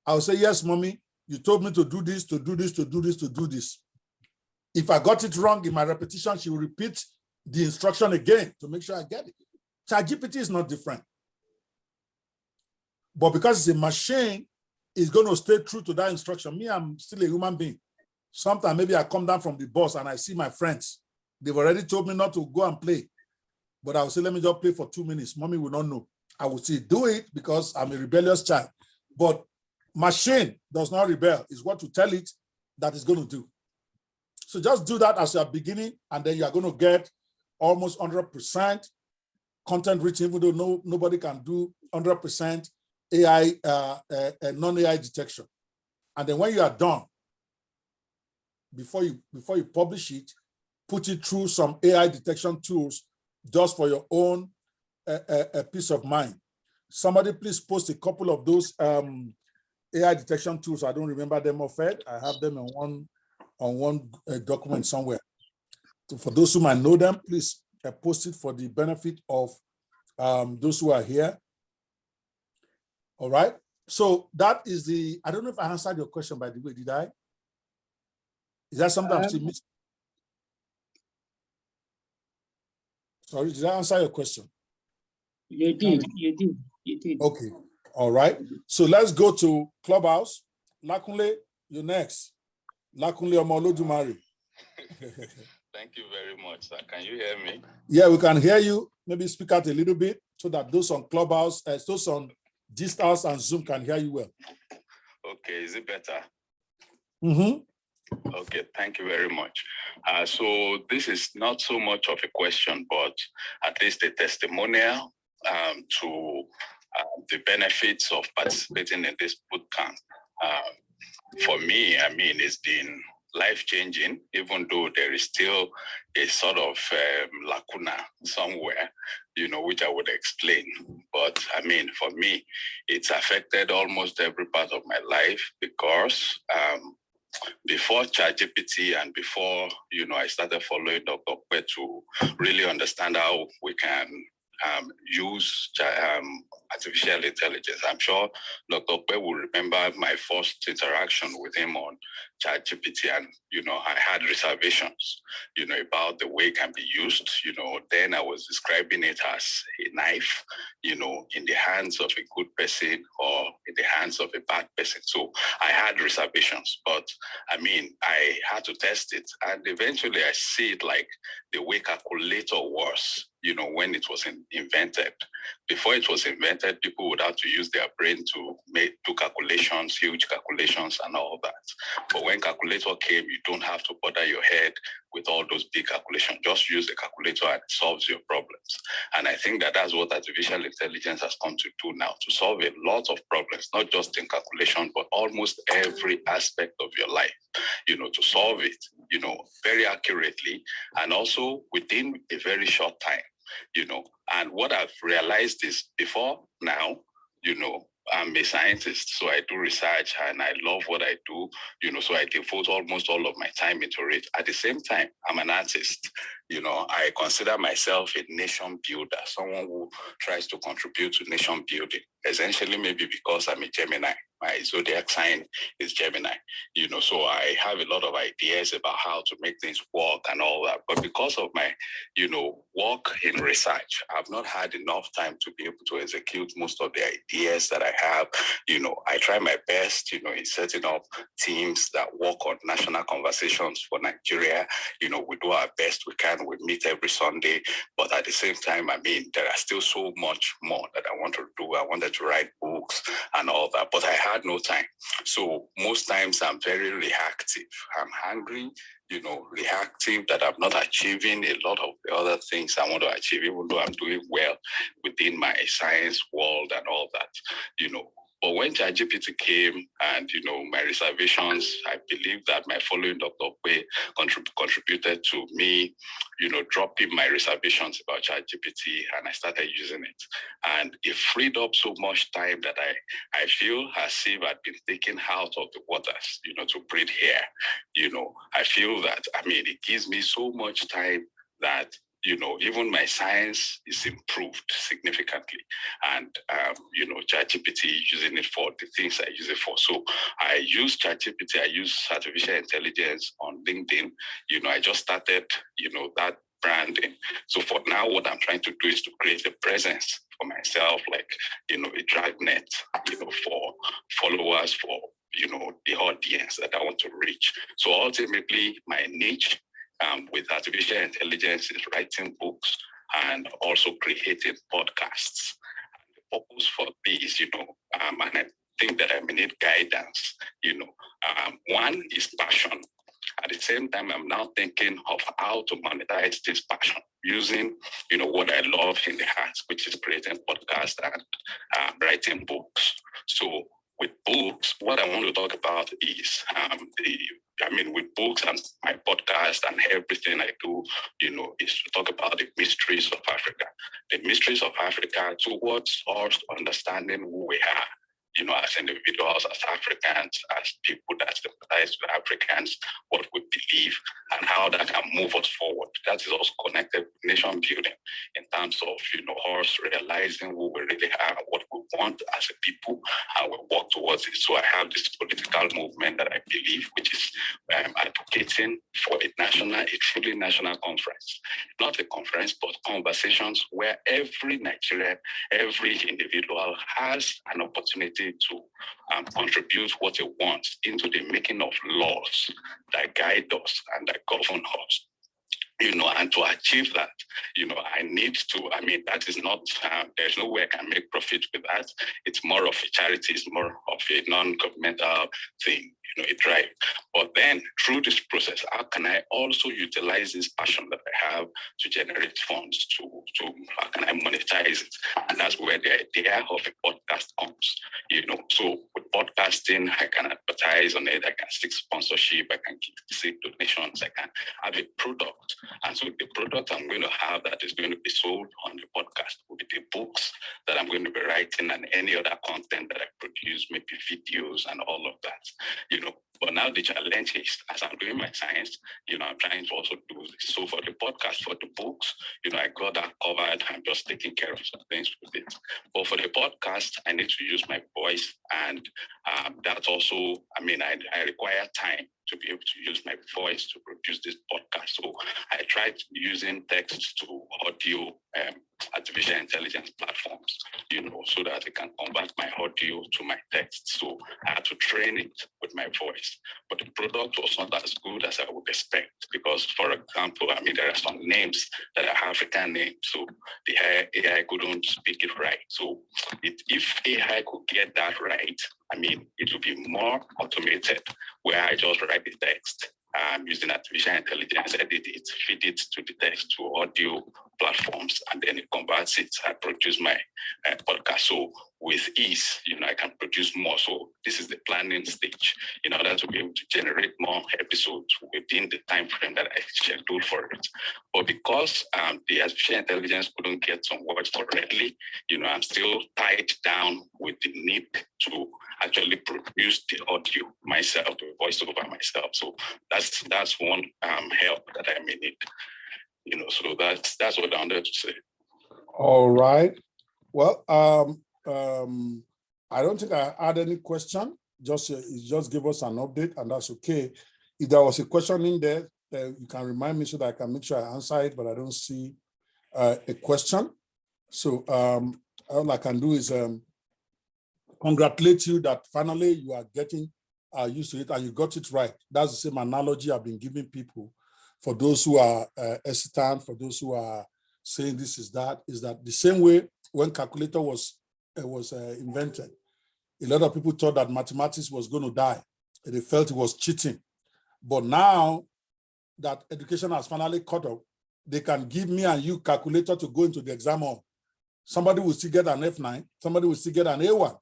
A: I'll say, yes, mommy, you told me to do this, to do this, to do this, to do this. If I got it wrong in my repetition, she will repeat the instruction again to make sure I get it. ChatGPT is not different. But because it's a machine, it's going to stay true to that instruction. Me, I'm still a human being. Sometimes maybe I come down from the bus and I see my friends. They've already told me not to go and play. But I will say, let me just play for 2 minutes. Mommy will not know. I will still do it because I'm a rebellious child. But machine does not rebel. It's what you tell it that it's going to do. So just do that as you're beginning, and then you're going to get almost 100% content rich, even though nobody can do 100% AI, non-AI detection. And then when you are done, before you publish it, put it through some AI detection tools just for your own peace of mind. Somebody please post a couple of those AI detection tools. I don't remember them offhand. I have them on one document somewhere. So for those who might know them, please post it for the benefit of those who are here. All right. So that is the, I don't know if I answered your question, by the way, did I? Is that something I'm still missing? Sorry, did I answer your question?
G: You did, you did, you did.
A: Okay. All right. So let's go to Clubhouse. Lakunle, you're next. Lakunle Omolodumare.
H: Thank you very much, sir. Can you hear me?
A: Yeah, we can hear you. Maybe speak out a little bit so that those on Clubhouse, those on Gist House and Zoom can hear you well.
H: Okay, is it better?
A: Mm-hmm.
H: Okay, thank you very much. So this is not so much of a question, but at least a testimonial to the benefits of participating in this bootcamp. For me, I mean, it's been life-changing, even though there is still a sort of lacuna somewhere, you know, which I would explain. But I mean, for me, it's affected almost every part of my life because before ChatGPT and before, you know, I started following Dr. Kwe to really understand how we can use artificial intelligence. I'm sure Dr. Kwe will remember my first interaction with him on ChatGPT, and, you know, I had reservations, you know, about the way it can be used. You know, then I was describing it as a knife, you know, in the hands of a good person or in the hands of a bad person. So I had reservations, but I mean, I had to test it. And eventually I see it like the way calculator was, you know, when it was invented. Before it was invented, people would have to use their brain to do calculations, huge calculations and all that. But when calculator came, you don't have to bother your head with all those big calculations. Just use the calculator and it solves your problems. And I think that that's what artificial intelligence has come to do now, to solve a lot of problems, not just in calculation, but almost every aspect of your life, you know, to solve it, you know, very accurately and also within a very short time, you know. And what I've realized is before now, you know, I'm a scientist, so I do research and I love what I do, you know, so I devote almost all of my time into it. At the same time, I'm an artist. You know, I consider myself a nation builder, someone who tries to contribute to nation building, essentially maybe because I'm a Gemini. My zodiac sign is Gemini, you know, so I have a lot of ideas about how to make things work and all that. But because of my, you know, work in research, I've not had enough time to be able to execute most of the ideas that I have. You know, I try my best, you know, in setting up teams that work on national conversations for Nigeria. You know, we do our best we can. We meet every Sunday. But at the same time, I mean, there are still so much more that I want to do. I wanted to write books and all that. But I had no time. So most times I'm very reactive. I'm hungry, reactive, that I'm not achieving a lot of the other things I want to achieve, even though I'm doing well within my science world and all that, But when ChatGPT came and, my reservations, I believe that my following Dr. Okwe contributed to me, dropping my reservations about ChatGPT, and I started using it. And it freed up so much time that I feel as if I'd been taken out of the waters, to breathe here. I feel that, it gives me so much time that even my science is improved significantly. And, ChatGPT, using it for the things I use it for. So I use ChatGPT, I use artificial intelligence on LinkedIn. I just started, that branding. So for now, what I'm trying to do is to create a presence for myself, like, a dragnet, for followers, for, the audience that I want to reach. So ultimately, my niche with artificial intelligence is writing books and also creating podcasts. And the purpose for this, and I think that I may need guidance, one is passion. At the same time, I'm now thinking of how to monetize this passion using, what I love in the heart, which is creating podcasts and writing books. So with books, what I want to talk about is with books and my podcast and everything I do, is to talk about the mysteries of Africa. The mysteries of Africa towards us understanding who we are, as individuals, as Africans, as people that sympathize with Africans, what we believe, and how that can move us forward. That is also connected with nation building in terms of, us realizing who we really are, what we want as a people, and we work towards it. So I have this political movement that I believe, which is advocating for a truly national conference. Not a conference, but conversations where every Nigerian, every individual has an opportunity to contribute what he wants into the making of laws that guide us and that govern us. And to achieve that, I need to, that is not, there's no way I can make profit with that. It's more of a charity, it's more of a non-governmental thing, a drive. But then through this process, how can I also utilize this passion that I have to generate funds, to how can I monetize it? And that's where the idea of a podcast comes, So with podcasting, I can advertise on it, I can seek sponsorship, I can seek donations, I can have a product. And so the product I'm going to have that is going to be sold on the podcast will be the books that I'm going to be writing and any other content that I produce, maybe videos and all of that, But now the challenge is, as I'm doing my science, I'm trying to also do this. So for the podcast, for the books, I got that covered. I'm just taking care of some things with it. But for the podcast, I need to use my voice. And that's also, I require time to be able to use my voice to produce this podcast. So I tried using text to audio artificial intelligence platforms, so that I can convert my audio to my text. So I had to train it with my voice. But the product was not as good as I would expect because, for example, there are some names that are African names. So the AI couldn't speak it right. So if AI could get that right, it will be more automated, where I just write the text using artificial intelligence, edit it, feed it to the text to audio platforms, and then it converts it. I produce my podcast. So with ease, I can produce more. So this is the planning stage in order to be able to generate more episodes within the time frame that I scheduled for it. But because the artificial intelligence couldn't get some words correctly, I'm still tied down with the need to actually produce the audio myself, the voiceover myself. So that's one help that I may need. So that's what I wanted to say.
A: All right. Well, I don't think I had any question. Just give us an update, and that's okay. If there was a question in there, you can remind me so that I can make sure I answer it. But I don't see a question. So all I can do is congratulate you that finally you are getting used to it and you got it right. That's the same analogy I've been giving people. For those who are hesitant, for those who are saying this is that the same way when calculator was invented. A lot of people thought that mathematics was going to die. They felt it was cheating. But now that education has finally caught up, they can give me and you calculator to go into the exam on. Somebody will still get an F9, somebody will still get an A1,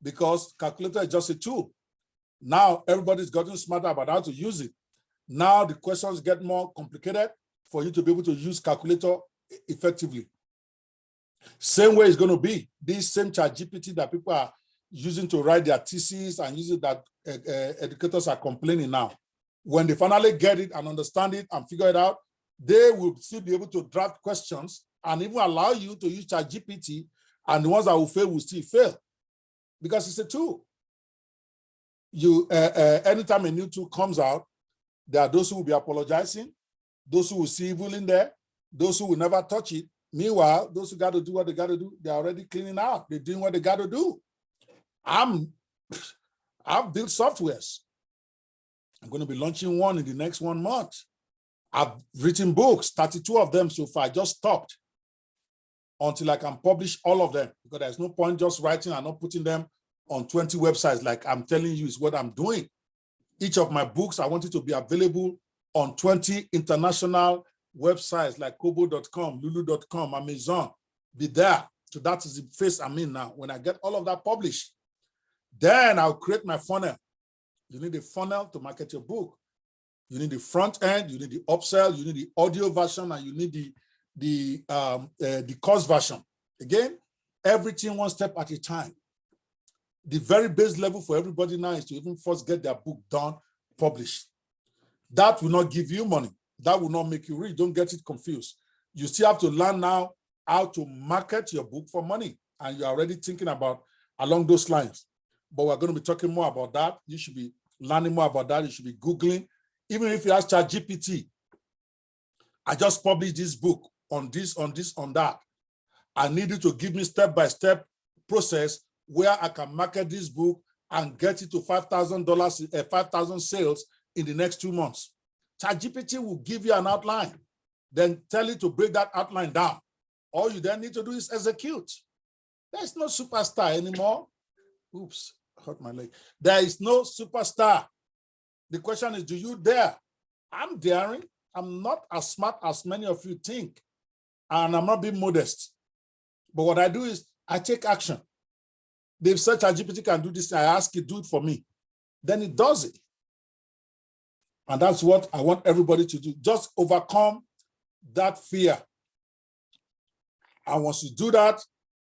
A: because calculator is just a tool. Now everybody's gotten smarter about how to use it. Now the questions get more complicated for you to be able to use calculator effectively. Same way it's going to be. This same ChatGPT that people are using to write their thesis and using that educators are complaining now. When they finally get it and understand it and figure it out, they will still be able to draft questions and even allow you to use ChatGPT, and the ones that will fail will still fail because it's a tool. Anytime a new tool comes out, there are those who will be apologizing, those who will see evil in there, those who will never touch it. Meanwhile, those who got to do what they got to do, they're already cleaning out. They're doing what they got to do. I've built softwares. I'm going to be launching one in the next 1 month. I've written books, 32 of them so far. I just stopped until I can publish all of them, because there's no point just writing and not putting them on 20 websites like I'm telling you is what I'm doing. Each of my books, I want it to be available on 20 international websites like kobo.com, lulu.com, Amazon. Be there. So that is the phase I'm in now. When I get all of that published, then I'll create my funnel. You need a funnel to market your book. You need the front end, you need the upsell, you need the audio version, and you need the course version. Again, everything one step at a time. The very base level for everybody now is to even first get their book done, published. That will not give you money. That will not make you rich. Don't get it confused. You still have to learn now how to market your book for money. And you're already thinking about along those lines. But we're going to be talking more about that. You should be learning more about that. You should be Googling. Even if you ask ChatGPT, I just published this book on this, on that. I need you to give me step-by-step process where I can market this book and get it to $5,000, 5,000 sales in the next 2 months. ChatGPT will give you an outline, then tell you to break that outline down. All you then need to do is execute. There's no superstar anymore. Oops, hurt my leg. There is no superstar. The question is, do you dare? I'm daring. I'm not as smart as many of you think, and I'm not being modest. But what I do is I take action. They've said ChatGPT can do this. I ask it, do it for me. Then it does it. And that's what I want everybody to do. Just overcome that fear. And once you do that,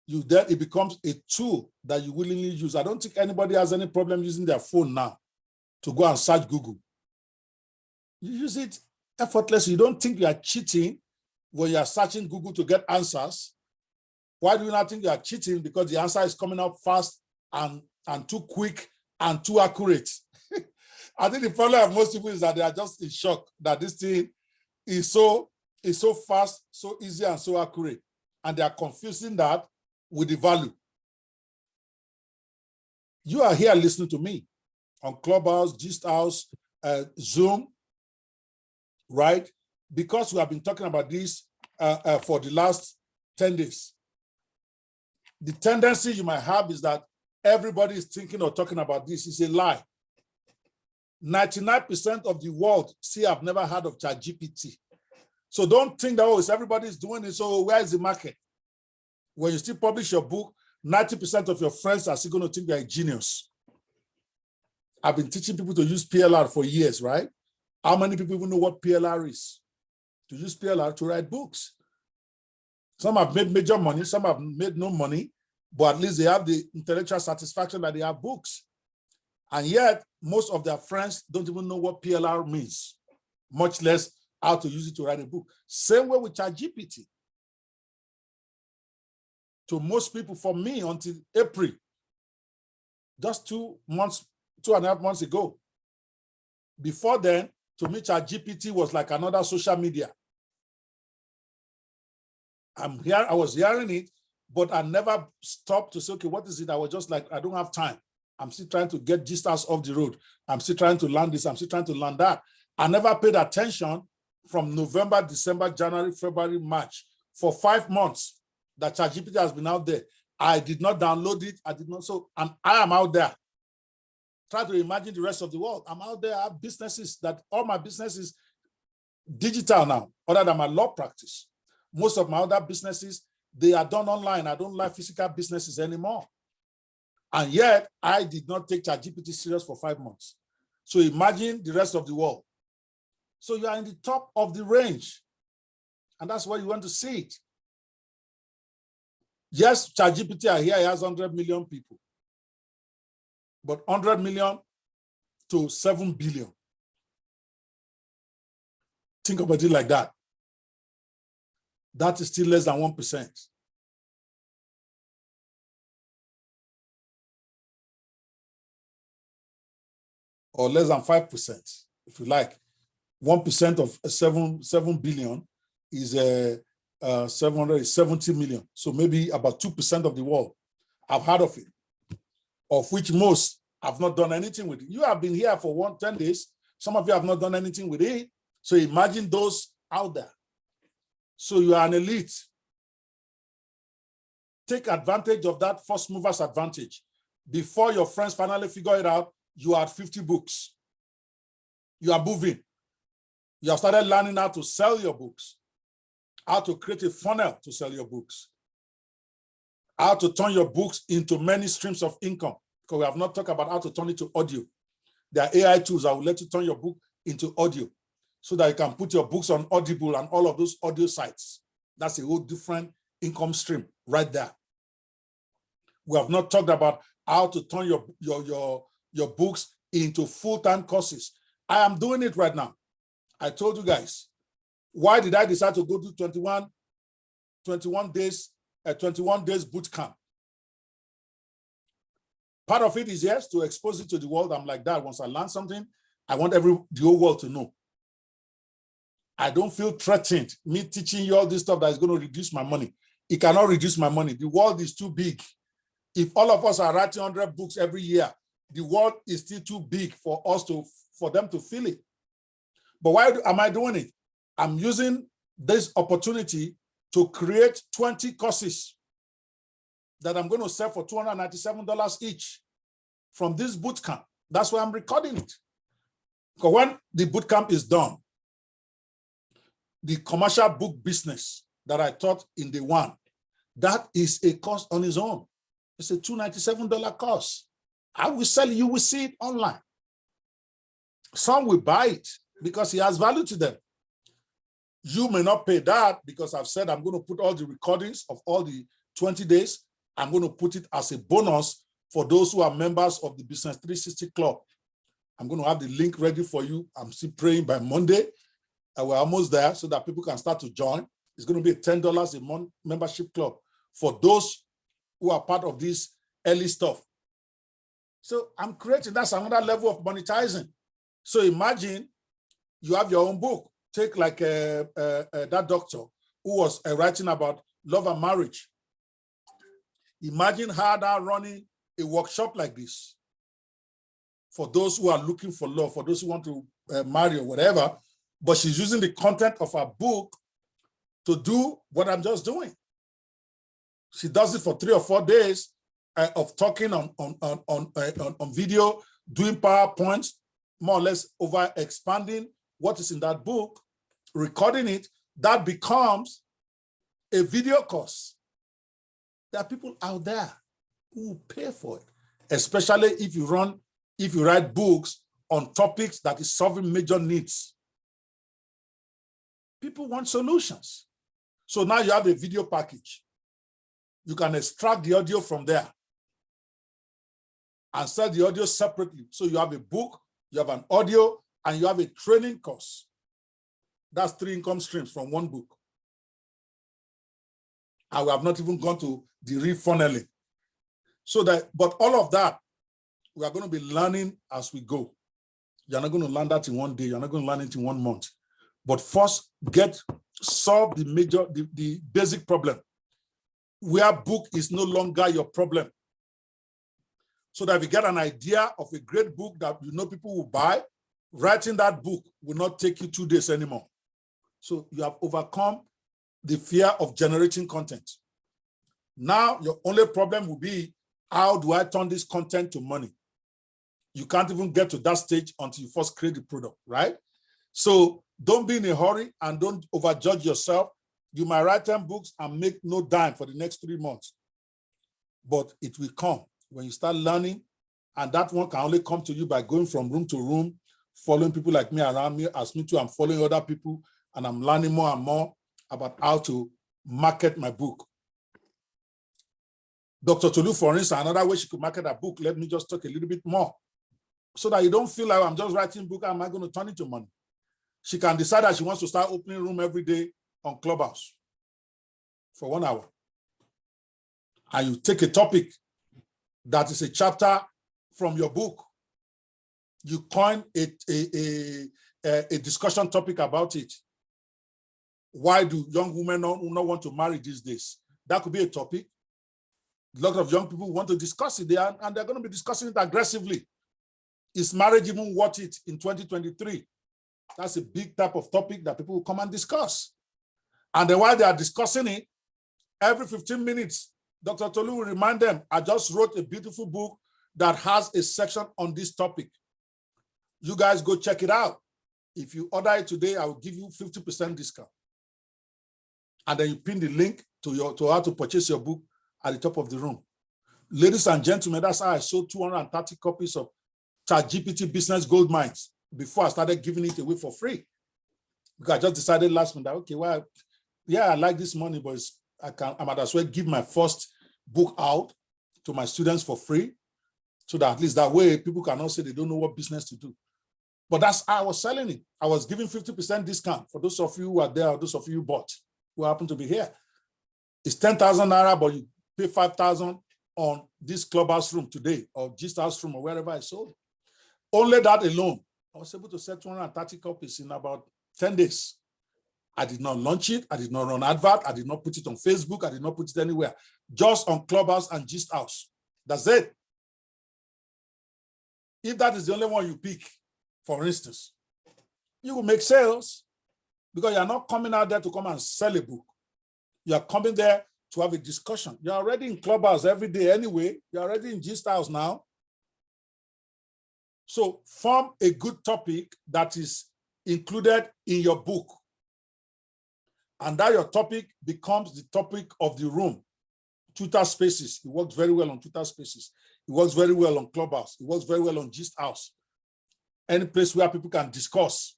A: then it becomes a tool that you willingly use. I don't think anybody has any problem using their phone now to go and search Google. You use it effortlessly. You don't think you are cheating when you are searching Google to get answers. Why do you not think you are cheating? Because the answer is coming up fast and too quick and too accurate. I think the problem of most people is that they are just in shock that this thing is so fast, so easy, and so accurate. And they are confusing that with the value. You are here listening to me on Clubhouse, Gist House, Zoom, right? Because we have been talking about this for the last 10 days. The tendency you might have is that everybody is thinking or talking about this. It's a lie. 99% of the world still have never heard of ChatGPT. So don't think that, oh, it's everybody's doing it, so where is the market? When you still publish your book, 90% of your friends are still going to think you're a genius. I've been teaching people to use PLR for years, right? How many people even know what PLR is? To use PLR to write books. Some have made major money, some have made no money, but at least they have the intellectual satisfaction that they have books. And yet, most of their friends don't even know what PLR means, much less how to use it to write a book. Same way with ChatGPT. To most people, for me, until April, just 2.5 months ago. Before then, to me, ChatGPT was like another social media. I was hearing it, but I never stopped to say, okay, what is it? I was just like, I don't have time. I'm still trying to get Gist House off the road. I'm still trying to learn this. I'm still trying to learn that. I never paid attention from November, December, January, February, March. For 5 months that ChatGPT has been out there, I did not download it. I did not. So I am out there. Try to imagine the rest of the world. I'm out there. I have businesses that all my businesses digital now, other than my law practice. Most of my other businesses, they are done online. I don't like physical businesses anymore. And yet, I did not take ChatGPT serious for 5 months. So imagine the rest of the world. So you are in the top of the range. And that's where you want to see it. Yes, ChatGPT, I hear it has 100 million people. But 100 million to 7 billion. Think about it like that. That is still less than 1%. Or less than 5%, if you like. 1% of 7 billion is 770 million. So maybe about 2% of the world have heard of it, of which most have not done anything with it. You have been here for 10 days. Some of you have not done anything with it. So imagine those out there. So you are an elite. Take advantage of that first mover's advantage. Before your friends finally figure it out, you are at 50 books. You are moving. You have started learning how to sell your books, how to create a funnel to sell your books, how to turn your books into many streams of income, because we have not talked about how to turn it to audio. There are AI tools that will let you turn your book into audio so that you can put your books on Audible and all of those audio sites. That's a whole different income stream right there. We have not talked about how to turn your books into full-time courses. I am doing it right now. I told you guys, why did I decide to go do 21 days boot camp? Part of it is, yes, to expose it to the world. I'm like that. Once I learn something, I want the whole world to know. I don't feel threatened. Me teaching you all this stuff that is going to reduce my money. It cannot reduce my money. The world is too big. If all of us are writing 100 books every year, the world is still too big for them to fill it. But why am I doing it? I'm using this opportunity to create 20 courses that I'm going to sell for $297 each from this bootcamp. That's why I'm recording it. Because when the bootcamp is done, the commercial book business that I taught in day one, that is a course on its own. It's a $297 course. I will sell it. You will see it online. Some will buy it because it has value to them. You may not pay that because I've said I'm going to put all the recordings of all the 20 days. I'm going to put it as a bonus for those who are members of the Business 360 Club. I'm going to have the link ready for you. I'm still praying by Monday. We're almost there so that people can start to join. It's going to be a $10 a month membership club for those who are part of this early stuff. So I'm creating, that's another level of monetizing. So imagine you have your own book. Take like that doctor who was writing about love and marriage. Imagine her now running a workshop like this for those who are looking for love, for those who want to marry or whatever, but she's using the content of her book to do what I'm just doing. She does it for 3 or 4 days of talking on video, doing PowerPoints, more or less over expanding what is in that book, recording it. That becomes a video course. There are people out there who will pay for it, especially if you write books on topics that is solving major needs. People want solutions. So now you have a video package. You can extract the audio from there and sell the audio separately. So you have a book, you have an audio, and you have a training course. That's 3 income streams from one book. And we have not even gone to the refunneling. So that, but all of that, we are going to be learning as we go. You're not going to learn that in one day. You're not going to learn it in 1 month. But first, solve the basic problem, where book is no longer your problem. So that if you get an idea of a great book that you know people will buy, writing that book will not take you 2 days anymore. So you have overcome the fear of generating content. Now, your only problem will be, how do I turn this content to money? You can't even get to that stage until you first create the product, right? So don't be in a hurry and don't overjudge yourself. You might write 10 books and make no dime for the next 3 months, but it will come when you start learning. And that one can only come to you by going from room to room, following people like me around me. As me too, I'm following other people and I'm learning more and more about how to market my book. Dr. Tolu, for instance, another way she could market a book, let me just talk a little bit more so that you don't feel like I'm just writing a book, am I going to turn it to money? She can decide that she wants to start opening room every day on Clubhouse for 1 hour. And you take a topic that is a chapter from your book. You coin a discussion topic about it. Why do young women not want to marry these days? That could be a topic. A lot of young people want to discuss it there, and they're going to be discussing it aggressively. Is marriage even worth it in 2023? That's a big type of topic that people will come and discuss. And then while they are discussing it, every 15 minutes, Dr. Tolu will remind them, I just wrote a beautiful book that has a section on this topic. You guys go check it out. If you order it today, I will give you 50% discount. And then you pin the link to how to purchase your book at the top of the room. Ladies and gentlemen, that's how I sold 230 copies of ChatGPT Business Gold Mines before I started giving it away for free. Because I just decided last month that, okay, well, yeah, I like this money, but I might as well give my first book out to my students for free, so that at least that way people cannot say they don't know what business to do. But that's how I was selling it. I was giving 50% discount for those of you who are there, or those of you who bought, who happen to be here. It's 10,000 naira, but you pay 5,000 on this Clubhouse room today, or Gist House room, or wherever I sold. Only that alone, I was able to sell 230 copies in about 10 days. I did not launch it. I did not run advert. I did not put it on Facebook. I did not put it anywhere. Just on Clubhouse and Gist House. That's it. If that is the only one you pick, for instance, you will make sales, because you're not coming out there to come and sell a book. You're coming there to have a discussion. You're already in Clubhouse every day anyway. You're already in Gist House now. So form a good topic that is included in your book. And that your topic becomes the topic of the room. Twitter Spaces, it works very well on Twitter Spaces. It works very well on Clubhouse. It works very well on Gist House. Any place where people can discuss.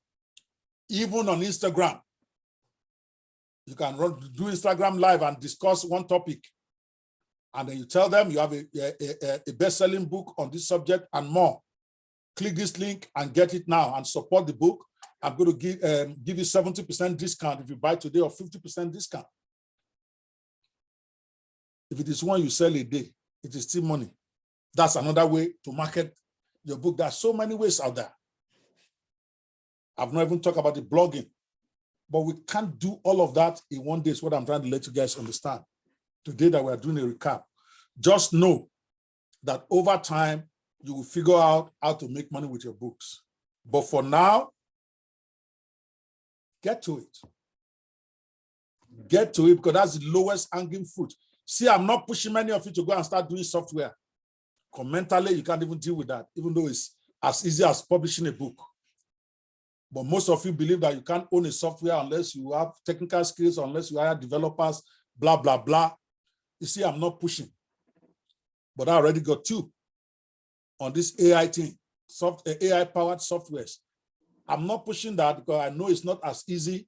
A: Even on Instagram. You can do Instagram Live and discuss one topic. And then you tell them you have a best-selling book on this subject and more. Click this link and get it now and support the book. I'm going to give you 70% discount if you buy today, or 50% discount. If it is one you sell a day, it is still money. That's another way to market your book. There are so many ways out there. I've not even talked about the blogging, but we can't do all of that in one day is what I'm trying to let you guys understand. Today that we're doing a recap. Just know that over time, you will figure out how to make money with your books. But for now, get to it. Get to it, because that's the lowest hanging fruit. See, I'm not pushing many of you to go and start doing software. Mentally, you can't even deal with that, even though it's as easy as publishing a book. But most of you believe that you can't own a software unless you have technical skills, unless you hire developers, blah, blah, blah. You see, I'm not pushing. But I already got 2 on this AI thing, AI-powered softwares. I'm not pushing that because I know it's not as easy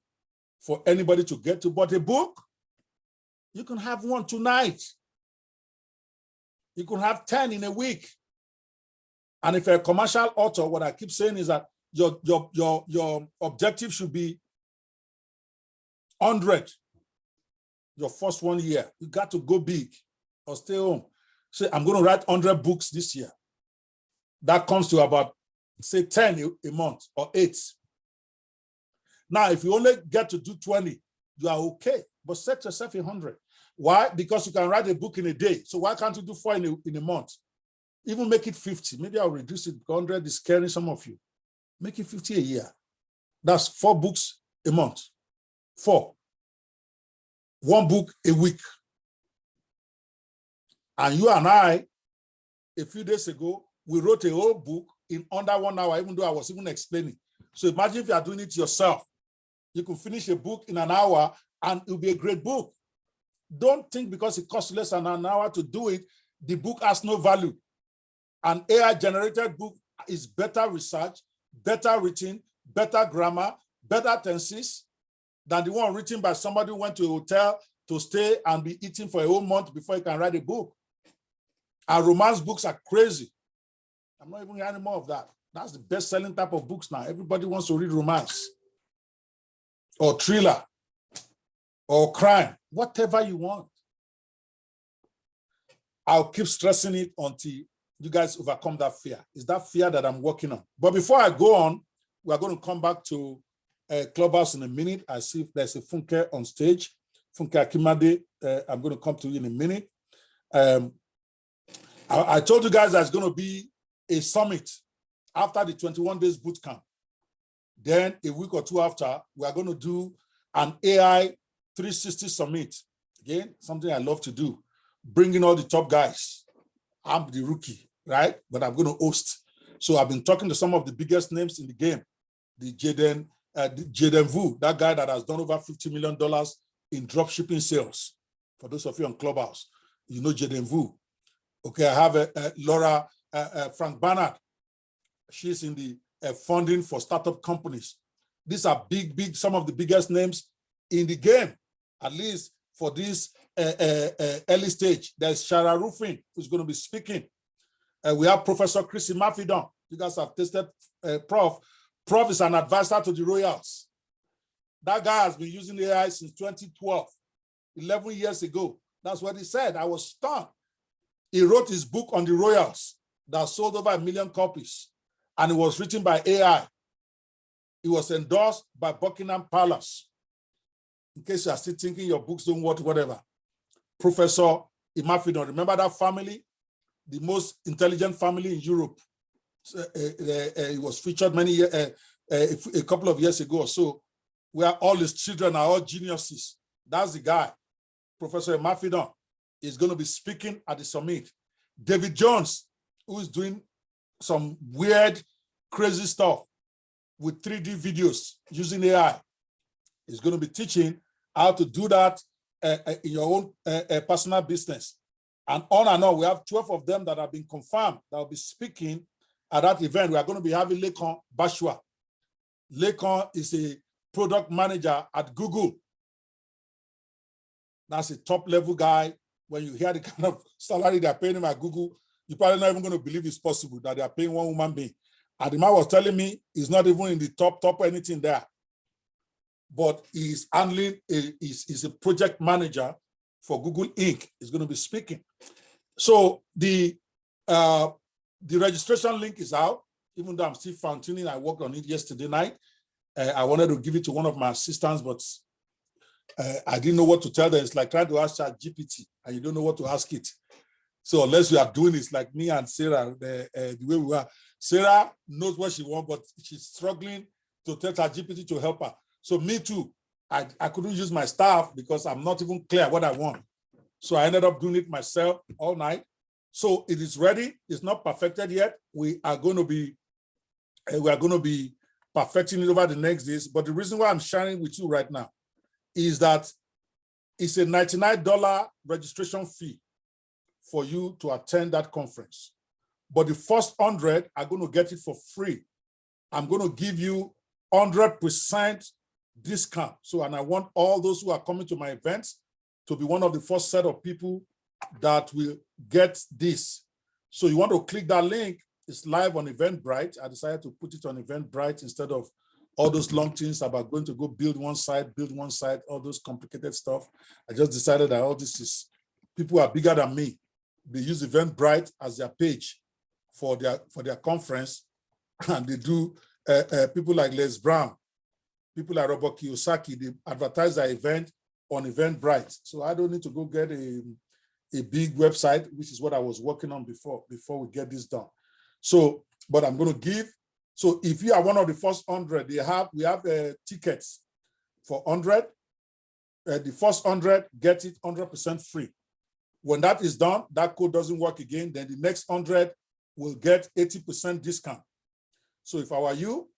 A: for anybody to get to. But a book, you can have one tonight. You can have 10 in a week. And if you're a commercial author, what I keep saying is that your objective should be 100. Your first 1 year, you got to go big or stay home. Say, I'm going to write 100 books this year. That comes to about, say, 10 a month or 8. Now, if you only get to do 20, you are okay. But set yourself 100. Why? Because you can write a book in a day. So why can't you do 4 in a month? Even make it 50. Maybe I'll reduce it because 100 is scaring some of you. Make it 50 a year. That's 4 books a month. 4. 1 book a week. And you and I, a few days ago, we wrote a whole book in under 1 hour, even though I was even explaining. So imagine if you are doing it yourself. You can finish a book in an hour and it'll be a great book. Don't think because it costs less than an hour to do it, the book has no value. An AI-generated book is better research, better written, better grammar, better tenses than the one written by somebody who went to a hotel to stay and be eating for a whole month before he can write a book. And romance books are crazy. I'm not even hearing more of that. That's the best-selling type of books now. Everybody wants to read romance or thriller or crime, whatever you want. I'll keep stressing it until you guys overcome that fear. It's that fear that I'm working on. But before I go on, we're going to come back to Clubhouse in a minute. I see if there's a Funke on stage. Funke Akimade, I'm going to come to you in a minute. I told you guys there's going to be a summit after the 21 days boot camp. Then a week or two after, we are going to do an AI 360 summit. Again, something I love to do, bringing all the top guys. I'm the rookie, right? But I'm going to host. So I've been talking to some of the biggest names in the game. The Jaden Vu, that guy that has done over $50 million in dropshipping sales. For those of you on Clubhouse, you know Jaden Vu. Okay, I have Laura Frank Bernard. She's in the funding for startup companies. These are big, some of the biggest names in the game, at least for this early stage. There's Shara Rufin, who's going to be speaking. We have Professor Chrissy Mafidon. You guys have tested Prof. Prof is an advisor to the Royals. That guy has been using AI since 2012, 11 years ago. That's what he said. I was stunned. He wrote his book on the Royals that sold over 1 million copies, and it was written by AI. It was endorsed by Buckingham Palace. In case you are still thinking your books don't work, whatever. Professor Imafidon, remember that family? The most intelligent family in Europe. It was featured a couple of years ago or so, where all his children are all geniuses. That's the guy. Professor Imafidon is going to be speaking at the summit. David Jones, who is doing some weird, crazy stuff with 3D videos using AI, is going to be teaching how to do that in your own personal business. And on, we have 12 of them that have been confirmed that will be speaking at that event. We are going to be having Lekon Bashwa. Lekon is a product manager at Google. That's a top-level guy. When you hear the kind of salary they're paying him at Google, you're probably not even going to believe it's possible that they're paying one woman being. And the man was telling me he's not even in the top or anything there. But he's handling, he's a project manager for Google Inc. He's going to be speaking. So the registration link is out, even though I'm still fine-tuning. I worked on it yesterday night. I wanted to give it to one of my assistants, but I didn't know what to tell them. It's like trying to ask ChatGPT and you don't know what to ask it. So unless you are doing it, like me and Sarah, the way we are. Sarah knows what she wants, but she's struggling to tell ChatGPT to help her. So me too, I couldn't use my staff because I'm not even clear what I want. So I ended up doing it myself all night. So it is ready. It's not perfected yet. We are going to be perfecting it over the next days. But the reason why I'm sharing with you right now is that it's a $99 registration fee for you to attend that conference. But the first 100 are going to get it for free. I'm going to give you 100% discount. So, and I want all those who are coming to my events to be one of the first set of people that will get this. So you want to click that link. It's live on Eventbrite. I decided to put it on Eventbrite instead of all those long things about going to go build one site, all those complicated stuff. I just decided that all this is, people are bigger than me. They use Eventbrite as their page for their conference. And they do, people like Les Brown, people like Robert Kiyosaki, they advertise their event on Eventbrite. So I don't need to go get a big website, which is what I was working on before we get this done. So, but I'm going to give. So if you are one of the first 100, we have tickets for 100. The first 100 get it 100% free. When that is done, that code doesn't work again, then the next 100 will get 80% discount. So if I were you,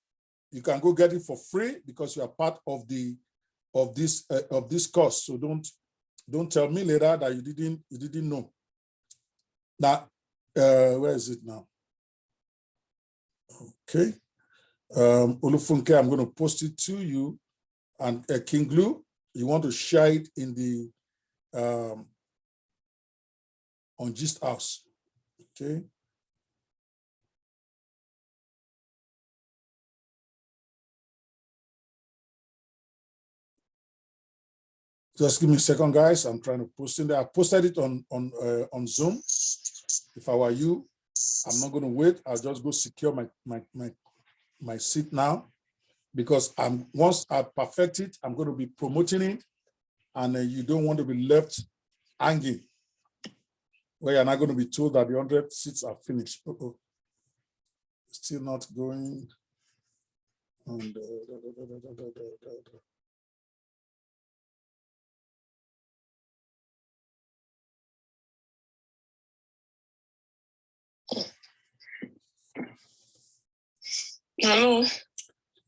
A: you can go get it for free because you are part of this course. So don't tell me later that you didn't know. Now, where is it now? Okay. Olufunke, I'm going to post it to you. And King Glue, you want to share it in the on Gist House. Okay. Just give me a second, guys. I'm trying to post in there. I posted it on Zoom. If I were you, I'm not going to wait. I'll just go secure my seat now, because once I perfect it, I'm going to be promoting it, and you don't want to be left hanging where you're not going to be told that the 100 seats are finished. Still not going. And,
C: Hello.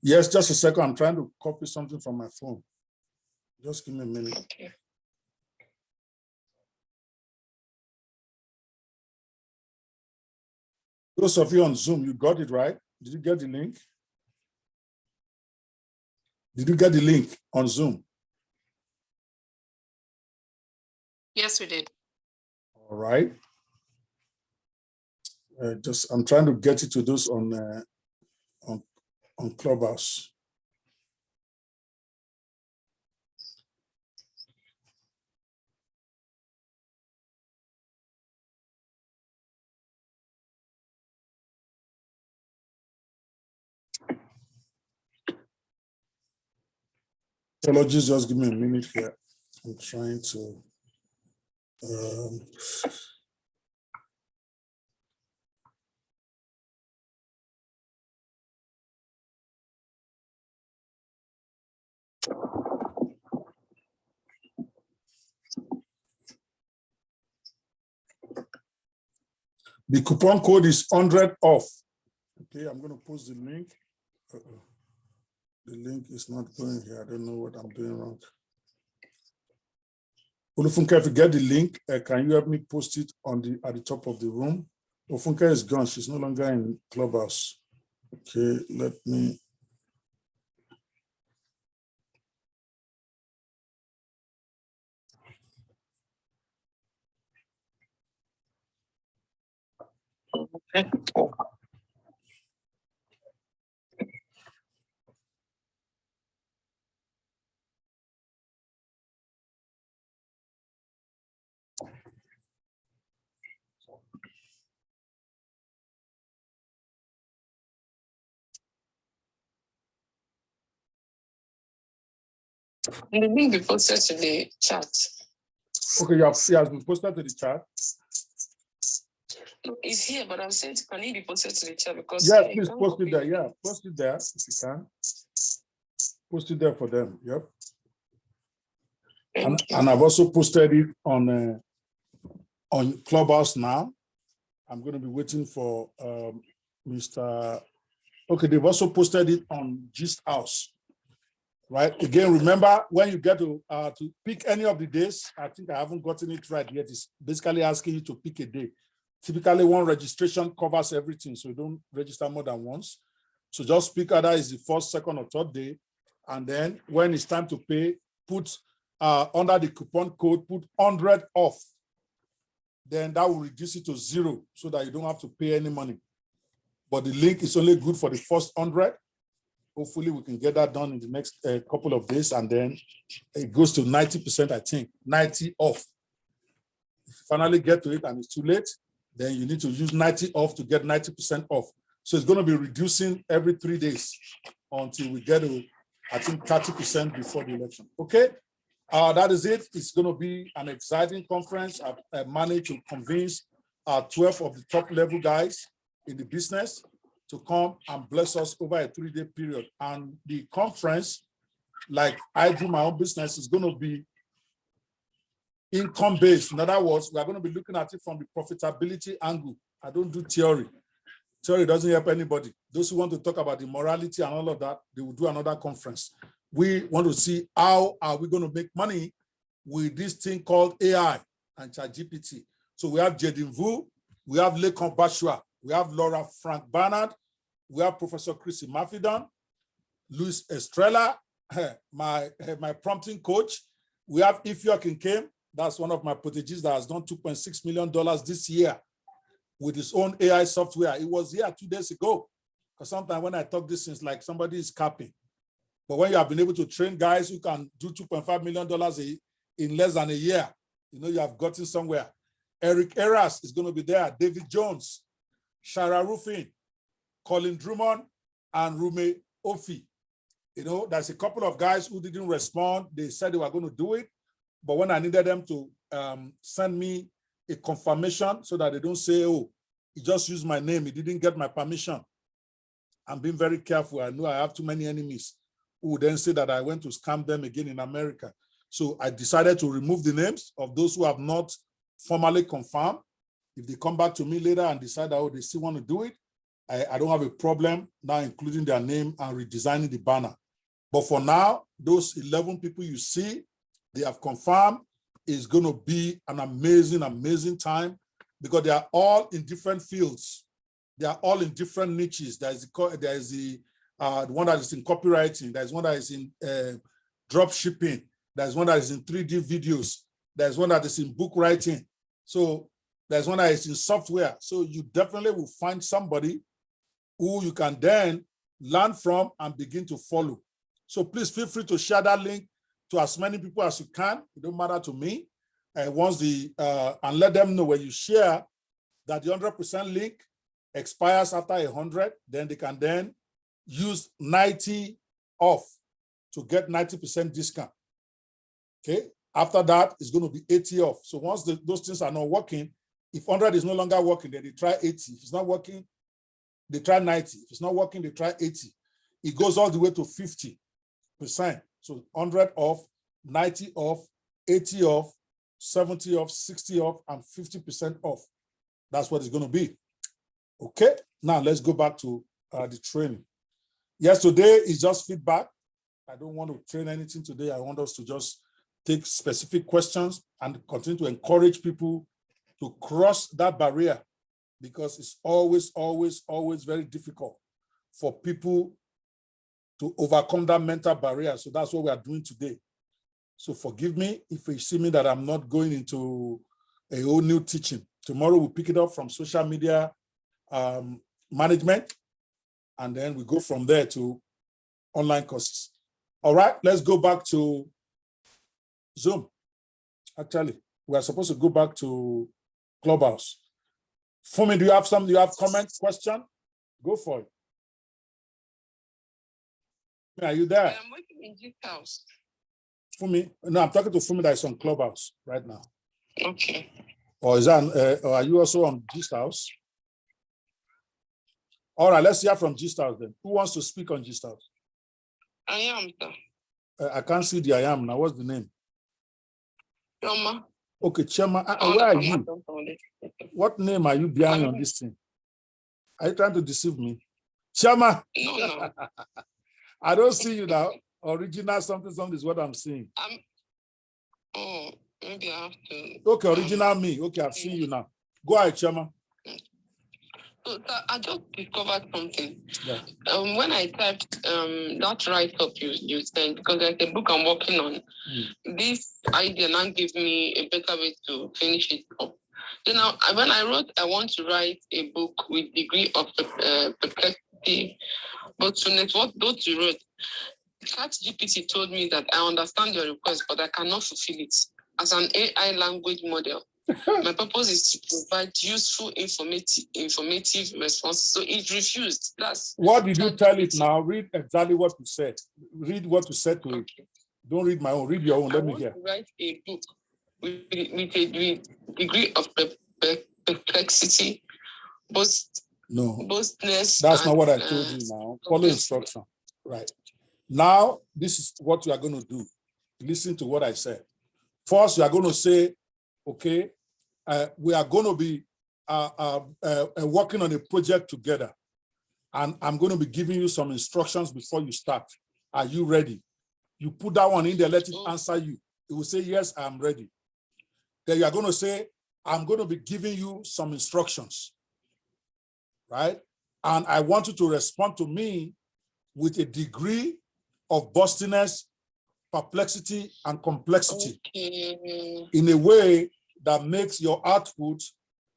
A: yes, just a second. I'm trying to copy something from my phone. Just give me a minute.
C: Okay.
A: Those of you on Zoom, you got it right? Did you get the link? Did you get the link on Zoom?
E: Yes, we did.
A: All right. I'm trying to get it to those on Clubhouse. Apologies, just give me a minute here. I'm trying to. The coupon code is 100 off. Okay, I'm going to post the link. The link is not going here. I don't know what I'm doing wrong. Olufunke, if you get the link, can you help me post it at the top of the room? Olufunke is gone. She's no longer in Clubhouse. Okay, let me.
C: Okay. The link be posted to the chat.
A: Okay, it has been posted to the chat.
C: No, it's here, but I'm saying can it be posted to the chat because
A: Yeah, please post it there. Yeah, post it there if you can. Post it there for them. Yep. And I've also posted it on Clubhouse now. I'm going to be waiting for Mr. Okay, they've also posted it on Gist House. Right. Again, remember when you get to pick any of the days, I think I haven't gotten it right yet. It's basically asking you to pick a day. Typically, one registration covers everything, so you don't register more than once. So just pick either is the first, second, or third day. And then when it's time to pay, put under the coupon code, put 100 off. Then that will reduce it to 0 so that you don't have to pay any money. But the link is only good for the first 100. Hopefully we can get that done in the next couple of days, and then it goes to 90%, I think, 90 off. If you finally get to it and it's too late, then you need to use 90 off to get 90% off. So it's going to be reducing every 3 days until we get to, I think, 30% before the election. Okay, that is it. It's going to be an exciting conference. I've managed to convince 12 of the top level guys in the business to come and bless us over a 3-day period. And the conference, like I do my own business, is going to be income-based. In other words, we are going to be looking at it from the profitability angle. I don't do theory. Theory doesn't help anybody. Those who want to talk about the morality and all of that, they will do another conference. We want to see how are we going to make money with this thing called AI and ChatGPT. So we have Jaden Vu, we have Lekon Bashua, we have Laura Frank Barnard, we have Professor Chrissy Mafidon, Luis Estrella, my prompting coach. We have Ifyo Kinkem, that's one of my proteges that has done $2.6 million this year with his own AI software. It was here 2 days ago. Because sometimes when I talk this things like somebody is capping. But when you have been able to train guys who can do $2.5 million in less than a year, you know you have gotten somewhere. Eric Eras is going to be there. David Jones, Shara Ruffin, Colin Drummond, and Rume Ofi. You know, there's a couple of guys who didn't respond. They said they were going to do it. But when I needed them to send me a confirmation so that they don't say, oh, he just used my name, he didn't get my permission. I'm being very careful. I know I have too many enemies who then say that I went to scam them again in America. So I decided to remove the names of those who have not formally confirmed. If they come back to me later and decide, oh, they still want to do it, I don't have a problem now including their name and redesigning the banner. But for now, those 11 people you see, they have confirmed. Is going to be an amazing, amazing time because they are all in different fields. They are all in different niches. There is the one that is in copywriting. There's one that is in drop shipping. There's one that is in 3D videos. There's one that is in book writing. So there's one that is in software. So you definitely will find somebody who you can then learn from and begin to follow. So please feel free to share that link to as many people as you can. It don't matter to me. And and let them know when you share that the 100% link expires after 100, then they can then use 90 off to get 90% discount. Okay. After that, it's going to be 80 off. So once those things are not working, if 100 is no longer working, then they try 80. If it's not working, they try 90. If it's not working, they try 80. It goes all the way to 50%. So 100 off, 90 off, 80 off, 70 off, 60 off, and 50% off. That's what it's going to be. Okay, now let's go back to the training. Yes, today is just feedback. I don't want to train anything today. I want us to just take specific questions and continue to encourage people to cross that barrier because it's always, always, always very difficult for people to overcome that mental barrier. So that's what we are doing today. So forgive me if you see me that I'm not going into a whole new teaching. Tomorrow we'll pick it up from social media management, and then we go from there to online courses. All right, let's go back to Zoom. Actually, we are supposed to go back to Clubhouse. Fumi, do you have some? Do you have comment, question? Go for it. Are you there?
I: I'm working in this house.
A: Fumi, no, I'm talking to Fumi that is on Clubhouse right now.
I: Okay.
A: Or is that? Or are you also on Gist House? All right, let's hear from Gist House then. Who wants to speak on Gist House?
I: I am, sir.
A: I can't see the I am now. What's the name?
I: Choma.
A: Okay, Chema. Where are you? What name are you behind on this thing? Are you trying to deceive me? Chema.
I: No.
A: I don't see you now. Original something is what I'm seeing.
I: Maybe I have to.
A: Okay, original me. Okay, I've seen you now. Go ahead, Chema.
I: So I just discovered something.
A: Yeah.
I: When I typed that write-up you sent, because there's a book I'm working on, this idea now gives me a better way to finish it up. So now, when I wrote, I want to write a book with degree of perplexity, but to network those you wrote, ChatGPT told me that I understand your request, but I cannot fulfill it. As an AI language model, my purpose is to provide useful, informative responses. So it refused. That's
A: what did you tell it now? Read exactly what you said. Read what you said to it. Don't read my own. Read your own. Let me hear.
I: To write a book with a degree of perplexity, boastness.
A: That's not what I told you now. Follow instruction. Right. Now, this is what you are going to do. Listen to what I said. First, you are going to say, okay, we are going to be working on a project together. And I'm going to be giving you some instructions before you start. Are you ready? You put that one in there, let it answer you. It will say, yes, I'm ready. Then you are going to say, I'm going to be giving you some instructions, right? And I want you to respond to me with a degree of bustiness, perplexity, and complexity in a way that makes your output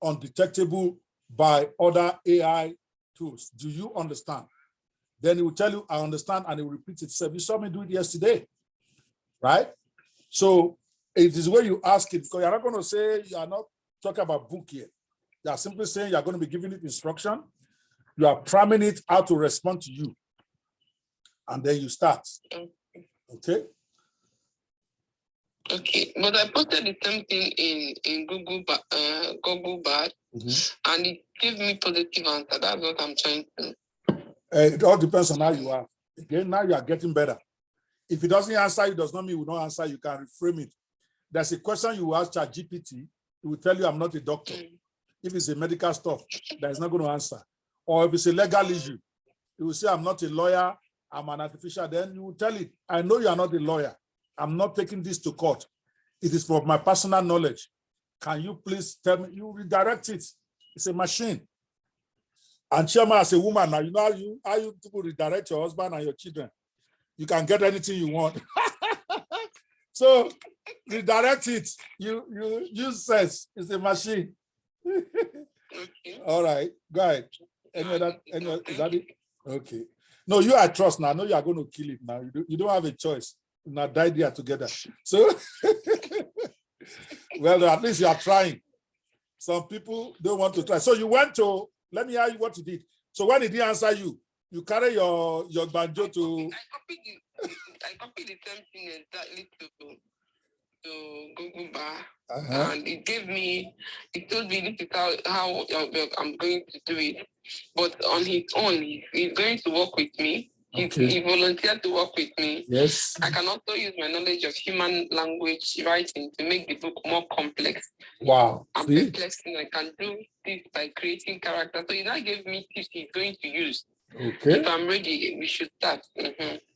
A: undetectable by other AI tools. Do you understand? Then it will tell you, I understand, and it will repeat itself. You saw me do it yesterday, right? So it is where you ask it, because you're not going to say you are not talking about book here. You are simply saying you're going to be giving it instruction. You are priming it how to respond to you. And then you start. Okay?
I: Okay, but I posted the same thing in Google Bard, and it gave me positive answer. That's what I'm trying to.
A: It all depends on how you are. Again, now you are getting better. If it doesn't answer you, does not mean it will not answer. You can reframe it. There's a question you ask ChatGPT, it will tell you I'm not a doctor. If it's a medical stuff, that is not going to answer. Or if it's a legal issue, it will say I'm not a lawyer, I'm an artificial. Then you will tell it, I know you are not a lawyer. I'm not taking this to court. It is for my personal knowledge. Can you please tell me? You redirect it. It's a machine. And Chairman, as a woman, now you know how you people redirect your husband and your children. You can get anything you want. So redirect it. You use sense. It's a machine. All right, go ahead. Any other, is that it? Okay. No, you are trust now. I know you are going to kill it now. You don't have a choice. You now die there together. So, well, at least you are trying. Some people don't want to try. So you went to, let me hear you what you did. So when did he answer you? You carry your banjo to...
I: I copied the same thing exactly to Google Bar. And it told me this is how I'm going to do it. But on his own, he's going to work with me. He volunteered to work with me.
A: Yes.
I: I can also use my knowledge of human language writing to make the book more complex.
A: Wow.
I: And perplexing. I can do this by creating characters. So he now gave me tips he's going to use.
A: Okay.
I: If I'm ready, we should start.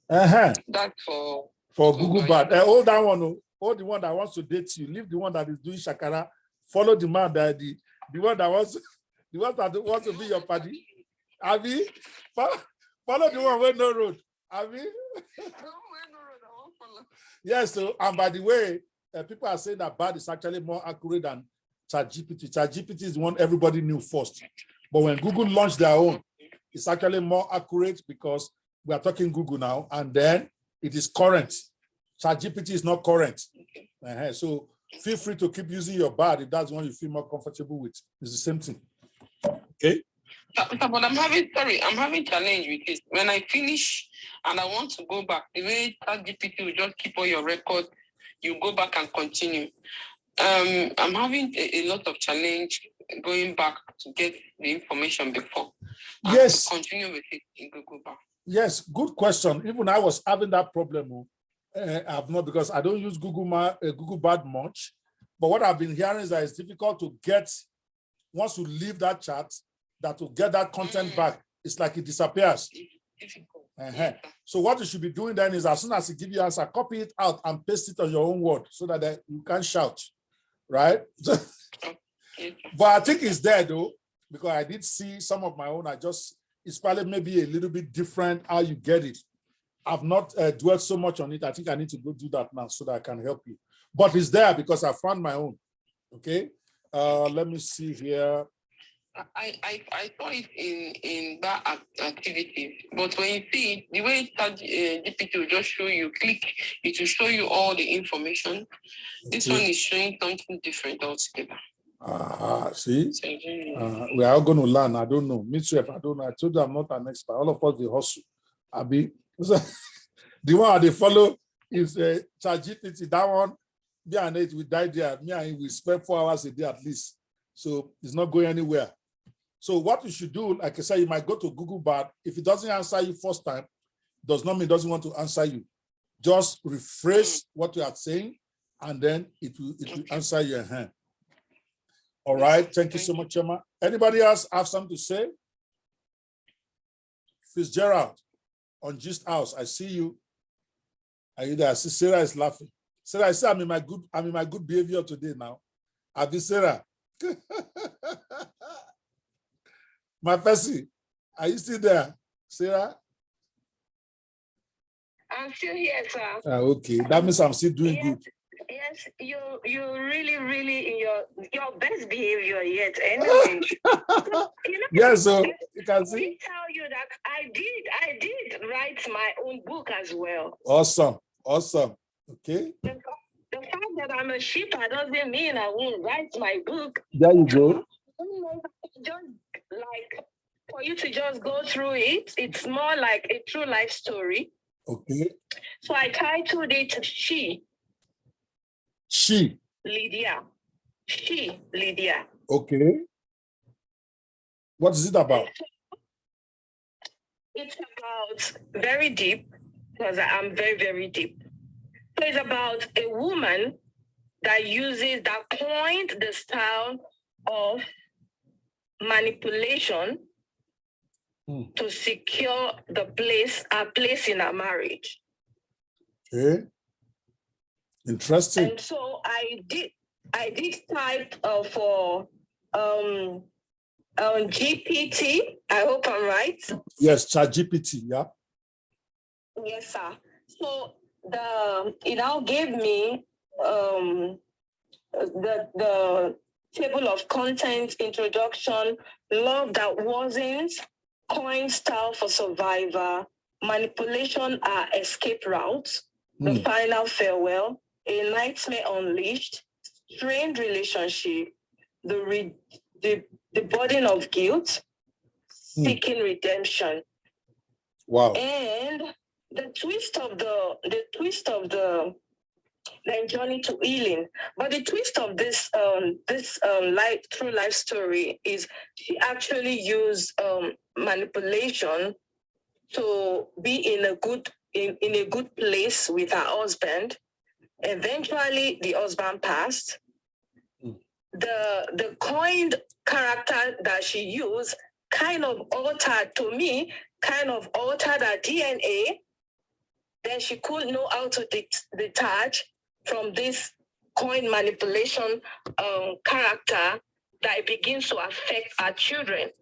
I: That's for
A: Google Bard. Hold that one. Hold the one that wants to date you. Leave the one that is doing shakara. Follow the man that the one that wants to be your party. Abi, follow the one with no road. Abi. Yes. So, and by the way, people are saying that Bard is actually more accurate than ChatGPT. ChatGPT is one everybody knew first, but when Google launched their own, it's actually more accurate because we are talking Google now, and then it is current. ChatGPT is not current. So feel free to keep using your Bard if that's one you feel more comfortable with. It's the same thing. Okay.
I: But I'm having challenge with it. When I finish and I want to go back, the way ChatGPT will just keep all your records, you go back and continue. I'm having a lot of challenge going back to get the information before.
A: Yes.
I: To continue with it in Google Back.
A: Yes, good question. Even I was having that problem. I've not, because I don't use Google Bard much. But what I've been hearing is that it's difficult to get, once you leave that chat, that to get that content back, it's like it disappears. So what you should be doing then is, as soon as it gives you answer, copy it out and paste it on your own word so that you can shout, right? But I think it's there though, because I did see some of my own. It's probably maybe a little bit different how you get it. I've not dwelt so much on it. I think I need to go do that now so that I can help you. But it's there because I found my own. Okay. Let me see here.
I: I saw it in that activity, but when you see it, the way GPT will just show you, click, it will show you all the information. This one is showing something different altogether.
A: See, we are all going to learn. I don't know. Me too, I don't know. I told you I'm not an expert. All of us, they hustle. The one they follow is ChatGPT. That one, me and it, we die there. Me and we spend 4 hours a day at least. So it's not going anywhere. So what you should do, like I said, you might go to Google Bard. If it doesn't answer you first time, does not mean it doesn't want to answer you. Just rephrase what you are saying, and then it will answer your hand. All right. Thank you so much, Chema. Anybody else have something to say? Fitzgerald on Gist House. I see you. Are you there? I see Sarah is laughing. Sarah, I see I'm in my good behavior today now. Abi Sarah. My Percy, are you still there? Sarah?
C: I'm still here, sir.
A: Okay. That means I'm still doing good.
C: Yes, you're really in your best behavior yet. Anyway,
A: Yeah, so you can see.
C: Let me tell you that I did write my own book as well.
A: Awesome. Okay.
C: The fact that I'm a shipper doesn't mean I won't write my book.
A: There you go.
C: Just like for you to just go through it, it's more like a true life story.
A: Okay.
C: So I titled it She. Lydia. She, Lydia.
A: Okay. What is it about?
C: It's about very deep, because I'm very, very deep. So it's about a woman that coined the style of manipulation to secure a place in a marriage.
A: Okay. Interesting.
C: And so I did type for GPT. I hope I'm right.
A: Yes, ChatGPT. Yeah.
C: Yes, sir. So it now gave me the table of contents, introduction, love that wasn't, coin style for survivor, manipulation are escape routes, the final farewell, a nightmare unleashed, strained relationship, the burden of guilt, seeking redemption.
A: Wow.
C: And the twist of the journey to healing. But the twist of this true life story is she actually used manipulation to be in a good place with her husband. Eventually, the husband passed. The coined character that she used kind of altered her DNA. Then she could know how to detach from this coin manipulation character that begins to affect our children.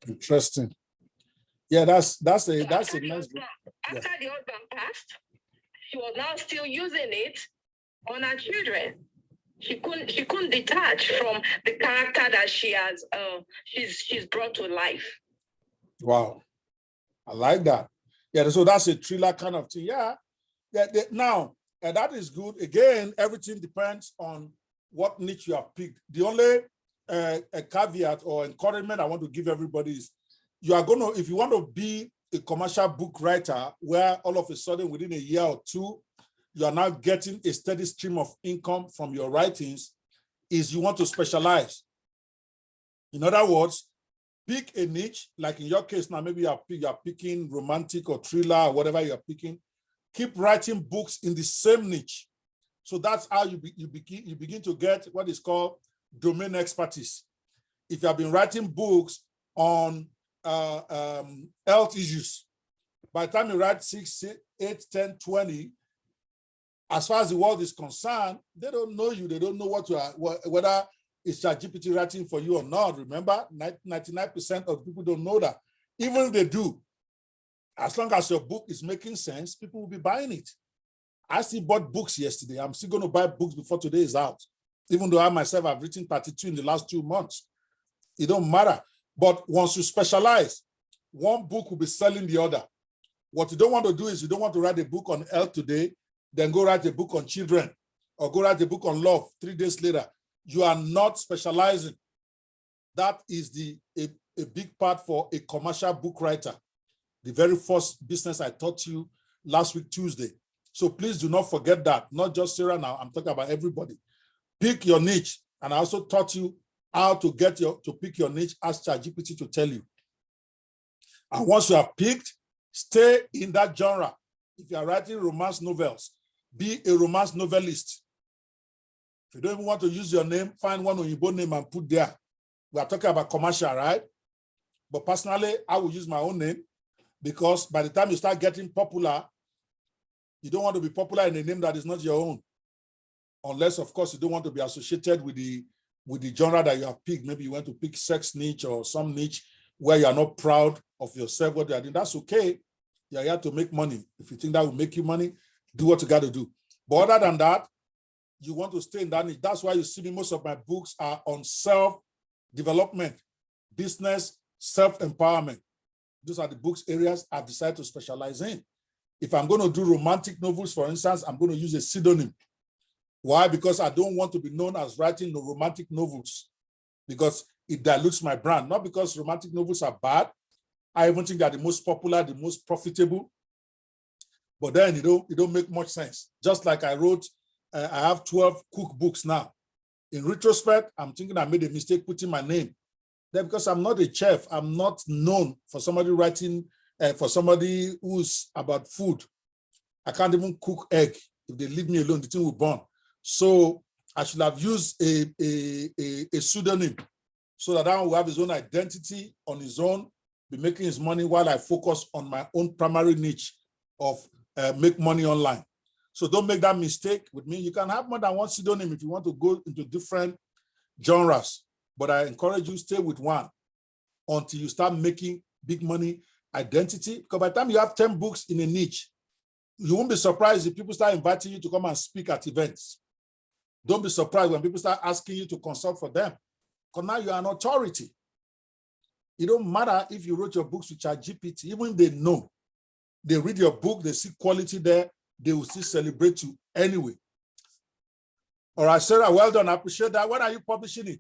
A: Interesting. Yeah, that's a nice book.
C: After the husband passed, she was now still using it on her children. She couldn't detach from the character that she's brought to life.
A: Wow, I like that. Yeah, so that's a thriller kind of thing. Yeah. Now, that is good. Again, everything depends on what niche you have picked. The only a caveat or encouragement I want to give everybody is if you want to be a commercial book writer where all of a sudden within a year or two, you are now getting a steady stream of income from your writings, is you want to specialize. In other words, pick a niche, like in your case now, maybe you are picking romantic or thriller or whatever you're picking. Keep writing books in the same niche. So that's how you begin to get what is called domain expertise. If you have been writing books on health issues, by the time you write 6, 8, 10, 20, as far as the world is concerned, they don't know you. They don't know whether it's ChatGPT writing for you or not. Remember, 99% of people don't know that. Even if they do, as long as your book is making sense, people will be buying it. I still bought books yesterday. I'm still going to buy books before today is out. Even though I myself have written 32 in the last 2 months. It don't matter. But once you specialize, one book will be selling the other. What you don't want to do is you don't want to write a book on health today, then go write a book on children, or go write a book on love 3 days later. You are not specializing. That is a big part for a commercial book writer. The very first business I taught you last week, Tuesday. So please do not forget that. Not just Sarah now, I'm talking about everybody. Pick your niche. And I also taught you how to pick your niche, ask ChatGPT to tell you. And once you are picked, stay in that genre. If you are writing romance novels, be a romance novelist. If you don't even want to use your name, find one Oyibo name and put there. We are talking about commercial, right? But personally, I will use my own name because by the time you start getting popular, you don't want to be popular in a name that is not your own. Unless, of course, you don't want to be associated with the genre that you have picked. Maybe you want to pick sex niche or some niche where you are not proud of yourself, what you are doing. That's okay. You're here to make money. If you think that will make you money, do what you got to do. But other than that, you want to stay in that niche. That's why you see me, most of my books are on self-development, business, self-empowerment. Those are the books areas I've decided to specialize in. If I'm going to do romantic novels, for instance, I'm going to use a pseudonym. Why? Because I don't want to be known as writing the romantic novels because it dilutes my brand. Not because romantic novels are bad. I even think they're the most popular, the most profitable. But then it don't make much sense. Just like I wrote, I have 12 cookbooks now. In retrospect, I'm thinking I made a mistake putting my name there because I'm not a chef. I'm not known for somebody writing, for somebody who's about food. I can't even cook egg. If they leave me alone, the thing will burn. So I should have used a pseudonym so that I will have his own identity on his own, be making his money while I focus on my own primary niche of make money online. So don't make that mistake with me. You can have more than one pseudonym if you want to go into different genres, but I encourage you stay with one until you start making big money identity. Because by the time you have 10 books in a niche, you won't be surprised if people start inviting you to come and speak at events. Don't be surprised when people start asking you to consult for them, because now you are an authority. It don't matter if you wrote your books with ChatGPT, even if they know, they read your book, they see quality there, they will still celebrate you anyway. All right, Sarah, well done. I appreciate that. When are you publishing it?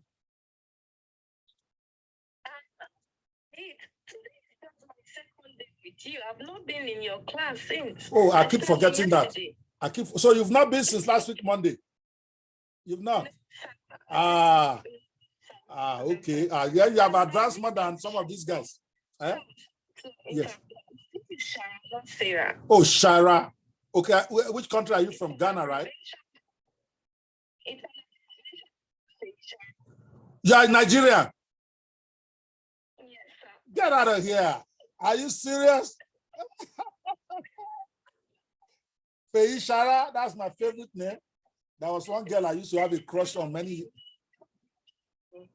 C: I've not been in your class since.
A: Oh, I keep forgetting that. So you've not been since last week, Monday? You've not? Okay. Yeah, you have advanced more than some of these guys. Eh? Yes.
C: Sarah.
A: Oh, Shara. Okay. Which country are you from? Ghana, right? You are in Nigeria?
C: Yes, sir.
A: Get out of here. Are you serious? Fei Shara, that's my favorite name. There was one girl I used to have a crush on many.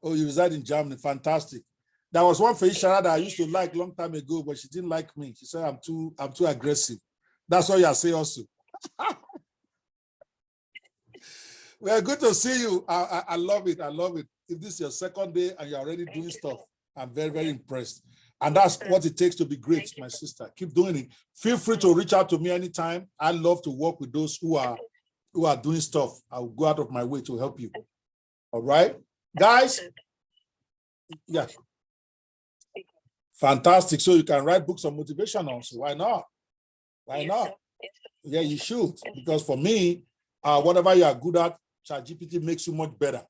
A: Oh, you reside in Germany. Fantastic. There was one Fei Shara that I used to like long time ago, but she didn't like me. She said I'm too aggressive. That's what you say also. Well, good to see you. I love it. I love it. If this is your second day and you're already doing stuff, I'm very, very impressed. And that's what it takes to be great, my sister. Keep doing it. Feel free to reach out to me anytime. I love to work with those who are doing stuff. I'll go out of my way to help you. All right, guys? Yeah. Fantastic. So you can write books on motivation also. Why not? Why not? Yeah, you should. Because for me, whatever you are good at, ChatGPT makes you much better.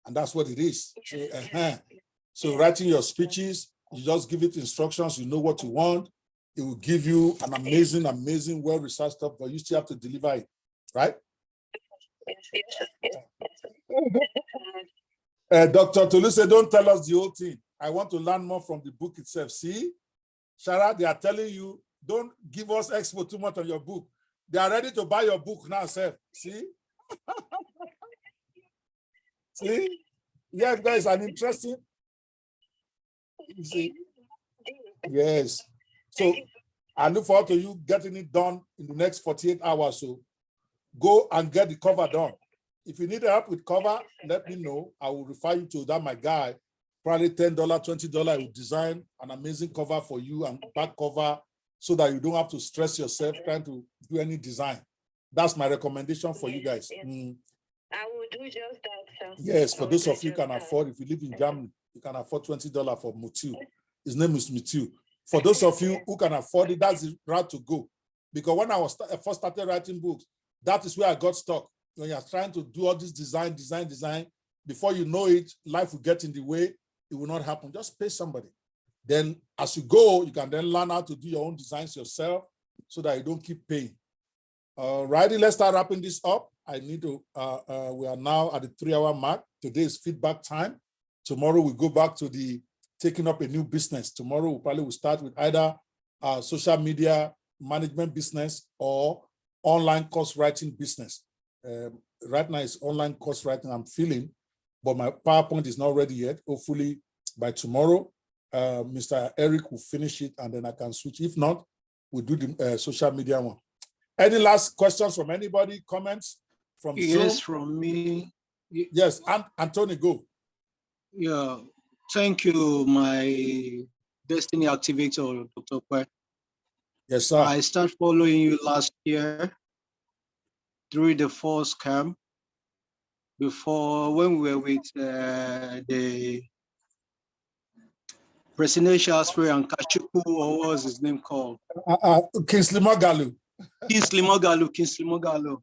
A: And that's what it is. So writing your speeches, you just give it instructions, you know what you want. It will give you an amazing, amazing, well-researched stuff, but you still have to deliver it, right? Dr. Toluse, don't tell us the whole thing. I want to learn more from the book itself. See, Shara, they are telling you, don't give us expo too much on your book. They are ready to buy your book now, sir. See? See? Yeah, guys, an interesting. You see? Yes. So I look forward to you getting it done in the next 48 hours. So go and get the cover done. If you need help with cover, let me know. I will refer you to that, my guy. Probably $10, $20. I will design an amazing cover for you and back cover so that you don't have to stress yourself trying to do any design. That's my recommendation for you guys.
C: I will do just that, sir.
A: Yes, for those of you who can afford, if you live in Germany, you can afford $20 for Mutu. His name is Mutu. For those of you who can afford it, that's the route to go. Because when I first started writing books, that is where I got stuck. When you're trying to do all this design, before you know it, life will get in the way. It will not happen. Just pay somebody. Then as you go, you can then learn how to do your own designs yourself so that you don't keep paying. Alrighty, let's start wrapping this up. I need to, we are now at the 3-hour mark. Today is feedback time. Tomorrow we go back to the taking up a new business. Tomorrow we probably will start with either social media management business or online course writing business. Right now it's online course writing I'm feeling, but my PowerPoint is not ready yet. Hopefully by tomorrow, Mr. Eric will finish it and then I can switch. If not, we'll do the social media one. Any last questions from anybody? Comments from
J: Yes,
A: Zoom?
J: from me.
A: Yes, Anthony, go.
J: Yeah, thank you, my destiny activator, Dr. Kwe.
A: Yes, sir.
J: I started following you last year through the first camp before when we were with the presidential aspirant Kashiku, or what was his name called?
A: Kingsley Magalu.
J: Kingsley Magalu.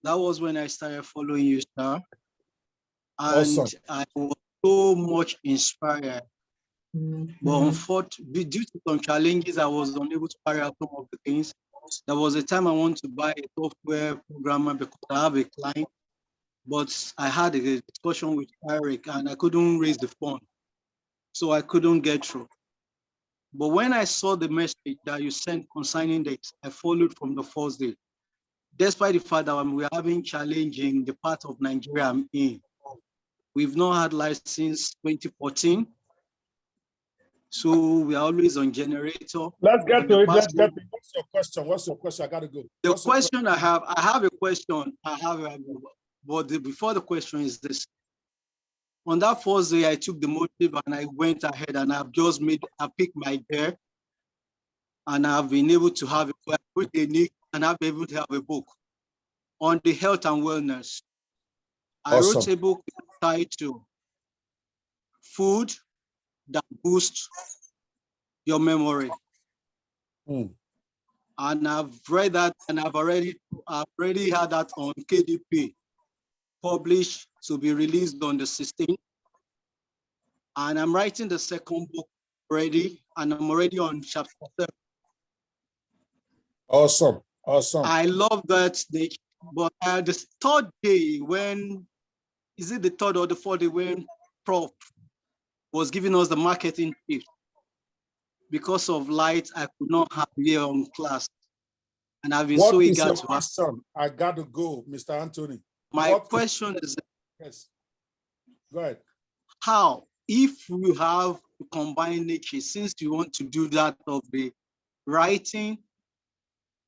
J: That was when I started following you, sir. And
A: Awesome.
J: I was so much inspired. But unfortunately, due to some challenges, I was unable to carry out some of the things. There was a time I wanted to buy a software programmer because I have a client, but I had a discussion with Eric and I couldn't raise the phone. So I couldn't get through. But when I saw the message that you sent concerning this, I followed from the first day. Despite the fact that we are having challenge in the part of Nigeria I'm in, we've not had life since 2014. So we are always on generator.
A: Let's get to it. Let's get to it. What's your question? What's your question? I gotta go.
J: The question I have a question. But before the question is this. On that first day, I took the motive and I went ahead and I picked my gear and I've been able to have a niche and I've been able to have a book on the health and wellness. I wrote a book titled Food That Boosts Your Memory. And I've read that and I've already had that on KDP, published to be released on the 16th. And I'm writing the second book already, and I'm already on chapter 7.
A: Awesome.
J: I love that stage, but the third day is it the third or the fourth day when Prof was giving us the marketing tips? Because of light, I could not have here on class. And I've been so eager to ask.
A: I got to go, Mr. Anthony.
J: My question is,
A: yes, go ahead.
J: How, if you have to combine nature, since you want to do that of the writing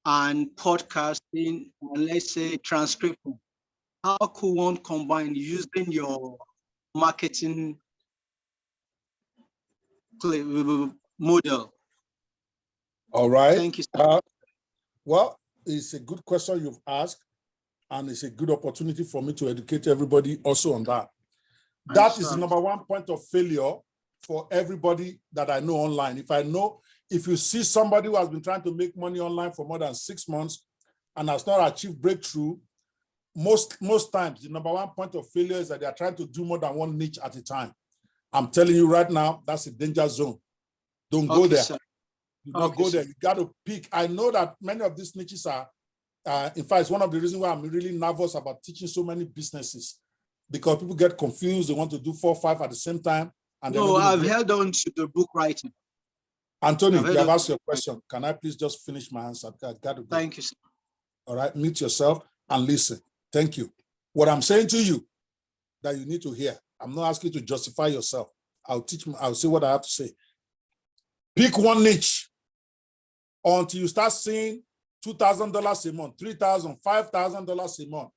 J: and podcasting, and let's say transcription, how could one combine using your marketing model?
A: All right.
J: Thank you, sir.
A: Well, it's a good question you've asked, and it's a good opportunity for me to educate everybody also on that. That is the number one point of failure for everybody that I know online. If you see somebody who has been trying to make money online for more than 6 months and has not achieved breakthrough, most times the number one point of failure is that they are trying to do more than one niche at a time. I'm telling you right now, that's a danger zone. Don't go there.
J: Sir.
A: Do not go there. You got to pick. I know that many of these niches are, in fact, it's one of the reasons why I'm really nervous about teaching so many businesses, because people get confused. They want to do 4 or 5 at the same time. And
J: no, I've held on to the book writing.
A: Anthony, you have asked your question. Can I please just finish my answer? I got to go.
J: Thank you, sir.
A: All right, mute yourself and listen. Thank you. What I'm saying to you that you need to hear, I'm not asking you to justify yourself. I'll say what I have to say. Pick one niche until you start seeing $2,000 a month, $3,000, $5,000 a month.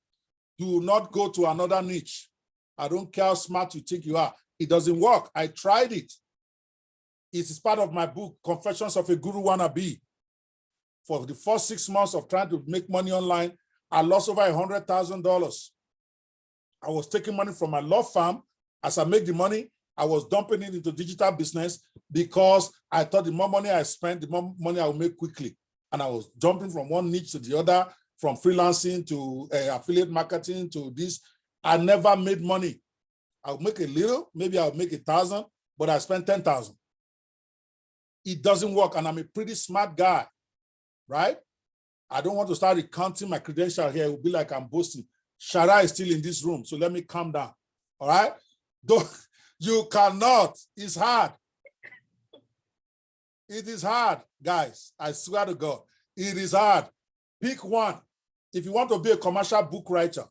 A: Do not go to another niche. I don't care how smart you think you are. It doesn't work. I tried it. It is part of my book, Confessions of a Guru Wannabe. For the first 6 months of trying to make money online, I lost over $100,000. I was taking money from my law firm. As I make the money, I was dumping it into digital business because I thought the more money I spent, the more money I would make quickly. And I was jumping from one niche to the other, from freelancing to affiliate marketing to this. I never made money. I'll make a little, maybe I'll make 1,000, but I spent 10,000. It doesn't work, and I'm a pretty smart guy, right? I don't want to start recounting my credential here. It will be like I'm boasting. Shara is still in this room, so let me calm down. All right? You cannot. It's hard. It is hard, guys. I swear to God. It is hard. Pick one. If you want to be a commercial book writer,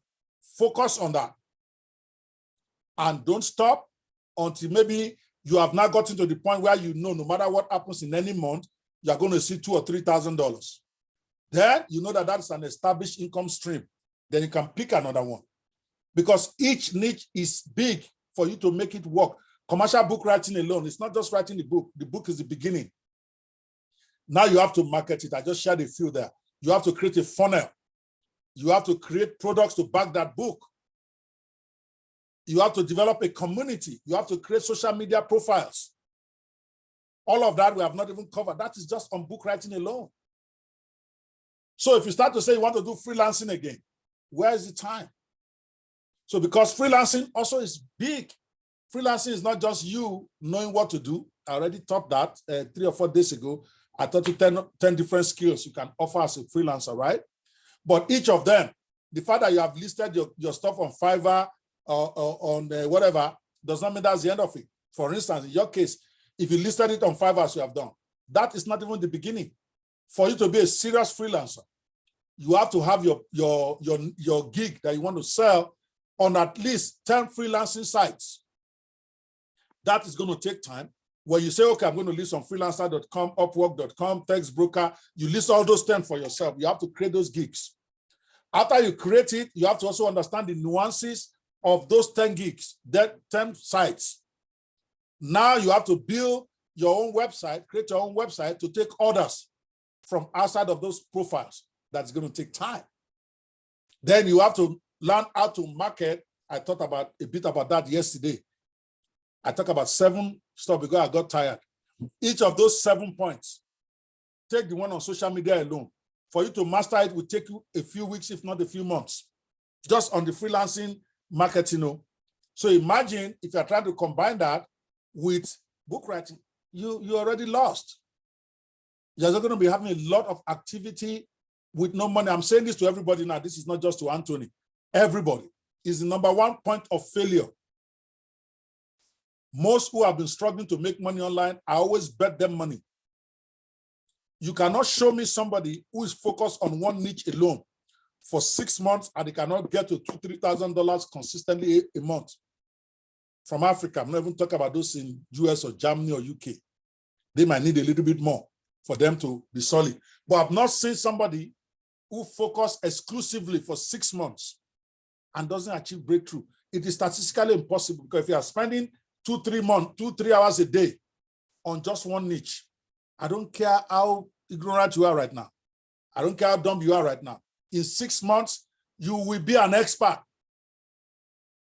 A: focus on that. And don't stop until maybe you have now gotten to the point where you know no matter what happens in any month, you're going to see $2,000 or $3,000. Then you know that that's an established income stream. Then you can pick another one. Because each niche is big for you to make it work. Commercial book writing alone, it's not just writing the book. The book is the beginning. Now you have to market it. I just shared a few there. You have to create a funnel. You have to create products to back that book. You have to develop a community. You have to create social media profiles. All of that we have not even covered. That is just on book writing alone. So if you start to say you want to do freelancing again, where is the time? So because freelancing also is big. Freelancing is not just you knowing what to do. I already taught that 3 or 4 days ago. I taught you 10 different skills you can offer as a freelancer, right? But each of them, the fact that you have listed your stuff on Fiverr or on whatever, does not mean that's the end of it. For instance, in your case, if you listed it on Fiverr as you have done, that is not even the beginning. For you to be a serious freelancer, you have to have your gig that you want to sell on at least 10 freelancing sites. That is going to take time. When you say, okay, I'm going to list on freelancer.com, upwork.com, Textbroker, you list all those 10 for yourself. You have to create those gigs. After you create it, you have to also understand the nuances of those 10 gigs, that 10 sites. Now you have to build your own website, create your own website to take orders from outside of those profiles. That's going to take time. Then you have to learn how to market. I thought about a bit about that yesterday. I talked about 7 stuff because I got tired. Each of those 7 points, take the one on social media alone. For you to master it will take you a few weeks, if not a few months, just on the freelancing marketing. So imagine if you're trying to combine that with book writing, you already lost. You're going to be having a lot of activity with no money. I'm saying this to everybody now. This is not just to Anthony. Everybody is the #1 point of failure. Most who have been struggling to make money online, I always bet them money. You cannot show me somebody who is focused on one niche alone for 6 months and they cannot get to $2,000, $3,000 consistently a month from Africa. I'm not even talking about those in US or Germany or UK. They might need a little bit more for them to be solid. But I've not seen somebody who focused exclusively for 6 months and doesn't achieve breakthrough. It is statistically impossible because if you are spending 2-3 hours a day on just one niche, I don't care how ignorant you are right now. I don't care how dumb you are right now. In 6 months, you will be an expert.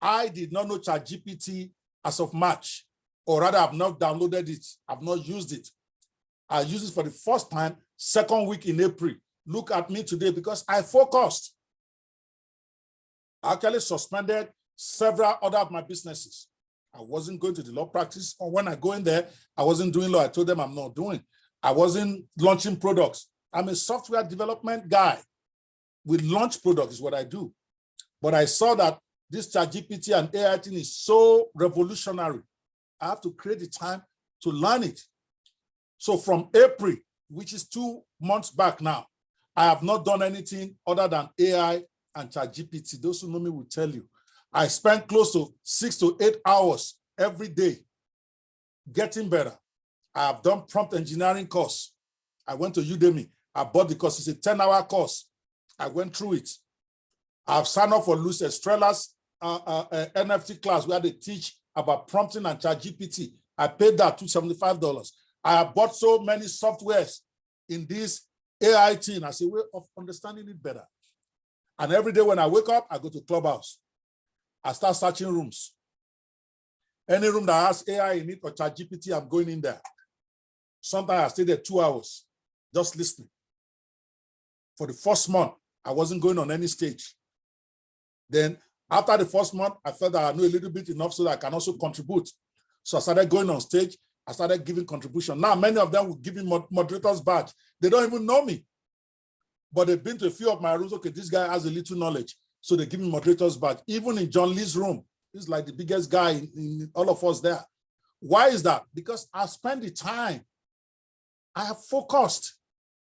A: I did not know ChatGPT as of March, or rather I've not downloaded it. I've not used it. I used it for the first time, 2nd week in April. Look at me today because I focused. I actually suspended several other of my businesses. I wasn't going to the law practice, or when I go in there, I wasn't doing law. I told them I'm not doing. I wasn't launching products. I'm a software development guy. We launch products is what I do. But I saw that this ChatGPT and AI thing is so revolutionary. I have to create the time to learn it. So from April, which is 2 months back now, I have not done anything other than AI and ChatGPT. Those who know me will tell you. I spend close to 6 to 8 hours every day getting better. I have done prompt engineering course. I went to Udemy. I bought the course. It's a 10-hour course. I went through it. I've signed up for Luis Estrela's NFT class where they teach about prompting and ChatGPT. I paid that $275. I have bought so many softwares in this AI thing as a way of understanding it better. And every day when I wake up, I go to Clubhouse. I start searching rooms. Any room that has AI in it or ChatGPT, I'm going in there. Sometimes I stay there 2 hours, just listening. For the first month, I wasn't going on any stage. Then after the first month, I felt that I knew a little bit enough so that I can also contribute. So I started going on stage. I started giving contribution. Now, many of them will give me moderators badge. They don't even know me. but they've been to a few of my rooms. Okay, this guy has a little knowledge. So they give me moderators badge. Even in John Lee's room, he's like the biggest guy in all of us there. Why is that? Because I spend the time. I have focused.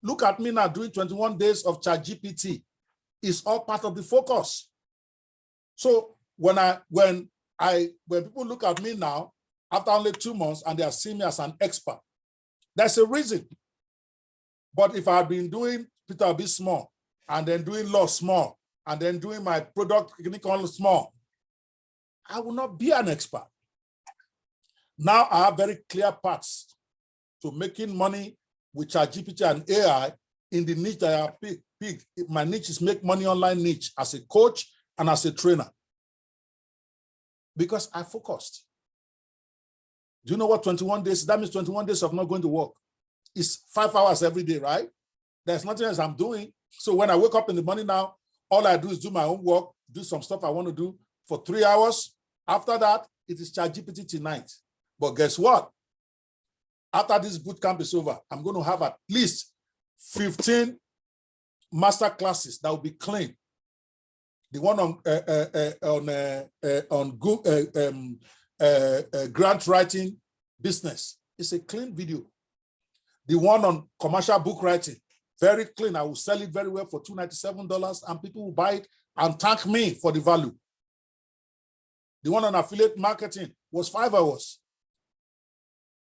A: Look at me now doing 21 days of ChatGPT. It's all part of the focus. So when people look at me now, after only 2 months, and they are seeing me as an expert, there's a reason. But if I had been doing Peter B small, and then doing law small, and then doing my product clinical small, I will not be an expert. Now I have very clear paths to making money with ChatGPT and AI in the niche that I have picked. My niche is make money online niche as a coach and as a trainer. Because I focused. Do you know what 21 days? That means 21 days of not going to work. It's 5 hours every day, right? There's nothing else I'm doing. So when I wake up in the morning now, all I do is do my own work, do some stuff I want to do for 3 hours. After that, it is ChatGPT tonight. But guess what? After this bootcamp is over, I'm going to have at least 15 master classes that will be clean. The one on Google, grant writing business is a clean video. The one on commercial book writing, very clean. I will sell it very well for $297, and people will buy it and thank me for the value. The one on affiliate marketing was 5 hours.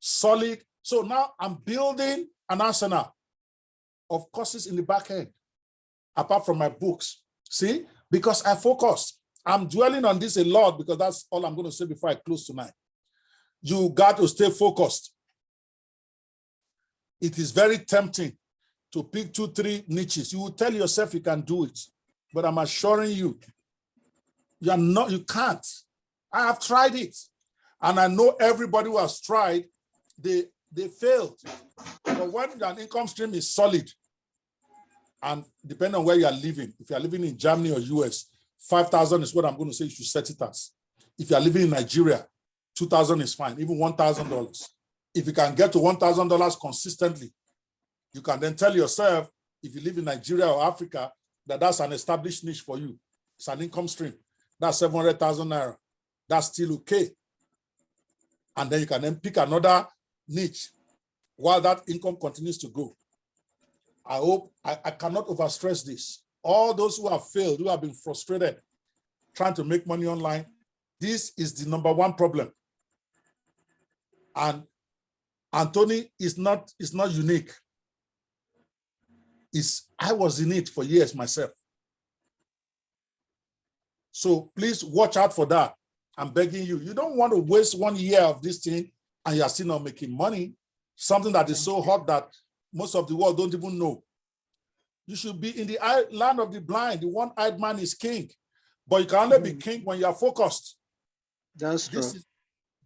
A: Solid. So now I'm building an arsenal of courses in the back end, apart from my books. See, because I focused. I'm dwelling on this a lot because that's all I'm going to say before I close tonight. You got to stay focused. It is very tempting to pick 2-3 niches. You will tell yourself you can do it, but I'm assuring you, you can't. I have tried it, and I know everybody who has tried, they failed. But when an income stream is solid, and depending on where you are living, if you are living in Germany or US, 5,000 is what I'm going to say you should set it as. If you are living in Nigeria, 2,000 is fine, even $1,000. If you can get to $1,000 consistently, you can then tell yourself, if you live in Nigeria or Africa, that that's an established niche for you. It's an income stream. That's 700,000 naira. That's still okay. And then you can then pick another niche while that income continues to go. I hope I cannot overstress this. All those who have failed, who have been frustrated, trying to make money online, this is the #1 problem. And Anthony is not unique. I was in it for years myself. So please watch out for that. I'm begging you. You don't want to waste 1 year of this thing and you're still not making money. Something that is so hot that most of the world don't even know. You should be in the land of the blind. The one-eyed man is king. But you can only be king when you are focused.
J: That's true.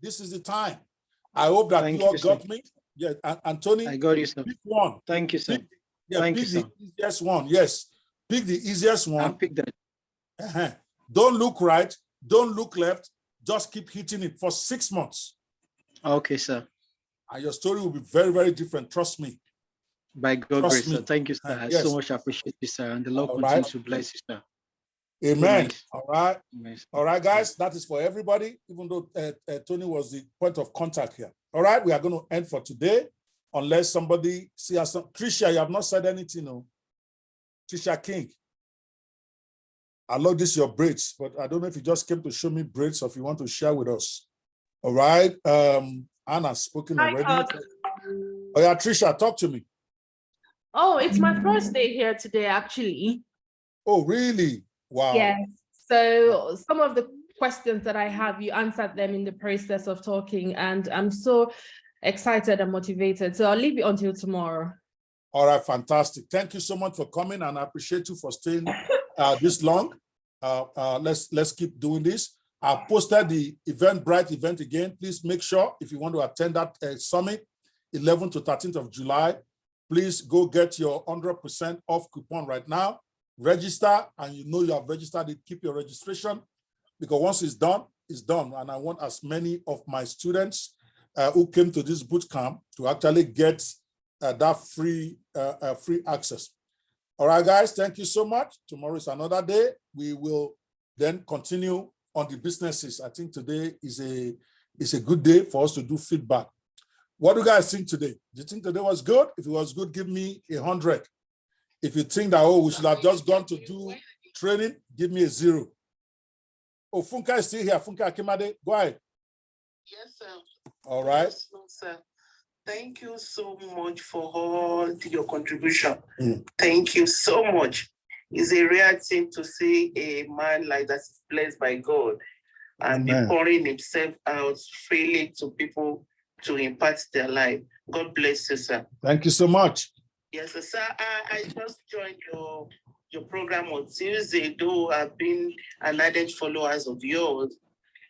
A: This is the time. I hope that you all got me. Yeah, Anthony,
J: I got you, sir.
A: pick one.
J: Thank you, sir.
A: Pick the easiest one. Yes, pick the easiest one.
J: I'll pick that.
A: Don't look right. Don't look left. Just keep hitting it for 6 months.
J: Okay, sir.
A: And your story will be very, very different. Trust me.
J: By God's grace, sir. Thank you, sir. I
A: yes.
J: so much appreciate you, sir. And the Lord continues to bless you, sir.
A: Amen.
J: Nice.
A: All right.
J: Nice.
A: All right, guys. That is for everybody, even though Tony was the point of contact here. All right. We are going to end for today. Unless somebody see us. Trisha, you have not said anything, no? Trisha King. I love this, your braids, but I don't know if you just came to show me braids or if you want to share with us. All right. Anna's spoken already. Oh yeah, Trisha, talk to me.
K: Oh, it's my first day here today, actually.
A: Oh, really? Wow.
K: Yes. So some of the questions that I have, you answered them in the process of talking, and I'm so excited and motivated. So I'll leave it until tomorrow.
A: All right, fantastic. Thank you so much for coming, and I appreciate you for staying this long. Let's keep doing this. I posted the Eventbrite event again. Please make sure if you want to attend that summit, 11th to 13th of July, please go get your 100% off coupon right now. Register, and you know you have registered it. Keep your registration, because once it's done, it's done. And I want as many of my students who came to this boot camp to actually get that free access. All right, guys, thank you so much. Tomorrow is another day. We will then continue on the businesses. I think today is a good day for us to do feedback. What do you guys think today? Do you think today was good? If it was good, give me 100. If you think that, oh, we should have just gone to do training, give me a 0. Oh, Funka is still here. Funka Akimade, go ahead.
L: Yes, sir.
A: All right.
L: Yes, sir. Thank you so much for all your contribution. Thank you so much. It's a rare thing to see a man like that is blessed by God and be pouring himself out freely to people to impact their life. God bless you, sir.
A: Thank you so much.
L: Yes, sir. I just joined your program on Tuesday, though I've been an ardent follower of yours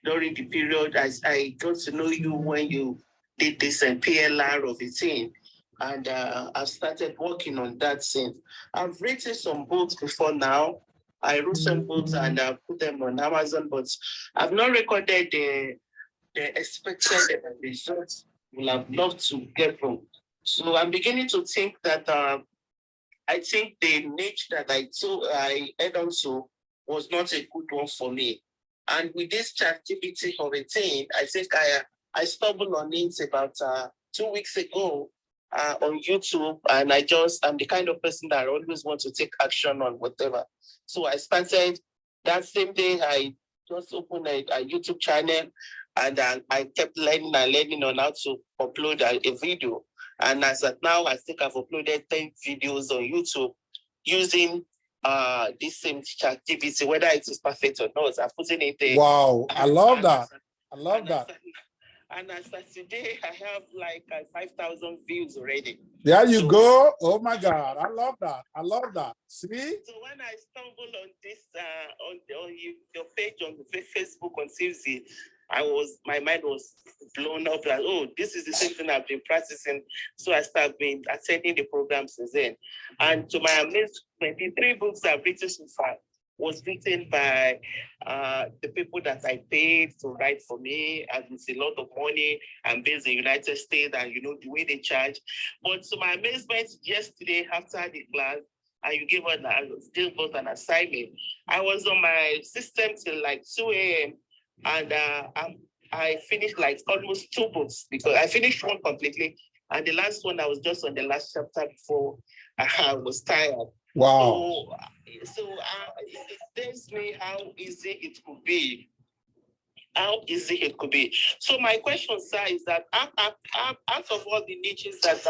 L: during the period as I got to know you when you did this PLR of a thing. And I've started working on that since. I've written some books before now. I wrote some books and I put them on Amazon, but I've not recorded the expected results we'll have loved to get from. So I'm beginning to think that I think the niche that I head on to was not a good one for me. And with this ChatGPT of a thing, I think I stumbled on it about 2 weeks ago on YouTube, and I'm the kind of person that I always want to take action on whatever. So I started that same day. I just opened a YouTube channel, and I kept learning on how to upload a video. And as of now, I think I've uploaded 10 videos on YouTube using this same ChatGPT, whether it is perfect or not. I'm putting it there.
A: Wow, I love that. I love that.
L: And as of today, I have like 5,000 views already.
A: There you go. Oh my God, I love that. I love that. See?
L: So when I stumbled on this on your page on Facebook on Tuesday, my mind was blown up like, oh, this is the same thing I've been practicing. So I started attending the program since then. And to my amazement, the 3 books I've written so far was written by the people that I paid to write for me, and it's a lot of money. I'm based in the United States, and you know the way they charge. But to my amazement, yesterday after the class, and you gave us still got an assignment, I was on my system till like 2 a.m. and I finished like almost 2 books because I finished one completely, and the last one I was just on the last chapter before I was tired.
A: Wow.
L: So it tells me how easy it could be. How easy it could be. So my question, sir, is that out of all the niches that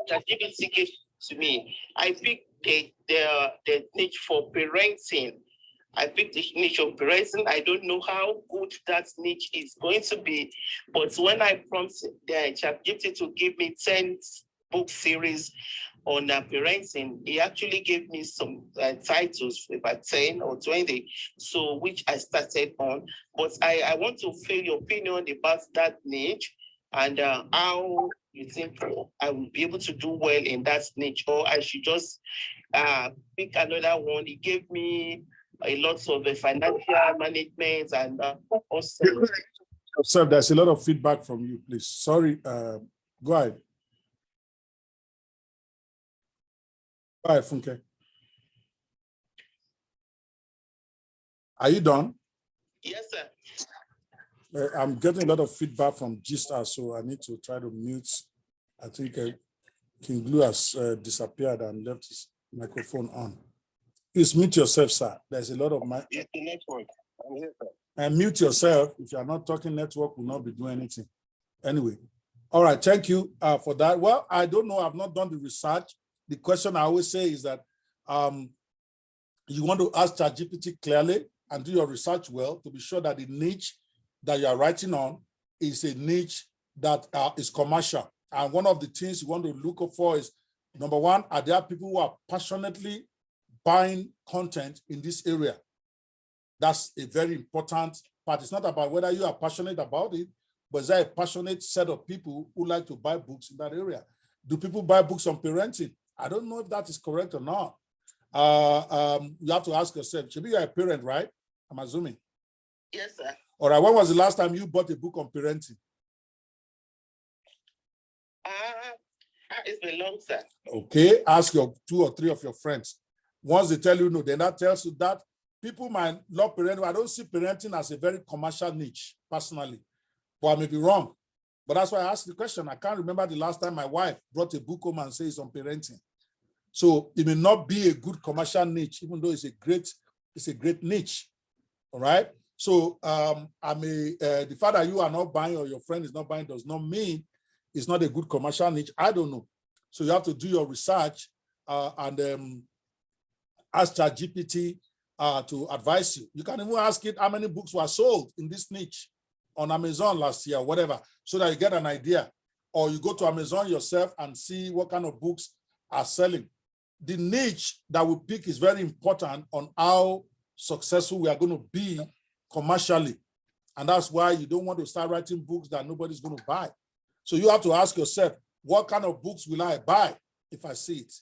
L: ChatGPT gave to me, I picked the niche for parenting. I picked the niche of parenting. I don't know how good that niche is going to be, but when I prompted the ChatGPT to give me 10 book series on parenting, he actually gave me some titles, about 10 or 20, so which I started on. But I want to feel your opinion about that niche and how you think I will be able to do well in that niche, or I should just pick another one. He gave me a lot of financial management and also.
A: Sir, there's a lot of feedback from you, please. Sorry, go ahead. Go ahead, Funke. Are you done?
L: Yes, sir.
A: I'm getting a lot of feedback from Gista, so I need to try to mute. I think King Blue has disappeared and left his microphone on. Please mute yourself, sir. There's a lot of
L: It's the network. I'm here, sir.
A: And mute yourself. If you are not talking, network will not be doing anything. Anyway, all right, thank you for that. Well, I don't know. I've not done the research. The question I always say is that you want to ask ChatGPT clearly and do your research well to be sure that the niche that you are writing on is a niche that is commercial. And one of the things you want to look for is, number one, are there people who are passionately buying content in this area? That's a very important part. It's not about whether you are passionate about it, but is there a passionate set of people who like to buy books in that area? Do people buy books on parenting? I don't know if that is correct or not. You have to ask yourself, should be a parent, right? I'm assuming.
L: Yes, sir.
A: All right, when was the last time you bought a book on parenting?
L: It's been long, sir.
A: Okay, ask your 2 or 3 of your friends. Once they tell you no, then that tells you that people might love parenting. I don't see parenting as a very commercial niche, personally. But I may be wrong. But that's why I asked the question. I can't remember the last time my wife brought a book home and says it's on parenting. So it may not be a good commercial niche, even though it's a great niche. All right. So the fact that you are not buying or your friend is not buying does not mean it's not a good commercial niche. I don't know. So you have to do your research and ask ChatGPT to advise you. You can even ask it how many books were sold in this niche on Amazon last year, or whatever, so that you get an idea. Or you go to Amazon yourself and see what kind of books are selling. The niche that we pick is very important on how successful we are going to be commercially. And that's why you don't want to start writing books that nobody's going to buy. So you have to ask yourself, what kind of books will I buy if I see it?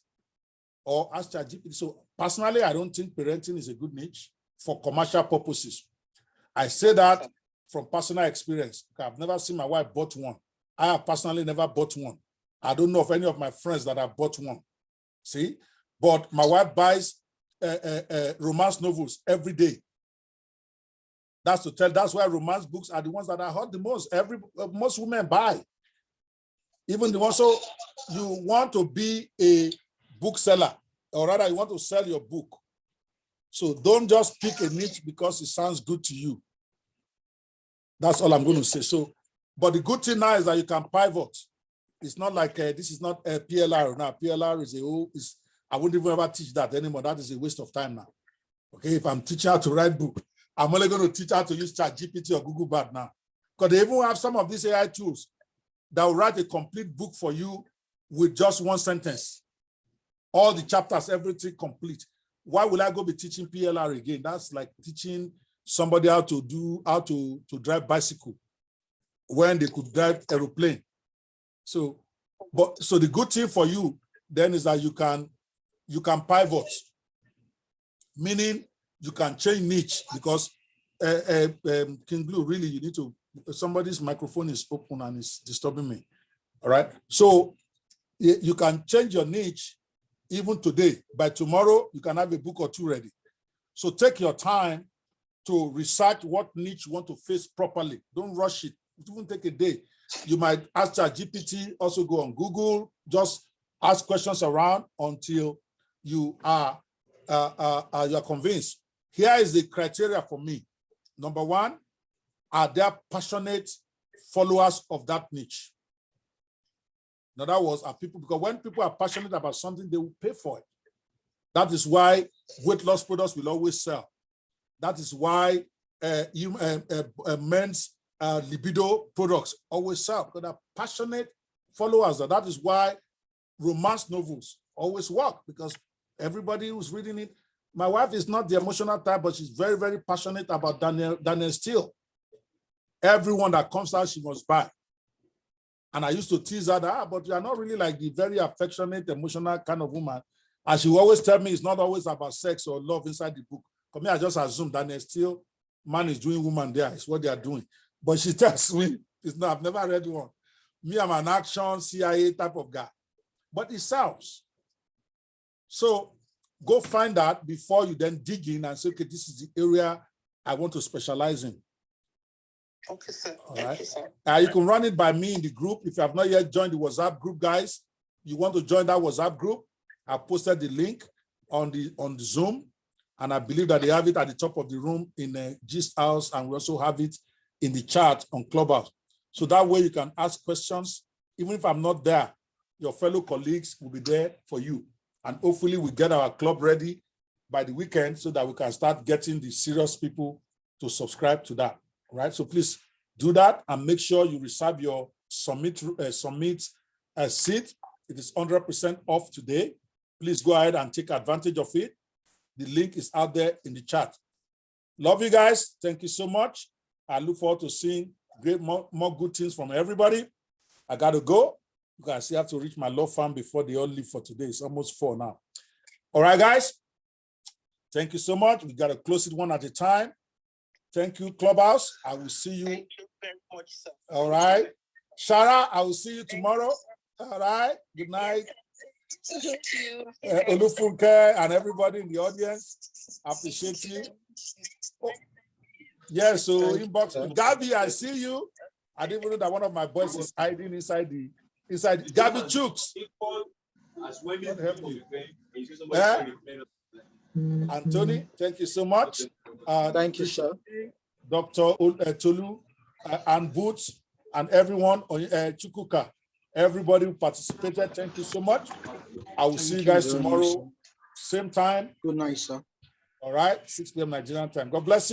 A: Or ask ChatGPT. So personally, I don't think parenting is a good niche for commercial purposes. I say that from personal experience. I've never seen my wife bought one. I have personally never bought one. I don't know of any of my friends that have bought one. See? But my wife buys romance novels every day. That's why romance books are the ones that are hot the most. Most women buy. Even the ones, so you want to be a bookseller, or rather you want to sell your book. So don't just pick a niche because it sounds good to you. That's all I'm going to say. So, but the good thing now is that you can pivot. It's not like this is not a PLR. Now PLR is I wouldn't even ever teach that anymore. That is a waste of time now. Okay, if I'm teaching how to write book, I'm only going to teach how to use ChatGPT or Google Bard now. Because they even have some of these AI tools that will write a complete book for you with just one sentence. All the chapters, everything complete. Why will I go be teaching PLR again? That's like teaching somebody how to drive bicycle when they could drive aeroplane. So the good thing for you then is that you can pivot, meaning you can change niche, because King Blue, really you need to, somebody's microphone is open and it's disturbing me. All right. So you can change your niche even today. By tomorrow, you can have a book or 2 ready. So take your time to research what niche you want to face properly. Don't rush it. It won't take a day. You might ask ChatGPT, also go on Google, just ask questions around until you are convinced. Here is the criteria for me. Number 1, are there passionate followers of that niche? In other words, are people, because when people are passionate about something, they will pay for it. That is why weight loss products will always sell. That is why men's libido products always sell, because they're passionate followers. That is why romance novels always work, because everybody who's reading it. My wife is not the emotional type, but she's very, very passionate about Daniel Steele. Everyone that comes out, she must buy. And I used to tease her that, but you are not really like the very affectionate, emotional kind of woman. And she will always tell me it's not always about sex or love inside the book. For me, I just assume Daniel Steele, man is doing woman there. It's what they are doing. But she tells me, it's not, I've never read one. Me, I'm an action CIA type of guy. But it sells. So go find that before you then dig in and say, okay, this is the area I want to specialize in.
L: Okay, sir.
A: All
L: Thank
A: right.
L: you, sir.
A: You can run it by me in the group. If you have not yet joined the WhatsApp group, guys, you want to join that WhatsApp group, I posted the link on the Zoom, and I believe that they have it at the top of the room in the Gist House, and we also have it in the chat on Clubhouse. So that way you can ask questions. Even if I'm not there, your fellow colleagues will be there for you. And hopefully we get our club ready by the weekend so that we can start getting the serious people to subscribe to that. All right, so please do that and make sure you reserve your submit seat. It is 100% off today. Please go ahead and take advantage of it. The link is out there in the chat. Love you guys. Thank you so much. I look forward to seeing more good things from everybody. I got to go because I still have to reach my law firm before they all leave for today. It's almost 4 now. All right, guys. Thank you so much. We got to close it one at a time. Thank you, Clubhouse. I will see you.
L: Thank you very much, sir.
A: All right. Shara, I will see you tomorrow. All right. Good night.
C: Thank you.
A: Olufunke and everybody in the audience. Appreciate you. Oh, yes, so inbox. Gabby, I see you. I didn't even know that one of my boys is hiding inside Gabby Chooks. God help you. Anthony, thank you so much.
J: Thank you, sir.
A: Dr. Tolu and Boots and everyone on Chukuka, everybody who participated, thank you so much. I will see you guys tomorrow, same time.
J: Good night, sir.
A: All right, 6 p.m. Nigerian time. God bless you.